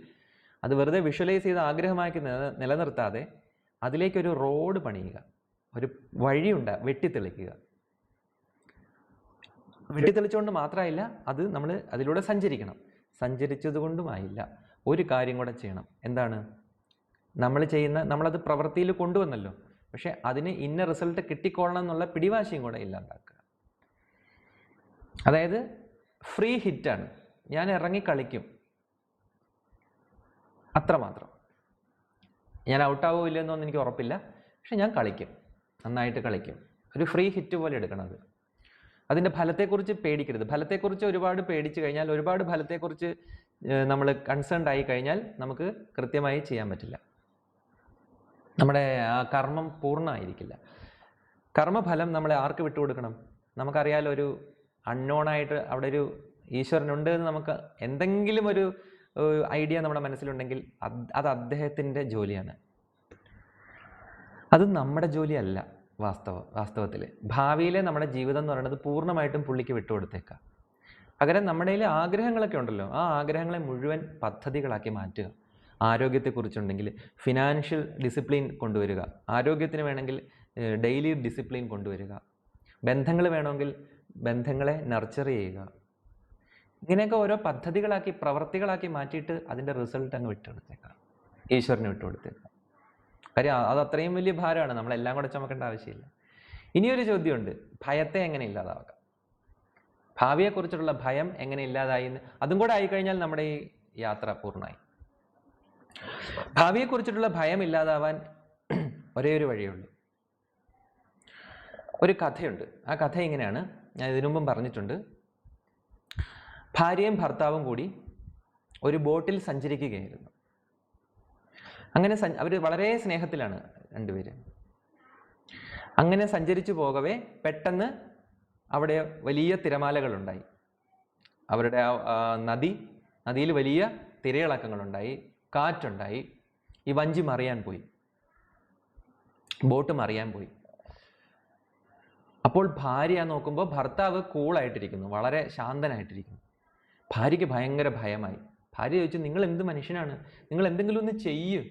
അത് വെറുതെ വിഷ്വലൈസ് ചെയ്ത് ആഗ്രഹമാക്കി നിലനിർത്താതെ അതിലേക്കൊരു റോഡ് പണിയുക, ഒരു വഴിയുണ്ട് വെട്ടിത്തെളിക്കുക. വെട്ടിത്തെളിച്ചുകൊണ്ട് മാത്രമായില്ല, അത് നമ്മൾ അതിലൂടെ സഞ്ചരിക്കണം. സഞ്ചരിച്ചത് കൊണ്ടുമായില്ല, ഒരു കാര്യം കൂടെ ചെയ്യണം. എന്താണ്? നമ്മളത് പ്രവൃത്തിയിൽ കൊണ്ടുവന്നല്ലോ, പക്ഷെ അതിന് ഇന്ന റിസൾട്ട് കിട്ടിക്കൊള്ളണം എന്നുള്ള പിടിവാശിയും കൂടെ ഇല്ലാണ്ടാക്കുക. അതായത് ഫ്രീ ഹിറ്റാണ്, ഞാൻ ഇറങ്ങി കളിക്കും, അത്രമാത്രം. ഞാൻ ഔട്ടാവോ ഇല്ലെന്നൊന്നും എനിക്ക് ഉറപ്പില്ല, പക്ഷെ ഞാൻ കളിക്കും, നന്നായിട്ട് കളിക്കും. ഒരു ഫ്രീ ഹിറ്റ് പോലെ എടുക്കണത്. അതിൻ്റെ ഫലത്തെക്കുറിച്ച് പേടിക്കരുത്. ഫലത്തെക്കുറിച്ച് ഒരുപാട് പേടിച്ചു കഴിഞ്ഞാൽ, ഒരുപാട് ഫലത്തെക്കുറിച്ച് നമ്മൾ കൺസേൺഡ് ആയി കഴിഞ്ഞാൽ നമുക്ക് കൃത്യമായി ചെയ്യാൻ പറ്റില്ല. നമ്മുടെ ആ കർമ്മം പൂർണ്ണമായിരിക്കില്ല. കർമ്മഫലം നമ്മളെ ആർക്ക് വിട്ടുകൊടുക്കണം? നമുക്കറിയാലോ, ഒരു അൺനോണായിട്ട് അവിടെ ഒരു ഈശ്വരനുണ്ട് എന്ന് നമുക്ക് എന്തെങ്കിലും ഒരു ഐഡിയ നമ്മുടെ മനസ്സിലുണ്ടെങ്കിൽ അത് അദ്ദേഹത്തിൻ്റെ ജോലിയാണ്. അത് നമ്മുടെ ജോലിയല്ല. വാസ്തവത്തിൽ ഭാവിയിലെ നമ്മുടെ ജീവിതം എന്ന് പറയുന്നത് പൂർണ്ണമായിട്ടും പുള്ളിക്ക് വിട്ടുകൊടുത്തേക്കാം. പകരം നമ്മുടെ കയ്യിൽ ആഗ്രഹങ്ങളൊക്കെ ഉണ്ടല്ലോ, ആ ആഗ്രഹങ്ങളെ മുഴുവൻ പദ്ധതികളാക്കി മാറ്റുക. ആരോഗ്യത്തെക്കുറിച്ചുണ്ടെങ്കിൽ ഫിനാൻഷ്യൽ ഡിസിപ്ലിൻ കൊണ്ടുവരിക, ആരോഗ്യത്തിന് വേണമെങ്കിൽ ഡെയിലി ഡിസിപ്ലിൻ കൊണ്ടുവരിക, ബന്ധങ്ങൾ വേണമെങ്കിൽ ബന്ധങ്ങളെ നർച്ചർ ചെയ്യുക. ഇങ്ങനെയൊക്കെ ഓരോ പദ്ധതികളാക്കി പ്രവർത്തികളാക്കി മാറ്റിയിട്ട് അതിൻ്റെ റിസൾട്ട് അങ്ങ് വിട്ടുകൊടുത്തേക്കാം, ഈശ്വരന് വിട്ടുകൊടുത്തേക്കാം. കാര്യം അത് അത്രയും വലിയ ഭാരമാണ്, നമ്മളെല്ലാം കൂടെ ചുമക്കേണ്ട ആവശ്യമില്ല. ഇനിയൊരു ചോദ്യമുണ്ട്, ഭയത്തെ എങ്ങനെ ഇല്ലാതാക്കാം? ഭാവിയെക്കുറിച്ചുള്ള ഭയം എങ്ങനെ ഇല്ലാതായി? അതും കൂടെ ആയിക്കഴിഞ്ഞാൽ നമ്മുടെ ഈ യാത്ര പൂർണ്ണമായി. ഭാവിയെക്കുറിച്ചിട്ടുള്ള ഭയം ഇല്ലാതാവാൻ ഒരേ ഒരു വഴിയുള്ളൂ. ഒരു കഥയുണ്ട്. ആ കഥ ഇങ്ങനെയാണ്, ഞാൻ ഇതിനു മുമ്പും പറഞ്ഞിട്ടുണ്ട്. ഭാര്യയും ഭർത്താവും കൂടി ഒരു ബോട്ടിൽ സഞ്ചരിക്കുകയായിരുന്നു. അങ്ങനെ അവർ വളരെ സ്നേഹത്തിലാണ് രണ്ടുപേരും. അങ്ങനെ സഞ്ചരിച്ചു പോകവേ പെട്ടെന്ന് അവിടെ വലിയ തിരമാലകളുണ്ടായി. അവരുടെ നദിയിൽ വലിയ തിരയിളക്കങ്ങളുണ്ടായി, കാറ്റുണ്ടായി. ഈ വഞ്ചി മറിയാൻ പോയി, ബോട്ട് മറിയാൻ പോയി. അപ്പോൾ ഭാര്യ നോക്കുമ്പോൾ ഭർത്താവ് കൂളായിട്ടിരിക്കുന്നു, വളരെ ശാന്തനായിട്ടിരിക്കുന്നു. ഭാര്യയ്ക്ക് ഭയങ്കര ഭയമായി. ഭാര്യ ചോദിച്ചു, നിങ്ങൾ എന്ത് മനുഷ്യനാണ്, നിങ്ങൾ എന്തെങ്കിലും ഒന്ന് ചെയ്യൂ,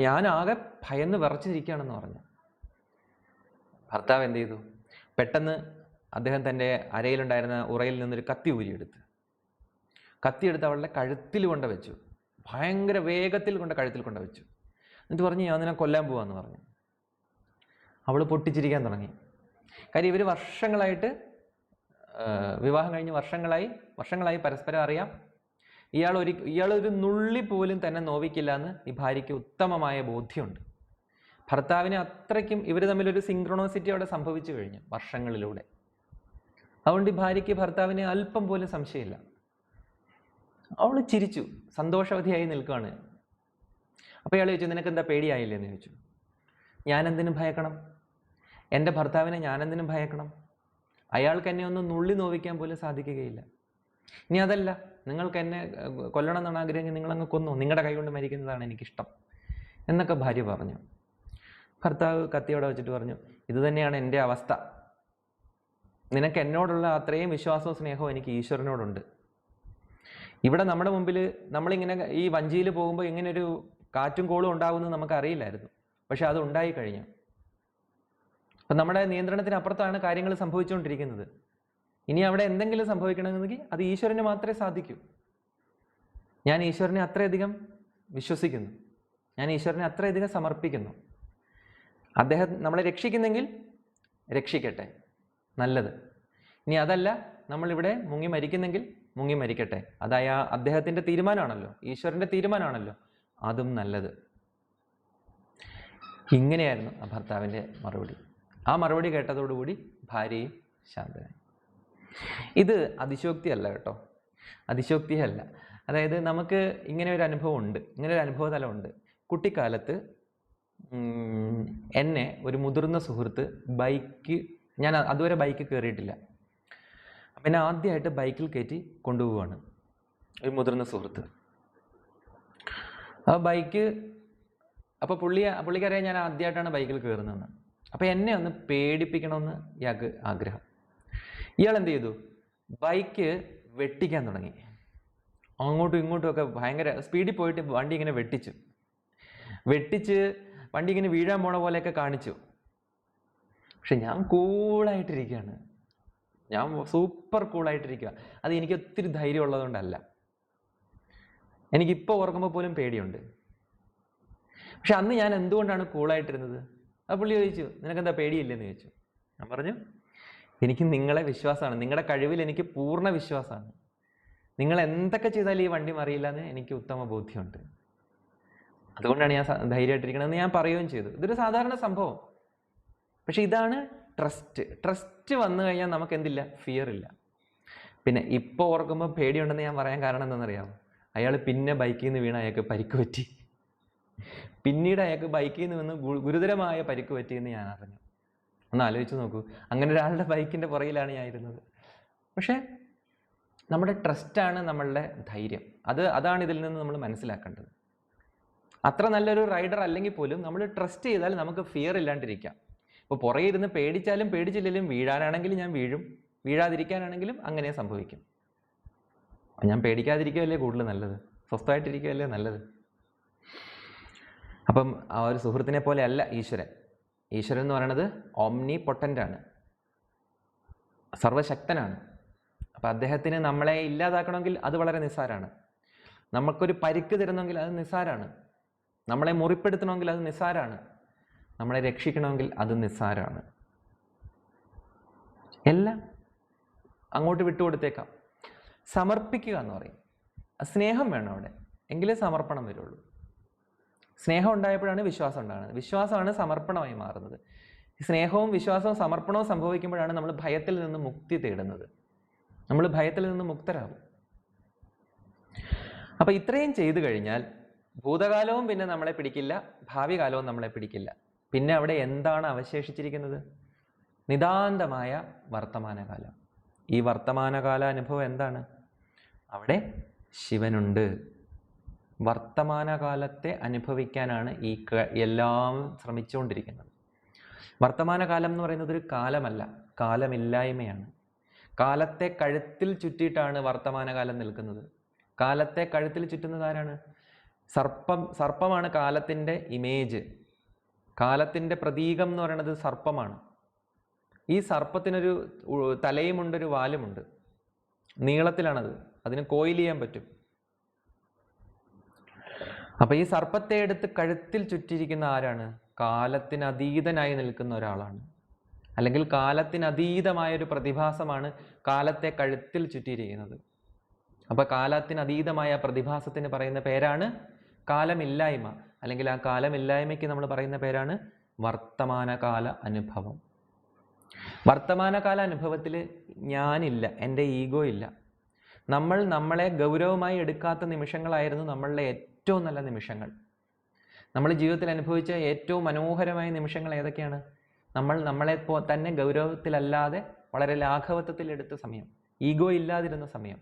ഞാനാകെ ഭയന്ന് വിറച്ചിരിക്കുകയാണെന്ന് പറഞ്ഞു. ഭർത്താവ് എന്ത് ചെയ്തു? പെട്ടെന്ന് അദ്ദേഹം തൻ്റെ അരയിലുണ്ടായിരുന്ന ഉറയിൽ നിന്നൊരു കത്തി ഊരിയെടുത്ത് അവളുടെ കഴുത്തിൽ കൊണ്ട് വെച്ചു. ഭയങ്കര വേഗത്തിൽ കഴുത്തിൽ കൊണ്ട് വെച്ചു. എന്നിട്ട് പറഞ്ഞു, ഞാൻ നിന്നെ കൊല്ലാൻ പോവാന്ന് പറഞ്ഞു. അവൾ പൊട്ടിച്ചിരിക്കാൻ തുടങ്ങി. കാര്യം ഇവർ വർഷങ്ങളായിട്ട്, വിവാഹം കഴിഞ്ഞ് വർഷങ്ങളായി പരസ്പരം അറിയാം. ഇയാളൊരു നുള്ളി പോലും തന്നെ നോവിക്കില്ല എന്ന് ഈ ഭാര്യയ്ക്ക് ഉത്തമമായ ബോധ്യമുണ്ട്. ഭർത്താവിനെ അത്രയ്ക്കും ഇവർ തമ്മിലൊരു സിങ്ക്രോണോസിറ്റി അവിടെ സംഭവിച്ചു കഴിഞ്ഞു വർഷങ്ങളിലൂടെ. അതുകൊണ്ട് ഈ ഭാര്യയ്ക്ക് ഭർത്താവിനെ അല്പം പോലും സംശയമില്ല. അവൾ ചിരിച്ചു, സന്തോഷവതിയായി നിൽക്കുകയാണ്. അപ്പോൾ ഇയാൾ ചോദിച്ചു, നിനക്ക് എന്താ പേടിയായില്ലേ എന്ന് ചോദിച്ചു. ഞാനെന്തിനും ഭയക്കണം? എൻ്റെ ഭർത്താവിനെ ഞാനെന്തിനും ഭയക്കണം? അയാൾക്ക് എന്നെ ഒന്ന് നുള്ളി നോവിക്കാൻ പോലും സാധിക്കുകയില്ല. ഇനി അതല്ല, നിങ്ങൾക്ക് എന്നെ കൊല്ലണം എന്നാണ് ആഗ്രഹമെങ്കിൽ നിങ്ങളങ്ങ് കൊന്നു, നിങ്ങളുടെ കൈ കൊണ്ട് മരിക്കുന്നതാണ് എനിക്കിഷ്ടം എന്നൊക്കെ ഭാര്യ പറഞ്ഞു. ഭർത്താവ് കത്തിയോടെ വെച്ചിട്ട് പറഞ്ഞു, ഇത് തന്നെയാണ് എൻ്റെ അവസ്ഥ. നിനക്ക് എന്നോടുള്ള അത്രയും വിശ്വാസവും സ്നേഹവും എനിക്ക് ഈശ്വരനോടുണ്ട്. ഇവിടെ നമ്മുടെ മുമ്പിൽ നമ്മളിങ്ങനെ ഈ വഞ്ചിയിൽ പോകുമ്പോൾ ഇങ്ങനെ ഒരു കാറ്റും കോളും ഉണ്ടാകുമെന്ന് നമുക്ക് അറിയില്ലായിരുന്നു. പക്ഷെ അത് ഉണ്ടായി കഴിഞ്ഞു. അപ്പം നമ്മുടെ നിയന്ത്രണത്തിനപ്പുറത്താണ് കാര്യങ്ങൾ സംഭവിച്ചുകൊണ്ടിരിക്കുന്നത്. ഇനി അവിടെ എന്തെങ്കിലും സംഭവിക്കണമെങ്കിൽ അത് ഈശ്വരന് മാത്രമേ സാധിക്കൂ. ഞാൻ ഈശ്വരനെ അത്രയധികം വിശ്വസിക്കുന്നു, ഞാൻ ഈശ്വരനെ അത്രയധികം സമർപ്പിക്കുന്നു. അദ്ദേഹം നമ്മളെ രക്ഷിക്കുന്നെങ്കിൽ രക്ഷിക്കട്ടെ, നല്ലത്. ഇനി അതല്ല, നമ്മളിവിടെ മുങ്ങി മരിക്കുന്നെങ്കിൽ മുങ്ങി മരിക്കട്ടെ, അതായ അദ്ദേഹത്തിൻ്റെ തീരുമാനമാണല്ലോ, ഈശ്വരൻ്റെ തീരുമാനമാണല്ലോ, അതും നല്ലത്. ഇങ്ങനെയായിരുന്നു ആ ഭർത്താവിൻ്റെ മറുപടി. ആ മറുപടി കേട്ടതോടുകൂടി ഭാര്യയും ശാന്തനായി. ഇത് അതിശോക്തിയല്ല കേട്ടോ, അതിശോക്തിയല്ല. അതായത് നമുക്ക് ഇങ്ങനെ ഒരു അനുഭവം ഉണ്ട്, ഇങ്ങനെ ഒരു അനുഭവതലം ഉണ്ട്. കുട്ടിക്കാലത്ത് എന്നെ ഒരു മുതിർന്ന സുഹൃത്ത് ഞാൻ അതുവരെ ബൈക്ക് കയറിയിട്ടില്ല, അപ്പം എന്നെ ആദ്യമായിട്ട് ബൈക്കിൽ കയറ്റി കൊണ്ടുപോവുകയാണ് ഒരു മുതിർന്ന സുഹൃത്ത്. ആ ബൈക്ക് അപ്പോൾ പുള്ളിക്കറിയാൻ ഞാൻ ആദ്യമായിട്ടാണ് ബൈക്കിൽ കയറുന്നതെന്ന്. അപ്പോൾ എന്നെ ഒന്ന് പേടിപ്പിക്കണമെന്ന് ഇയാൾക്ക് ആഗ്രഹം. ഇയാൾ എന്ത് ചെയ്തു? ബൈക്ക് വെട്ടിക്കാൻ തുടങ്ങി. അങ്ങോട്ടും ഇങ്ങോട്ടും ഒക്കെ ഭയങ്കര സ്പീഡിൽ പോയിട്ട് വണ്ടി ഇങ്ങനെ വെട്ടിച്ച് വണ്ടി ഇങ്ങനെ വീഴാൻ പോണ പോലെയൊക്കെ കാണിച്ചു. പക്ഷെ ഞാൻ കൂളായിട്ടിരിക്കുകയാണ്, ഞാൻ സൂപ്പർ കൂളായിട്ടിരിക്കുക. അത് എനിക്ക് ഒത്തിരി ധൈര്യം ഉള്ളതുകൊണ്ടല്ല, എനിക്കിപ്പോൾ ഓർക്കുമ്പോൾ പോലും പേടിയുണ്ട്. പക്ഷെ അന്ന് ഞാൻ എന്തുകൊണ്ടാണ് കൂളായിട്ടിരുന്നത്? ആ പുള്ളി ചോദിച്ചു, നിനക്കെന്താ പേടിയില്ലെന്ന് ചോദിച്ചു. ഞാൻ പറഞ്ഞു, എനിക്ക് നിങ്ങളെ വിശ്വാസമാണ്, നിങ്ങളുടെ കഴിവിൽ എനിക്ക് പൂർണ്ണ വിശ്വാസമാണ്. നിങ്ങൾ എന്തൊക്കെ ചെയ്താലും ഈ വണ്ടി മറിയില്ല എന്ന് എനിക്ക് ഉത്തമ ബോധ്യമുണ്ട്. അതുകൊണ്ടാണ് ഞാൻ ധൈര്യമായിട്ടിരിക്കണമെന്ന് ഞാൻ പറയുകയും ചെയ്തു. ഇതൊരു സാധാരണ സംഭവം. പക്ഷെ ഇതാണ് ട്രസ്റ്റ് വന്നു കഴിഞ്ഞാൽ നമുക്ക് എന്തില്ല, ഫിയർ ഇല്ല. പിന്നെ ഇപ്പോൾ ഓർക്കുമ്പോൾ പേടിയുണ്ടെന്ന് ഞാൻ പറയാൻ കാരണം എന്താണെന്നറിയാമോ? അയാൾ പിന്നെ ബൈക്കിൽ നിന്ന് വീണ് അയാൾക്ക് പരിക്ക് പറ്റി. പിന്നീട് അയാൾക്ക് ബൈക്കിൽ നിന്ന് ഗുരുതരമായ പരിക്ക് പറ്റിയെന്ന് ഞാൻ അറിഞ്ഞു. ഒന്ന് ആലോചിച്ച് നോക്കൂ, അങ്ങനെ ഒരാളുടെ ബൈക്കിൻ്റെ പുറകിലാണ് ഞാൻ ഇരുന്നത്. പക്ഷേ നമ്മുടെ ട്രസ്റ്റാണ് നമ്മളുടെ ധൈര്യം. അതാണ് ഇതിൽ നിന്ന് നമ്മൾ മനസ്സിലാക്കേണ്ടത്. അത്ര നല്ലൊരു റൈഡർ അല്ലെങ്കിൽ പോലും നമ്മൾ ട്രസ്റ്റ് ചെയ്താൽ നമുക്ക് ഫിയർ ഇല്ലാണ്ടിരിക്കാം. ഇപ്പോൾ പുറകെ ഇരുന്ന് പേടിച്ചാലും പേടിച്ചില്ലെങ്കിലും വീഴാനാണെങ്കിൽ ഞാൻ വീഴും, വീഴാതിരിക്കാനാണെങ്കിലും അങ്ങനെ സംഭവിക്കും. ഞാൻ പേടിക്കാതിരിക്കുകയല്ലേ കൂടുതൽ നല്ലത്, സ്വസ്ഥമായിട്ടിരിക്കുകയല്ലേ നല്ലത്. അപ്പം ആ ഒരു സുഹൃത്തിനെ പോലെ അല്ല ഈശ്വരൻ. ഈശ്വരൻ എന്ന് പറയുന്നത് ഓംനി പൊട്ടൻ്റാണ്, സർവശക്തനാണ്. അപ്പം അദ്ദേഹത്തിന് നമ്മളെ ഇല്ലാതാക്കണമെങ്കിൽ അത് വളരെ നിസ്സാരമാണ്. നമുക്കൊരു പരിക്ക് തരുന്നെങ്കിൽ അത് നിസ്സാരമാണ്. നമ്മളെ മുറിപ്പെടുത്തണമെങ്കിൽ അത് നിസ്സാരമാണ്. നമ്മളെ രക്ഷിക്കണമെങ്കിൽ അത് നിസ്സാരമാണ്. എല്ലാം അങ്ങോട്ട് വിട്ടുകൊടുത്തേക്കാം. സമർപ്പിക്കുക എന്ന് പറയും. സ്നേഹം വേണം അവിടെ, എങ്കിലേ സമർപ്പണം വരുള്ളൂ. സ്നേഹം ഉണ്ടായപ്പോഴാണ് വിശ്വാസം ഉണ്ടാകുന്നത്. വിശ്വാസമാണ് സമർപ്പണമായി മാറുന്നത്. സ്നേഹവും വിശ്വാസവും സമർപ്പണവും സംഭവിക്കുമ്പോഴാണ് നമ്മൾ ഭയത്തിൽ നിന്ന് മുക്തി തേടുന്നത്. നമ്മൾ ഭയത്തിൽ നിന്ന് മുക്തരാകും. അപ്പം ഇത്രയും ചെയ്തു കഴിഞ്ഞാൽ ഭൂതകാലവും പിന്നെ നമ്മളെ പിടിക്കില്ല, ഭാവി കാലവും നമ്മളെ പിടിക്കില്ല. പിന്നെ അവിടെ എന്താണ് അവശേഷിച്ചിരിക്കുന്നത്? നിതാന്തമായ വർത്തമാനകാലം. ഈ വർത്തമാനകാല അനുഭവം എന്താണ്? അവിടെ ശിവനുണ്ട്. വർത്തമാനകാലത്തെ അനുഭവിക്കാനാണ് എല്ലാം ശ്രമിച്ചുകൊണ്ടിരിക്കുന്നത്. വർത്തമാനകാലം എന്ന് പറയുന്നത് ഒരു കാലമല്ല, കാലമില്ലായ്മയാണ്. കാലത്തെ കഴുത്തിൽ ചുറ്റിയിട്ടാണ് വർത്തമാനകാലം നിൽക്കുന്നത്. കാലത്തെ കഴുത്തിൽ ചുറ്റുന്നത് ആരാണ്? സർപ്പമാണ് കാലത്തിൻ്റെ ഇമേജ്. കാലത്തിൻ്റെ പ്രതീകം എന്ന് പറയുന്നത് സർപ്പമാണ്. ഈ സർപ്പത്തിനൊരു തലയുമുണ്ട്, ഒരു വാലുമുണ്ട്, നീളത്തിലാണത്. അതിന് കോയിൽ ചെയ്യാൻ പറ്റും. അപ്പൊ ഈ സർപ്പത്തെ എടുത്ത് കഴുത്തിൽ ചുറ്റിയിരിക്കുന്ന ആരാണ്? കാലത്തിനതീതനായി നിൽക്കുന്ന ഒരാളാണ്. അല്ലെങ്കിൽ കാലത്തിനതീതമായൊരു പ്രതിഭാസമാണ് കാലത്തെ കഴുത്തിൽ ചുറ്റിയിരിക്കുന്നത്. അപ്പൊ കാലത്തിനതീതമായ പ്രതിഭാസത്തിന് പറയുന്ന പേരാണ് കാലമില്ലായ്മ. അല്ലെങ്കിൽ ആ കാലമില്ലായ്മയ്ക്ക് നമ്മൾ പറയുന്ന പേരാണ് വർത്തമാനകാല അനുഭവം. വർത്തമാനകാല അനുഭവത്തിൽ ഞാനില്ല, എൻ്റെ ഈഗോ ഇല്ല. നമ്മളെ ഗൗരവമായി എടുക്കാത്ത നിമിഷങ്ങളായിരുന്നു നമ്മളുടെ ഏറ്റവും നല്ല നിമിഷങ്ങൾ. നമ്മൾ ജീവിതത്തിൽ അനുഭവിച്ച ഏറ്റവും മനോഹരമായ നിമിഷങ്ങൾ ഏതൊക്കെയാണ്? നമ്മളെ തന്നെ ഗൗരവത്തിലല്ലാതെ വളരെ ലാഘവത്വത്തിൽ എടുത്ത സമയം, ഈഗോ ഇല്ലാതിരുന്ന സമയം.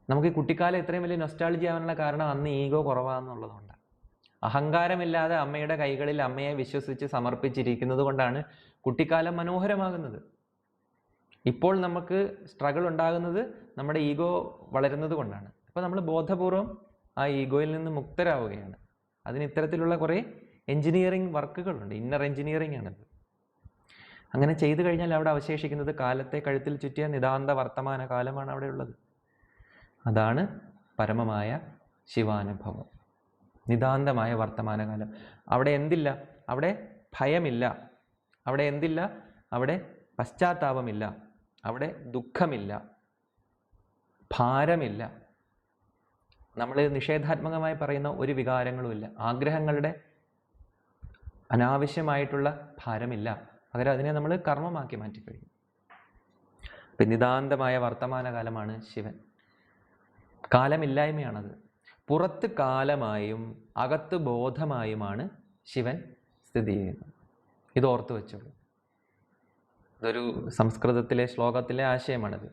നമുക്ക് ഈ കുട്ടിക്കാലം ഇത്രയും വലിയ നൊസ്റ്റാൾജി ആവാനുള്ള കാരണം അന്ന് ഈഗോ കുറവാണെന്നുള്ളതുകൊണ്ടാണ്. അഹങ്കാരമില്ലാതെ അമ്മയുടെ കൈകളിൽ അമ്മയെ വിശ്വസിച്ച് സമർപ്പിച്ചിരിക്കുന്നത് കൊണ്ടാണ് കുട്ടിക്കാലം മനോഹരമാകുന്നത്. ഇപ്പോൾ നമുക്ക് സ്ട്രഗിൾ ഉണ്ടാകുന്നത് നമ്മുടെ ഈഗോ വളരുന്നത് കൊണ്ടാണ്. അപ്പോൾ നമ്മൾ ബോധപൂർവം ആ ഈഗോയിൽ നിന്ന് മുക്തരാവുകയാണ്. അതിന് ഇത്തരത്തിലുള്ള കുറേ എൻജിനീയറിംഗ് വർക്കുകളുണ്ട്. ഇന്നർ എൻജിനീയറിംഗ് ആണത്. അങ്ങനെ ചെയ്തു കഴിഞ്ഞാൽ അവിടെ അവശേഷിക്കുന്നത് കാലത്തെ കഴുത്തിൽ ചുറ്റിയ നിതാന്ത വർത്തമാന കാലമാണ് അവിടെ ഉള്ളത്. അതാണ് പരമമായ ശിവാനുഭവം, നിതാന്തമായ വർത്തമാനകാലം. അവിടെ എന്തില്ല? അവിടെ ഭയമില്ല. അവിടെ എന്തില്ല? അവിടെ പശ്ചാത്താപമില്ല. അവിടെ ദുഃഖമില്ല, ഭാരമില്ല. നമ്മൾ നിഷേധാത്മകമായി പറയുന്ന ഒരു വികാരങ്ങളുമില്ല. ആഗ്രഹങ്ങളുടെ അനാവശ്യമായിട്ടുള്ള ഭാരമില്ല. പകരം അതിനെ നമ്മൾ കർമ്മമാക്കി മാറ്റിക്കഴിയും. നിതാന്തമായ വർത്തമാനകാലമാണ് ശിവൻ. കാലമില്ലായ്മയാണത്. പുറത്ത് കാലമായും അകത്ത് ബോധമായുമാണ് ശിവൻ സ്ഥിതി ചെയ്യുന്നത്. ഇത് ഓർത്തു വെച്ചോളൂ. ഇതൊരു സംസ്കൃതത്തിലെ ശ്ലോകത്തിലെ ആശയമാണിത്.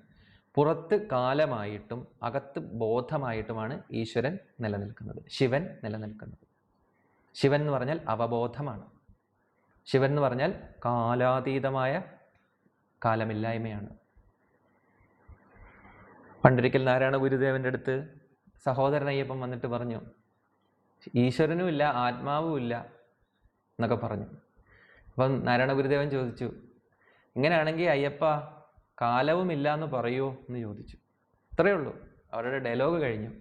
പുറത്ത് കാലമായിട്ടും അകത്ത് ബോധമായിട്ടുമാണ് ഈശ്വരൻ നിലനിൽക്കുന്നത്, ശിവൻ നിലനിൽക്കുന്നത്. ശിവൻ എന്ന് പറഞ്ഞാൽ അവബോധമാണ്. ശിവൻ എന്ന് പറഞ്ഞാൽ കാലാതീതമായ കാലമില്ലായ്മയാണ്. പണ്ടൊരിക്കൽ നാരായണ ഗുരുദേവൻ്റെ അടുത്ത് സഹോദരൻ അയ്യപ്പൻ വന്നിട്ട് പറഞ്ഞു, ഈശ്വരനും ഇല്ല ആത്മാവും ഇല്ല എന്നൊക്കെ പറഞ്ഞു. അപ്പം നാരായണ ഗുരുദേവൻ ചോദിച്ചു, ഇങ്ങനെയാണെങ്കിൽ അയ്യപ്പ കാലവും ഇല്ല എന്ന് പറയുമോ എന്ന് ചോദിച്ചു. ഇത്രയേ ഉള്ളൂ, അവരുടെ ഡയലോഗ് കഴിഞ്ഞു.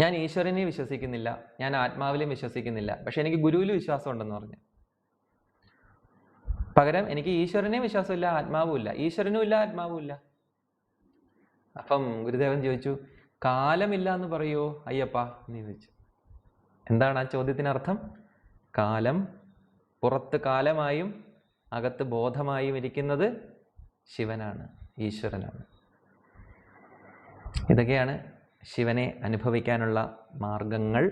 ഞാൻ ഈശ്വരനെ വിശ്വസിക്കുന്നില്ല, ഞാൻ ആത്മാവിലും വിശ്വസിക്കുന്നില്ല, പക്ഷെ എനിക്ക് ഗുരുവിൽ വിശ്വാസം ഉണ്ടെന്ന് പറഞ്ഞു. പകരം എനിക്ക് ഈശ്വരനെ വിശ്വാസമില്ല, ആത്മാവും ഇല്ല. ഈശ്വരനും ഇല്ല, ആത്മാവും ഇല്ല. അപ്പം ഗുരുദേവൻ ചോദിച്ചു, കാലമില്ല എന്ന് പറയുമോ അയ്യപ്പ എന്ന് ചോദിച്ചു. എന്താണ് ആ ചോദ്യത്തിനർത്ഥം? കാലം, പുറത്ത് കാലമായും അകത്ത് ബോധമായും ഇരിക്കുന്നത് ശിവനാണ്, ഈശ്വരനാണ്. ഇതൊക്കെയാണ് ശിവനെ അനുഭവിക്കാനുള്ള മാർഗങ്ങൾ.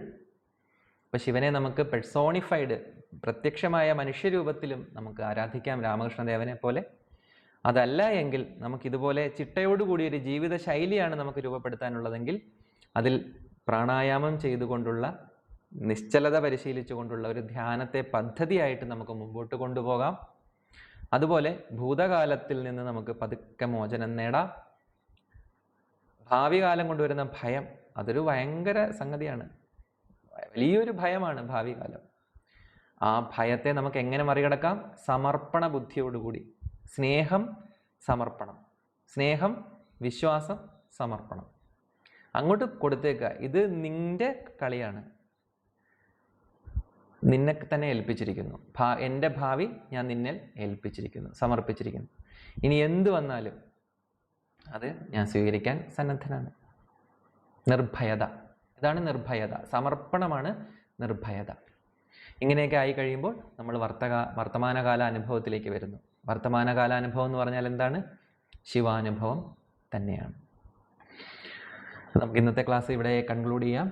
അപ്പോൾ ശിവനെ നമുക്ക് പെഴ്സോണിഫൈഡ്, പ്രത്യക്ഷമായ മനുഷ്യരൂപത്തിലും നമുക്ക് ആരാധിക്കാം, രാമകൃഷ്ണദേവനെ പോലെ. അതല്ല എങ്കിൽ നമുക്കിതുപോലെ ചിട്ടയോടുകൂടിയൊരു ജീവിത ശൈലിയാണ് നമുക്ക് രൂപപ്പെടുത്താനുള്ളതെങ്കിൽ അതിൽ പ്രാണായാമം ചെയ്തുകൊണ്ടുള്ള, നിശ്ചലത പരിശീലിച്ചുകൊണ്ടുള്ള ഒരു ധ്യാനത്തെ പദ്ധതിയായിട്ട് നമുക്ക് മുമ്പോട്ട് കൊണ്ടുപോകാം. അതുപോലെ ഭൂതകാലത്തിൽ നിന്ന് നമുക്ക് പതുക്കെ മോചനം നേടാം. ഭാവി കാലം കൊണ്ടുവരുന്ന ഭയം, അതൊരു ഭയങ്കര സംഗതിയാണ്, വലിയൊരു ഭയമാണ് ഭാവി കാലം. ആ ഭയത്തെ നമുക്ക് എങ്ങനെ മറികടക്കാം? സമർപ്പണ ബുദ്ധിയോടുകൂടി. സ്നേഹം, സമർപ്പണം. സ്നേഹം, വിശ്വാസം, സമർപ്പണം. അങ്ങോട്ട് കൊടുത്തേക്കുക. ഇത് നിന്റെ കളിയാണ്, നിന്നെ തന്നെ ഏൽപ്പിച്ചിരിക്കുന്നു. എൻ്റെ ഭാവി ഞാൻ നിന്നിൽ ഏൽപ്പിച്ചിരിക്കുന്നു, സമർപ്പിച്ചിരിക്കുന്നു. ഇനി എന്തു വന്നാലും അത് ഞാൻ സ്വീകരിക്കാൻ സന്നദ്ധനാണ്. നിർഭയത, ഇതാണ് നിർഭയത. സമർപ്പണമാണ് നിർഭയത. ഇങ്ങനെയൊക്കെ ആയി കഴിയുമ്പോൾ നമ്മൾ വർത്തമാനകാല അനുഭവത്തിലേക്ക് വരുന്നു. വർത്തമാനകാല അനുഭവം എന്ന് പറഞ്ഞാൽ എന്താണ്? ശിവാനുഭവം തന്നെയാണ്. നമുക്ക് ഇന്നത്തെ ക്ലാസ് ഇവിടെ കൺക്ലൂഡ് ചെയ്യാം.